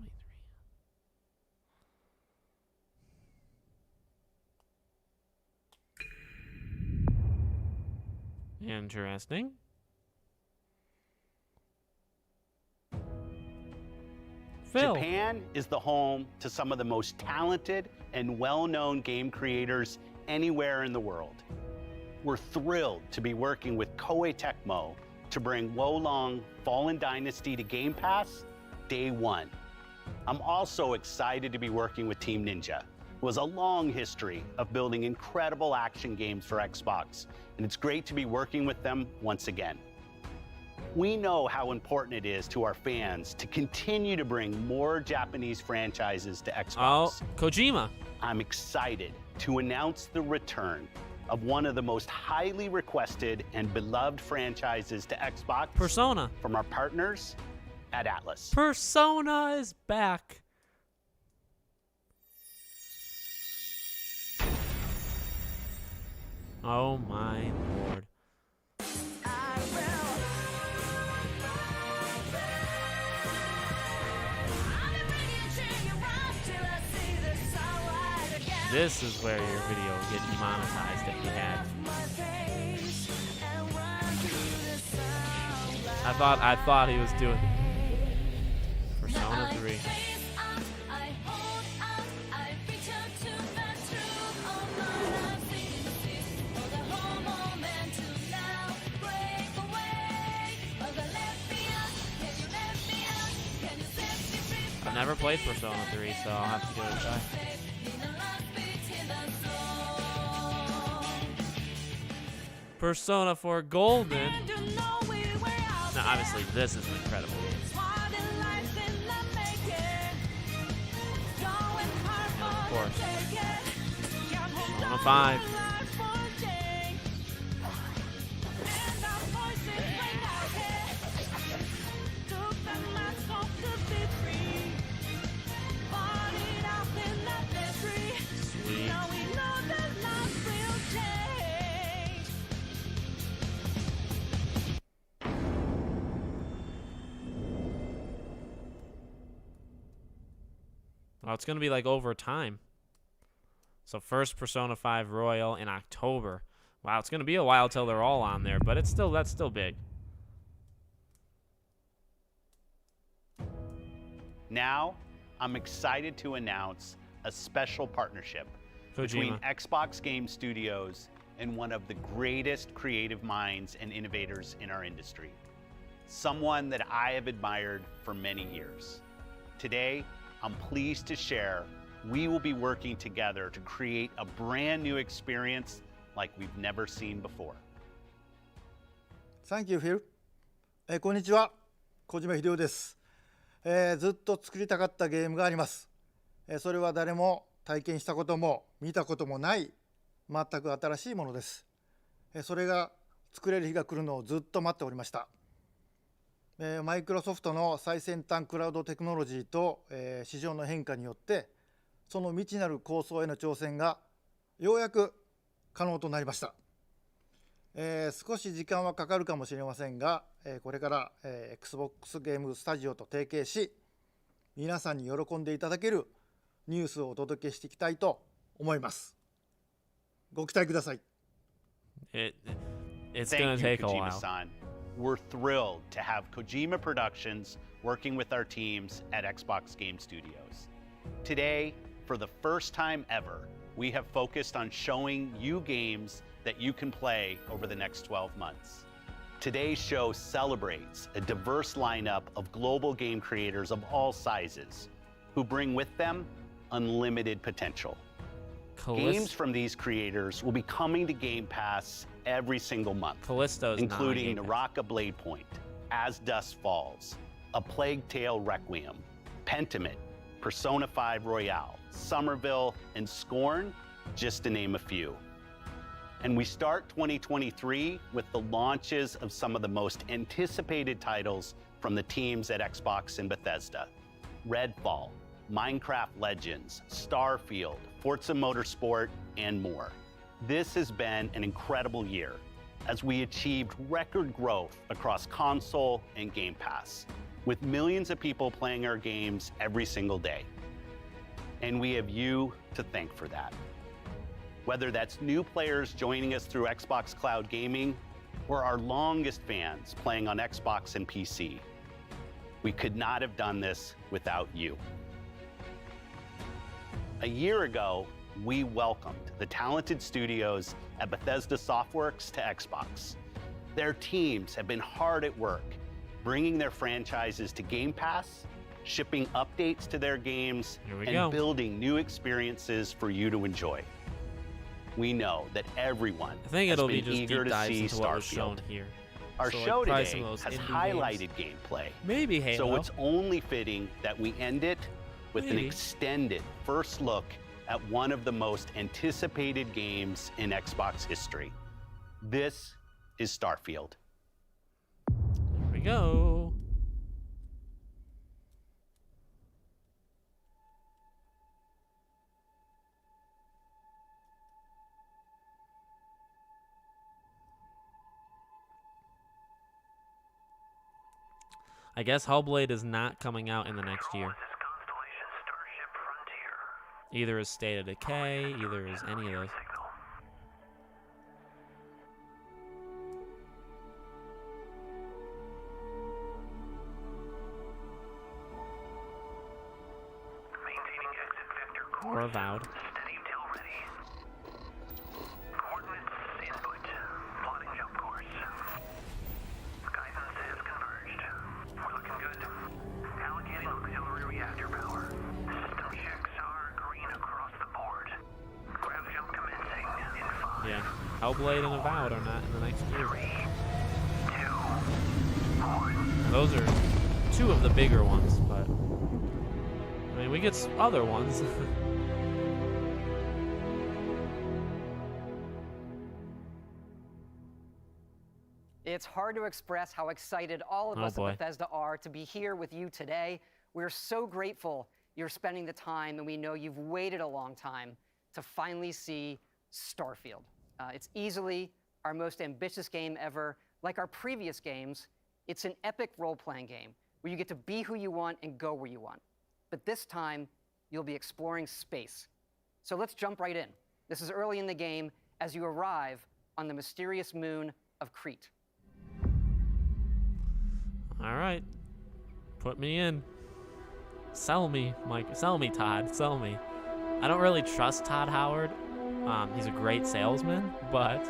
Interesting. Phil. Japan is the home to some of the most talented and well-known game creators anywhere in the world. We're thrilled to be working with Koei Tecmo to bring Wo Long Fallen Dynasty to Game Pass day one. I'm also excited to be working with Team Ninja. It was a long history of building incredible action games for Xbox, and it's great to be working with them once again. We know how important it is to our fans to continue to bring more Japanese franchises to Xbox. Oh, Kojima. I'm excited to announce the return of one of the most highly requested and beloved franchises to Xbox. Persona. From our partners at Atlas. Persona is back. Oh my lord. This is where your video would get demonetized if you had. I thought he was doing Persona 3. I've never played Persona 3, so I'll have to give it a try. Persona 4 Golden. Now, obviously, this is an incredible game. Of course. Persona 5. Sweet. Oh, it's gonna be like over time. So first Persona 5 Royal in October. Wow, it's gonna be a while till they're all on there, but that's still big. Now, I'm excited to announce a special partnership between Xbox Game Studios and one of the greatest creative minds and innovators in our industry. Someone that I have admired for many years. Today, I'm pleased to share we will be working together to create a brand new experience like we've never seen before. Thank you, Phil. こんにちは、小島秀夫です。ずっと作りたかったゲームがあります。それは誰も体験したことも見たこともない全く新しいものです。それが作れる日が来るのをずっと待っておりました。マイクロソフトの最先端クラウドテクノロジーと市場の変化によってその未知なる構想への挑戦がようやく可能となりました。少し時間はかかるかもしれませんが、これから、Xbox ゲームスタジオと提携し皆さんに喜んでいただけるニュースをお届けしていきたいと思います。ご期待ください。It's going to take a while. We're thrilled to have Kojima Productions working with our teams at Xbox Game Studios. Today, for the first time ever, we have focused on showing you games that you can play over the next 12 months. Today's show celebrates a diverse lineup of global game creators of all sizes who bring with them unlimited potential. Games from these creators will be coming to Game Pass every single month, including Naraka Blade Point, As Dusk Falls, A Plague Tale Requiem, Pentiment, Persona 5 Royale, Somerville, and Scorn, just to name a few. And we start 2023 with the launches of some of the most anticipated titles from the teams at Xbox and Bethesda: Redfall, Minecraft Legends, Starfield, Forza Motorsport, and more. This has been an incredible year as we achieved record growth across console and Game Pass, with millions of people playing our games every single day. And we have you to thank for that. Whether that's new players joining us through Xbox Cloud Gaming or our longest fans playing on Xbox and PC, we could not have done this without you. A year ago, we welcomed the talented studios at Bethesda Softworks to Xbox. Their teams have been hard at work, bringing their franchises to Game Pass, shipping updates to their games, and building new experiences for you to enjoy. We know that everyone has been eager to see Starfield. Our show today has highlighted gameplay. Maybe Halo. So it's only fitting that we end it with an extended first look at one of the most anticipated games in Xbox history. This is Starfield. Here we go. I guess Hellblade is not coming out in the next year. Either is State of Decay, either is any of those. Or Avowed. Yeah, Hellblade and Avowed are not in the next year. Those are two of the bigger ones, but I mean, we get other ones. It's hard to express how excited all of us at Bethesda are to be here with you today. We're so grateful you're spending the time, and we know you've waited a long time to finally see Starfield. It's easily our most ambitious game ever. Like our previous games, it's an epic role-playing game where you get to be who you want and go where you want. But this time, you'll be exploring space. So let's jump right in. This is early in the game as you arrive on the mysterious moon of Crete. All right, put me in. Sell me, Mike. Sell me, Todd. Sell me. I don't really trust Todd Howard. He's a great salesman, but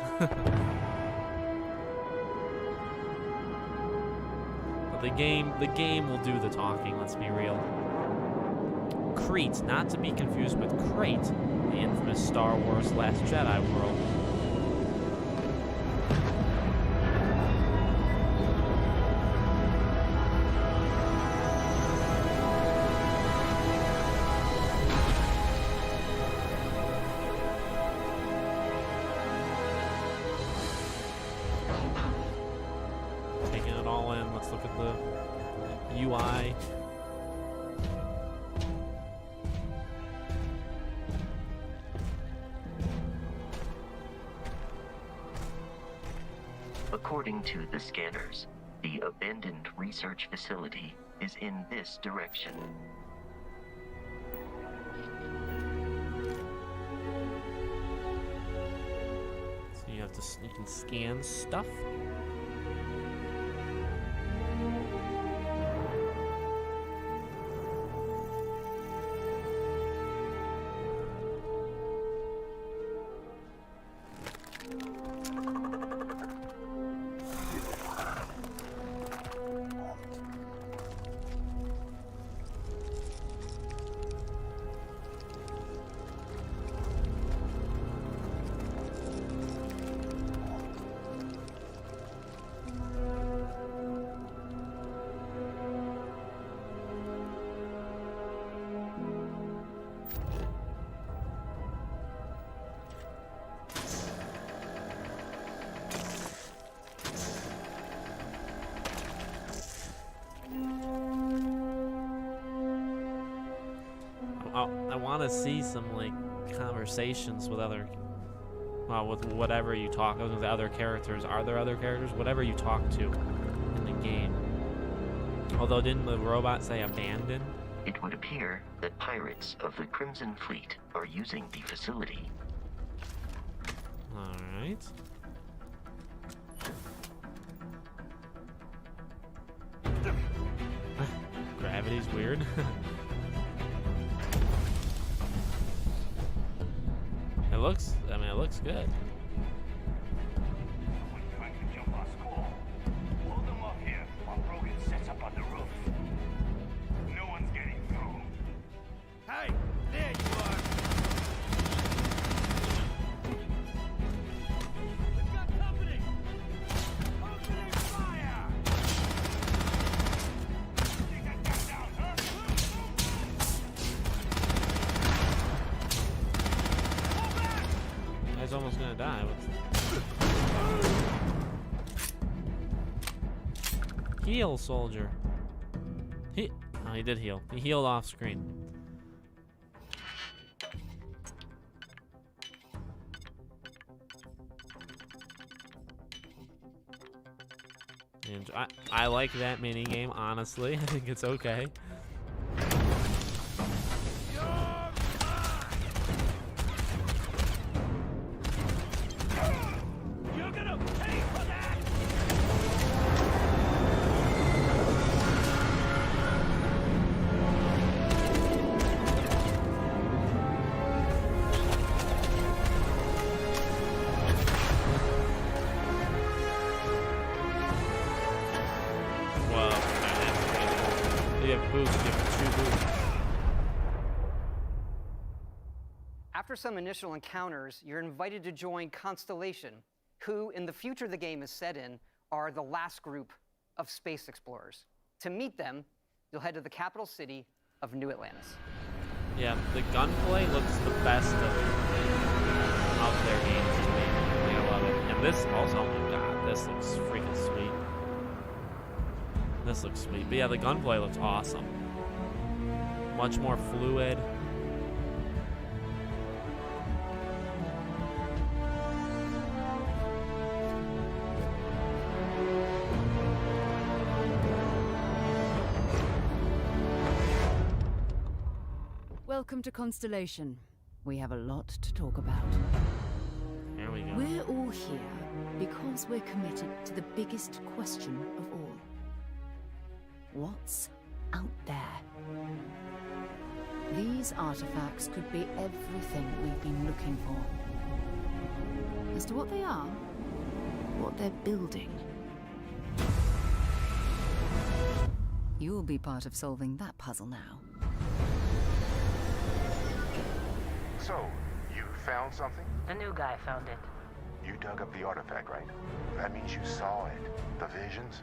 the game will do the talking. Let's be real. Crete, not to be confused with Crate, the infamous Star Wars Last Jedi world. Taking it all in. Let's look at the UI. According to the scanners, the abandoned research facility is in this direction. So you can scan stuff. I want to see some like conversations with other, with whatever you talk with other characters. Are there other characters? Whatever you talk to in the game. Although didn't the robot say abandoned? It would appear that pirates of the Crimson Fleet are using the facility. All right. Gravity's weird. It looks good. Trying to jump our squall. Hold them off here while Brogan sets up on the roof. No one's getting through. Hey, there you are. We've got company. Opening fire. Think I got down, huh? Guy's almost gonna die. Heal, soldier. Oh, he did heal. He healed off screen. And I like that mini game, honestly. I think it's okay. After some initial encounters, you're invited to join Constellation, who, in the future the game is set in, are the last group of space explorers. To meet them, you'll head to the capital city of New Atlantis. Yeah, the gunplay looks the best of their games to me. I love it. And this also, oh my god, this looks freaking sweet. This looks sweet. But yeah, the gunplay looks awesome. Much more fluid. Welcome to Constellation. We have a lot to talk about. Here we go. We're all here because we're committed to the biggest question of all. What's out there? These artifacts could be everything we've been looking for. As to what they are, what they're building, you'll be part of solving that puzzle now. So, you found something? The new guy found it. You dug up the artifact, right? That means you saw it. The visions?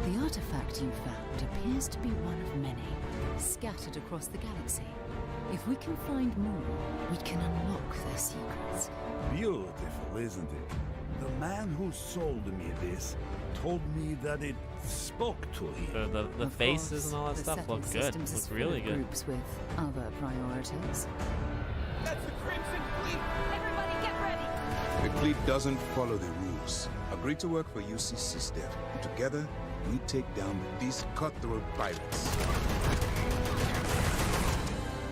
The artifact you found appears to be one of many, scattered across the galaxy. If we can find more, we can unlock their secrets. Beautiful, isn't it? The man who sold me this told me that it spoke to him. The faces and all that stuff look good. Look really good. Groups with other priorities. That's the Crimson Fleet! Everybody get ready! The fleet doesn't follow the rules. Agree to work for UCC, Steph. And together, we take down these cutthroat pirates.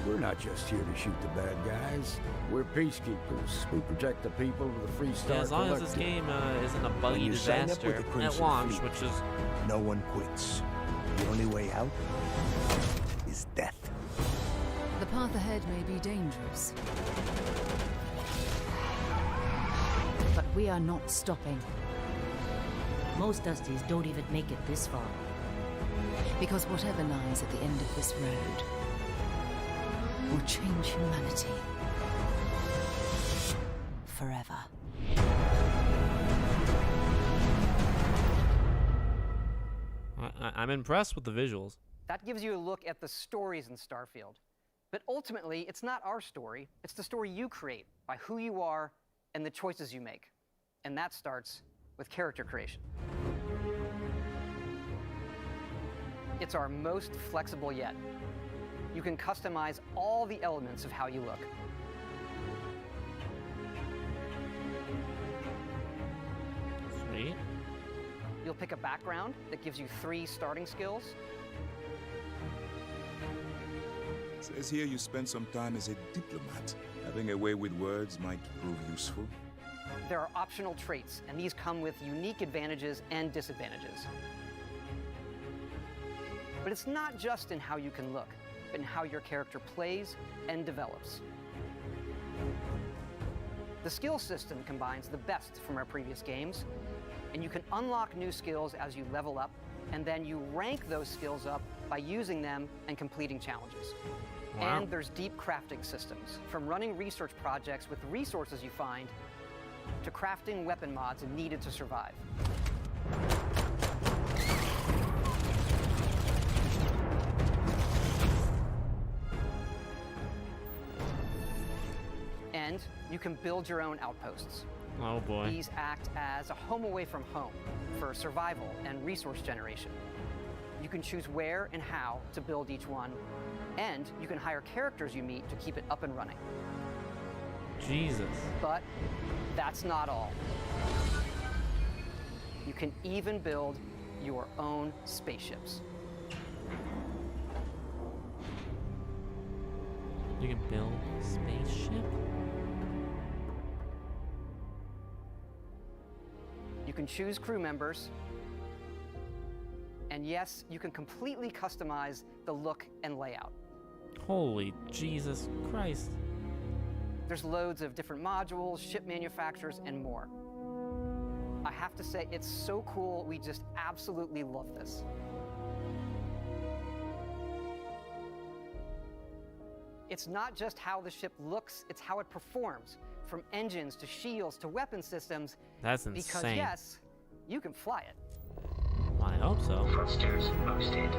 We're not just here to shoot the bad guys. We're peacekeepers. We protect the people of the Free Star Yeah, as long as this game isn't a buggy disaster at launch, which is... No one quits. The only way out is death. The path ahead may be dangerous, but we are not stopping. Most Dusties don't even make it this far. Because whatever lies at the end of this road will change humanity forever. I'm impressed with the visuals. That gives you a look at the stories in Starfield. But ultimately, it's not our story. It's the story you create by who you are and the choices you make. And that starts with character creation. It's our most flexible yet. You can customize all the elements of how you look. Sweet. You'll pick a background that gives you 3 starting skills. Says here you spent some time as a diplomat. Having a way with words might prove useful. There are optional traits, and these come with unique advantages and disadvantages. But it's not just in how you can look, but in how your character plays and develops. The skill system combines the best from our previous games, and you can unlock new skills as you level up, and then you rank those skills up by using them and completing challenges. Wow. And there's deep crafting systems, from running research projects with resources you find, to crafting weapon mods needed to survive. And you can build your own outposts. Oh boy. These act as a home away from home for survival and resource generation. You can choose where and how to build each one, and you can hire characters you meet to keep it up and running. Jesus. But that's not all. You can even build your own spaceships. You can build a spaceship? You can choose crew members. And yes, you can completely customize the look and layout. Holy Jesus Christ. There's loads of different modules, ship manufacturers, and more. I have to say, it's so cool. We just absolutely love this. It's not just how the ship looks, it's how it performs, from engines to shields to weapon systems. That's Because insane. yes, you can fly it. I hope so. Thrusters boosted.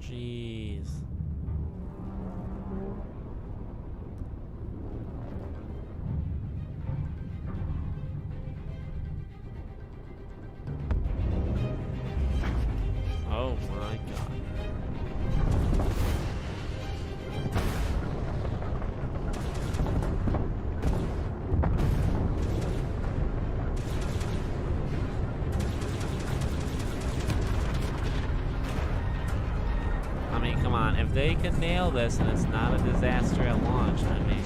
Jeez. Oh my God. I mean, come on. If they can nail this and it's not a disaster at launch, I mean.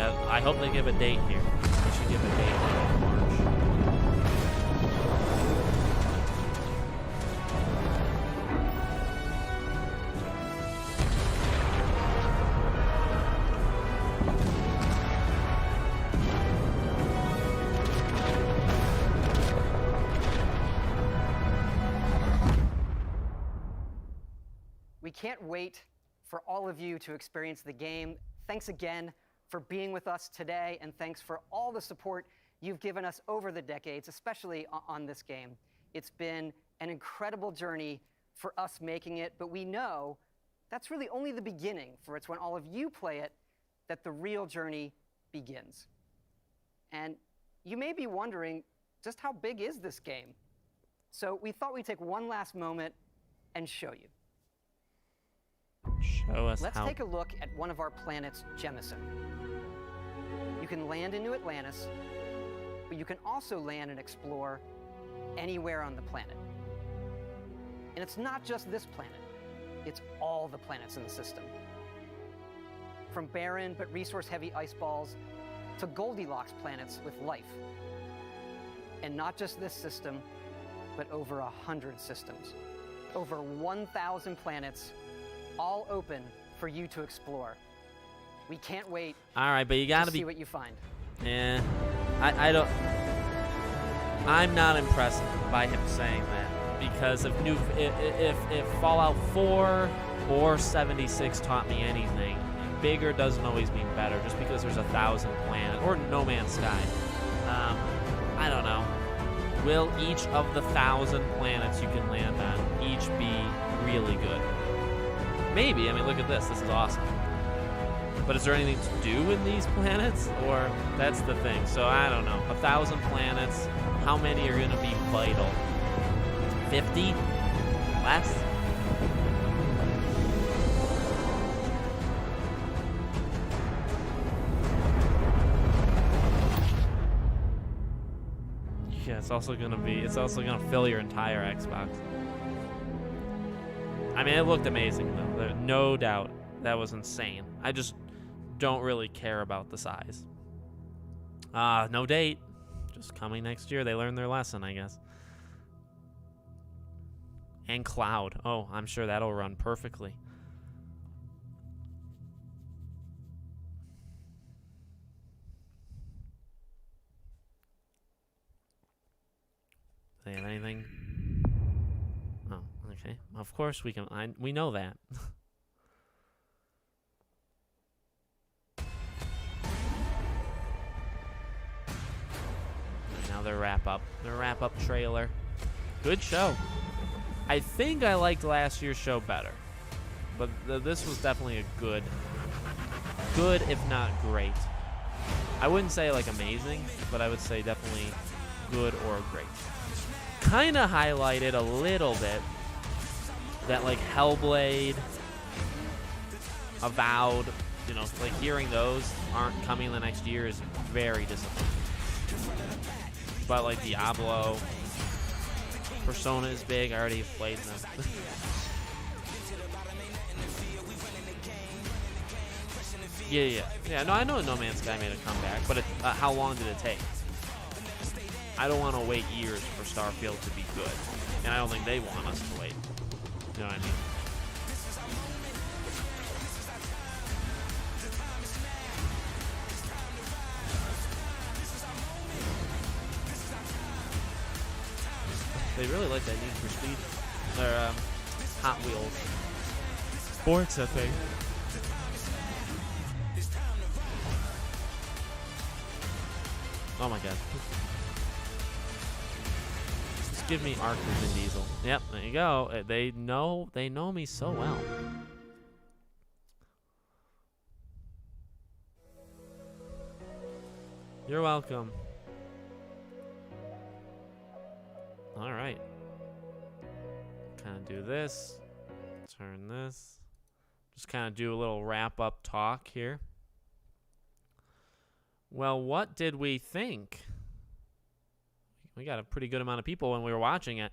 Yeah, I hope they give a date here. They should give a date in March. We can't wait for all of you to experience the game. Thanks again for being with us today, and thanks for all the support you've given us over the decades, especially on this game. It's been an incredible journey for us making it, but we know that's really only the beginning, for it's when all of you play it that the real journey begins. And you may be wondering, just how big is this game? So we thought we'd take one last moment and show you. Show us Let's how. take a look at one of our planets, Jemison. You can land in New Atlantis, but you can also land and explore anywhere on the planet. And it's not just this planet, it's all the planets in the system. From barren but resource-heavy ice balls to Goldilocks planets with life. And not just this system, but over 100 systems. Over 1,000 planets, all open for you to explore. We can't wait. All right, but you gotta to be. see what you find. Yeah, I don't. I'm not impressed by him saying that, because if Fallout 4 or 76 taught me anything, bigger doesn't always mean better. Just because there's 1,000 planets or No Man's Sky, I don't know. Will each of the 1,000 planets you can land on each be really good? Maybe. I mean, look at this. This is awesome. But is there anything to do in these planets? Or that's the thing. So I don't know. 1,000 planets. How many are going to be vital? 50? Less? Yeah, it's also going to fill your entire Xbox. I mean, it looked amazing, though. There's no doubt. That was insane. I just don't really care about the size. No date. Just coming next year. They learned their lesson, I guess. And cloud. Oh, I'm sure that'll run perfectly. Do they have anything? Oh, okay. Of course we can. We know that. Now their wrap-up trailer. Good show. I think I liked last year's show better, but this was definitely a good if not great. I wouldn't say like amazing, but I would say definitely good or great. Kind of highlighted a little bit that like Hellblade, Avowed, you know, like hearing those aren't coming the next year is very disappointing. But like Diablo, Persona is big. I already played them. Yeah. No, I know No Man's Sky made a comeback, but how long did it take? I don't want to wait years for Starfield to be good, and I don't think they want us to wait. You know what I mean? They really like that Need for Speed. Or, Hot Wheels. Forza thing. Oh my god. Just give me Arc and Vin Diesel. Yep, there you go. They know me so well. You're welcome. All right. Kind of do this. Turn this. Just kind of do a little wrap-up talk here. Well, what did we think? We got a pretty good amount of people when we were watching it.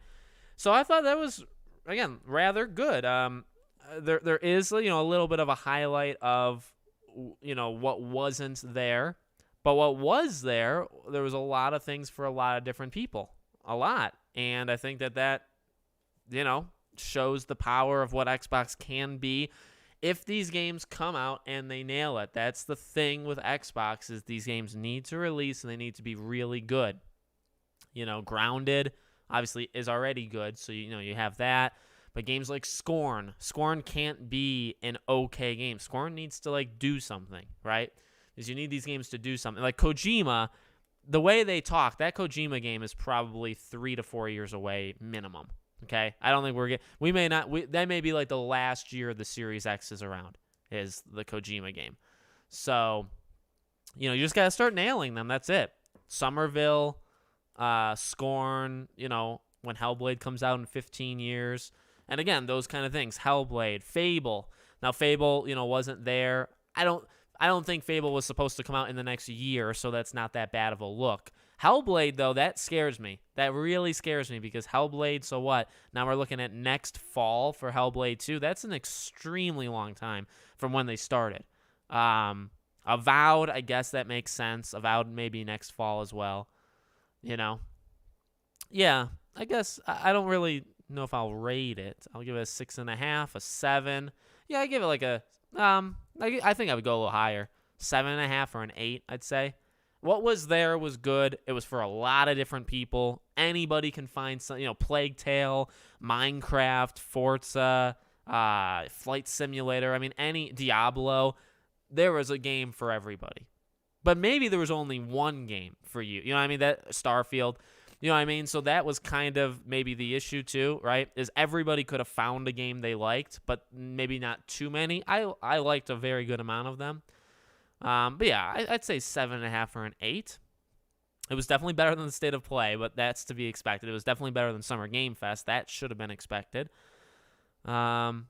So I thought that was, again, rather good. There is, you know, a little bit of a highlight of what wasn't there. But what was there was a lot of things for a lot of different people. A lot. And I think that shows the power of what Xbox can be if these games come out and they nail it. That's the thing with Xbox, is these games need to release and they need to be really good. Grounded obviously is already good, so you have that. But games like Scorn can't be an okay game. Scorn needs to do something, right? Because you need these games to do something. Like Kojima, the way they talk, that Kojima game is probably 3 to 4 years away minimum. Okay, I don't think that may be like the last year the Series X is around, is the Kojima game. So, you just gotta start nailing them. That's it. Somerville, Scorn, when Hellblade comes out in 15 years. And again, those kind of things. Hellblade, Fable. Now, Fable, wasn't there. I don't think Fable was supposed to come out in the next year, so that's not that bad of a look. Hellblade, though, that scares me. That really scares me, because Hellblade, so what? Now we're looking at next fall for Hellblade 2. That's an extremely long time from when they started. Avowed, I guess that makes sense. Avowed maybe next fall as well. Yeah, I guess I don't really know if I'll rate it. I'll give it a 6.5, a 7. Yeah, I give it like a I think I would go a little higher. 7.5 or an 8, I'd say. What was there was good. It was for a lot of different people. Anybody can find some, Plague Tale, Minecraft, Forza, Flight Simulator. I mean, any Diablo. There was a game for everybody. But maybe there was only one game for you. You know what I mean? That Starfield. You know what I mean? So that was kind of maybe the issue too, right? Is everybody could have found a game they liked, but maybe not too many. I liked a very good amount of them. But yeah, I'd say 7.5 or an 8. It was definitely better than the State of Play, but that's to be expected. It was definitely better than Summer Game Fest. That should have been expected. Yeah,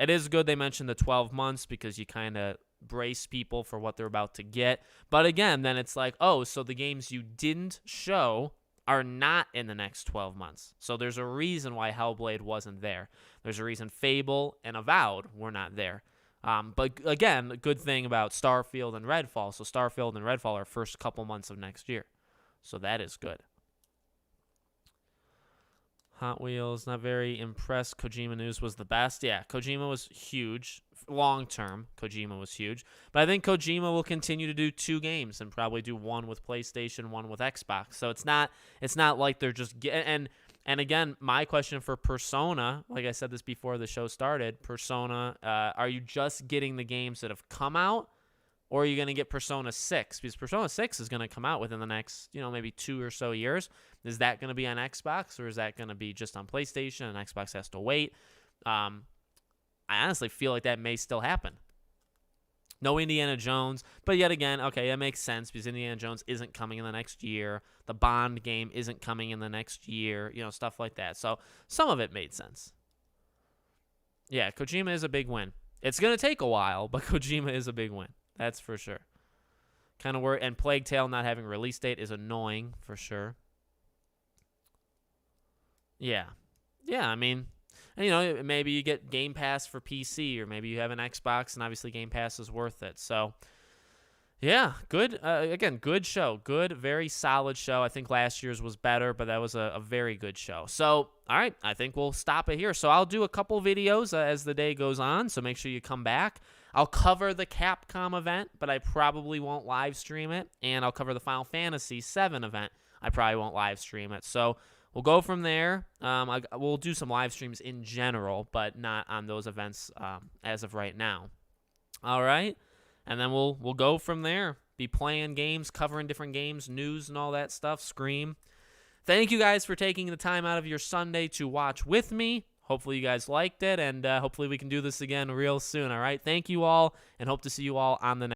it is good they mentioned the 12 months, because you kind of brace people for what they're about to get. But again, then it's like, oh, so the games you didn't show are not in the next 12 months. So there's a reason why Hellblade wasn't there. There's a reason Fable and Avowed were not there. But again, the good thing about Starfield and Redfall. So Starfield and Redfall are first couple months of next year. So that is good. Hot Wheels, not very impressed. Kojima news was the best. Yeah, Kojima was huge. Long term, Kojima was huge. But I think Kojima will continue to do 2 games and probably do one with PlayStation, one with Xbox. So it's not like they're just and again, my question for Persona, like I said this before the show started, Persona, are you just getting the games that have come out, or are you going to get Persona 6? Because Persona 6 is going to come out within the next, maybe 2 or so years. Is that going to be on Xbox, or is that going to be just on PlayStation and Xbox has to wait? I honestly feel like that may still happen. No Indiana Jones, but yet again, okay, that makes sense, because Indiana Jones isn't coming in the next year. The Bond game isn't coming in the next year, stuff like that. So some of it made sense. Yeah, Kojima is a big win. It's going to take a while, but Kojima is a big win. That's for sure. Kind of worried. And Plague Tale not having a release date is annoying for sure. Yeah. Yeah, I mean, maybe you get Game Pass for PC, or maybe you have an Xbox, and obviously Game Pass is worth it. So, yeah, good. Again, good show. Good, very solid show. I think last year's was better, but that was a very good show. So, all right, I think we'll stop it here. So I'll do a couple videos as the day goes on, so make sure you come back. I'll cover the Capcom event, but I probably won't live stream it. And I'll cover the Final Fantasy VII event. I probably won't live stream it. So we'll go from there. We'll do some live streams in general, but not on those events as of right now. All right? And then we'll go from there. Be playing games, covering different games, news and all that stuff. Scream. Thank you guys for taking the time out of your Sunday to watch with me. Hopefully you guys liked it, and hopefully we can do this again real soon, all right? Thank you all, and hope to see you all on the next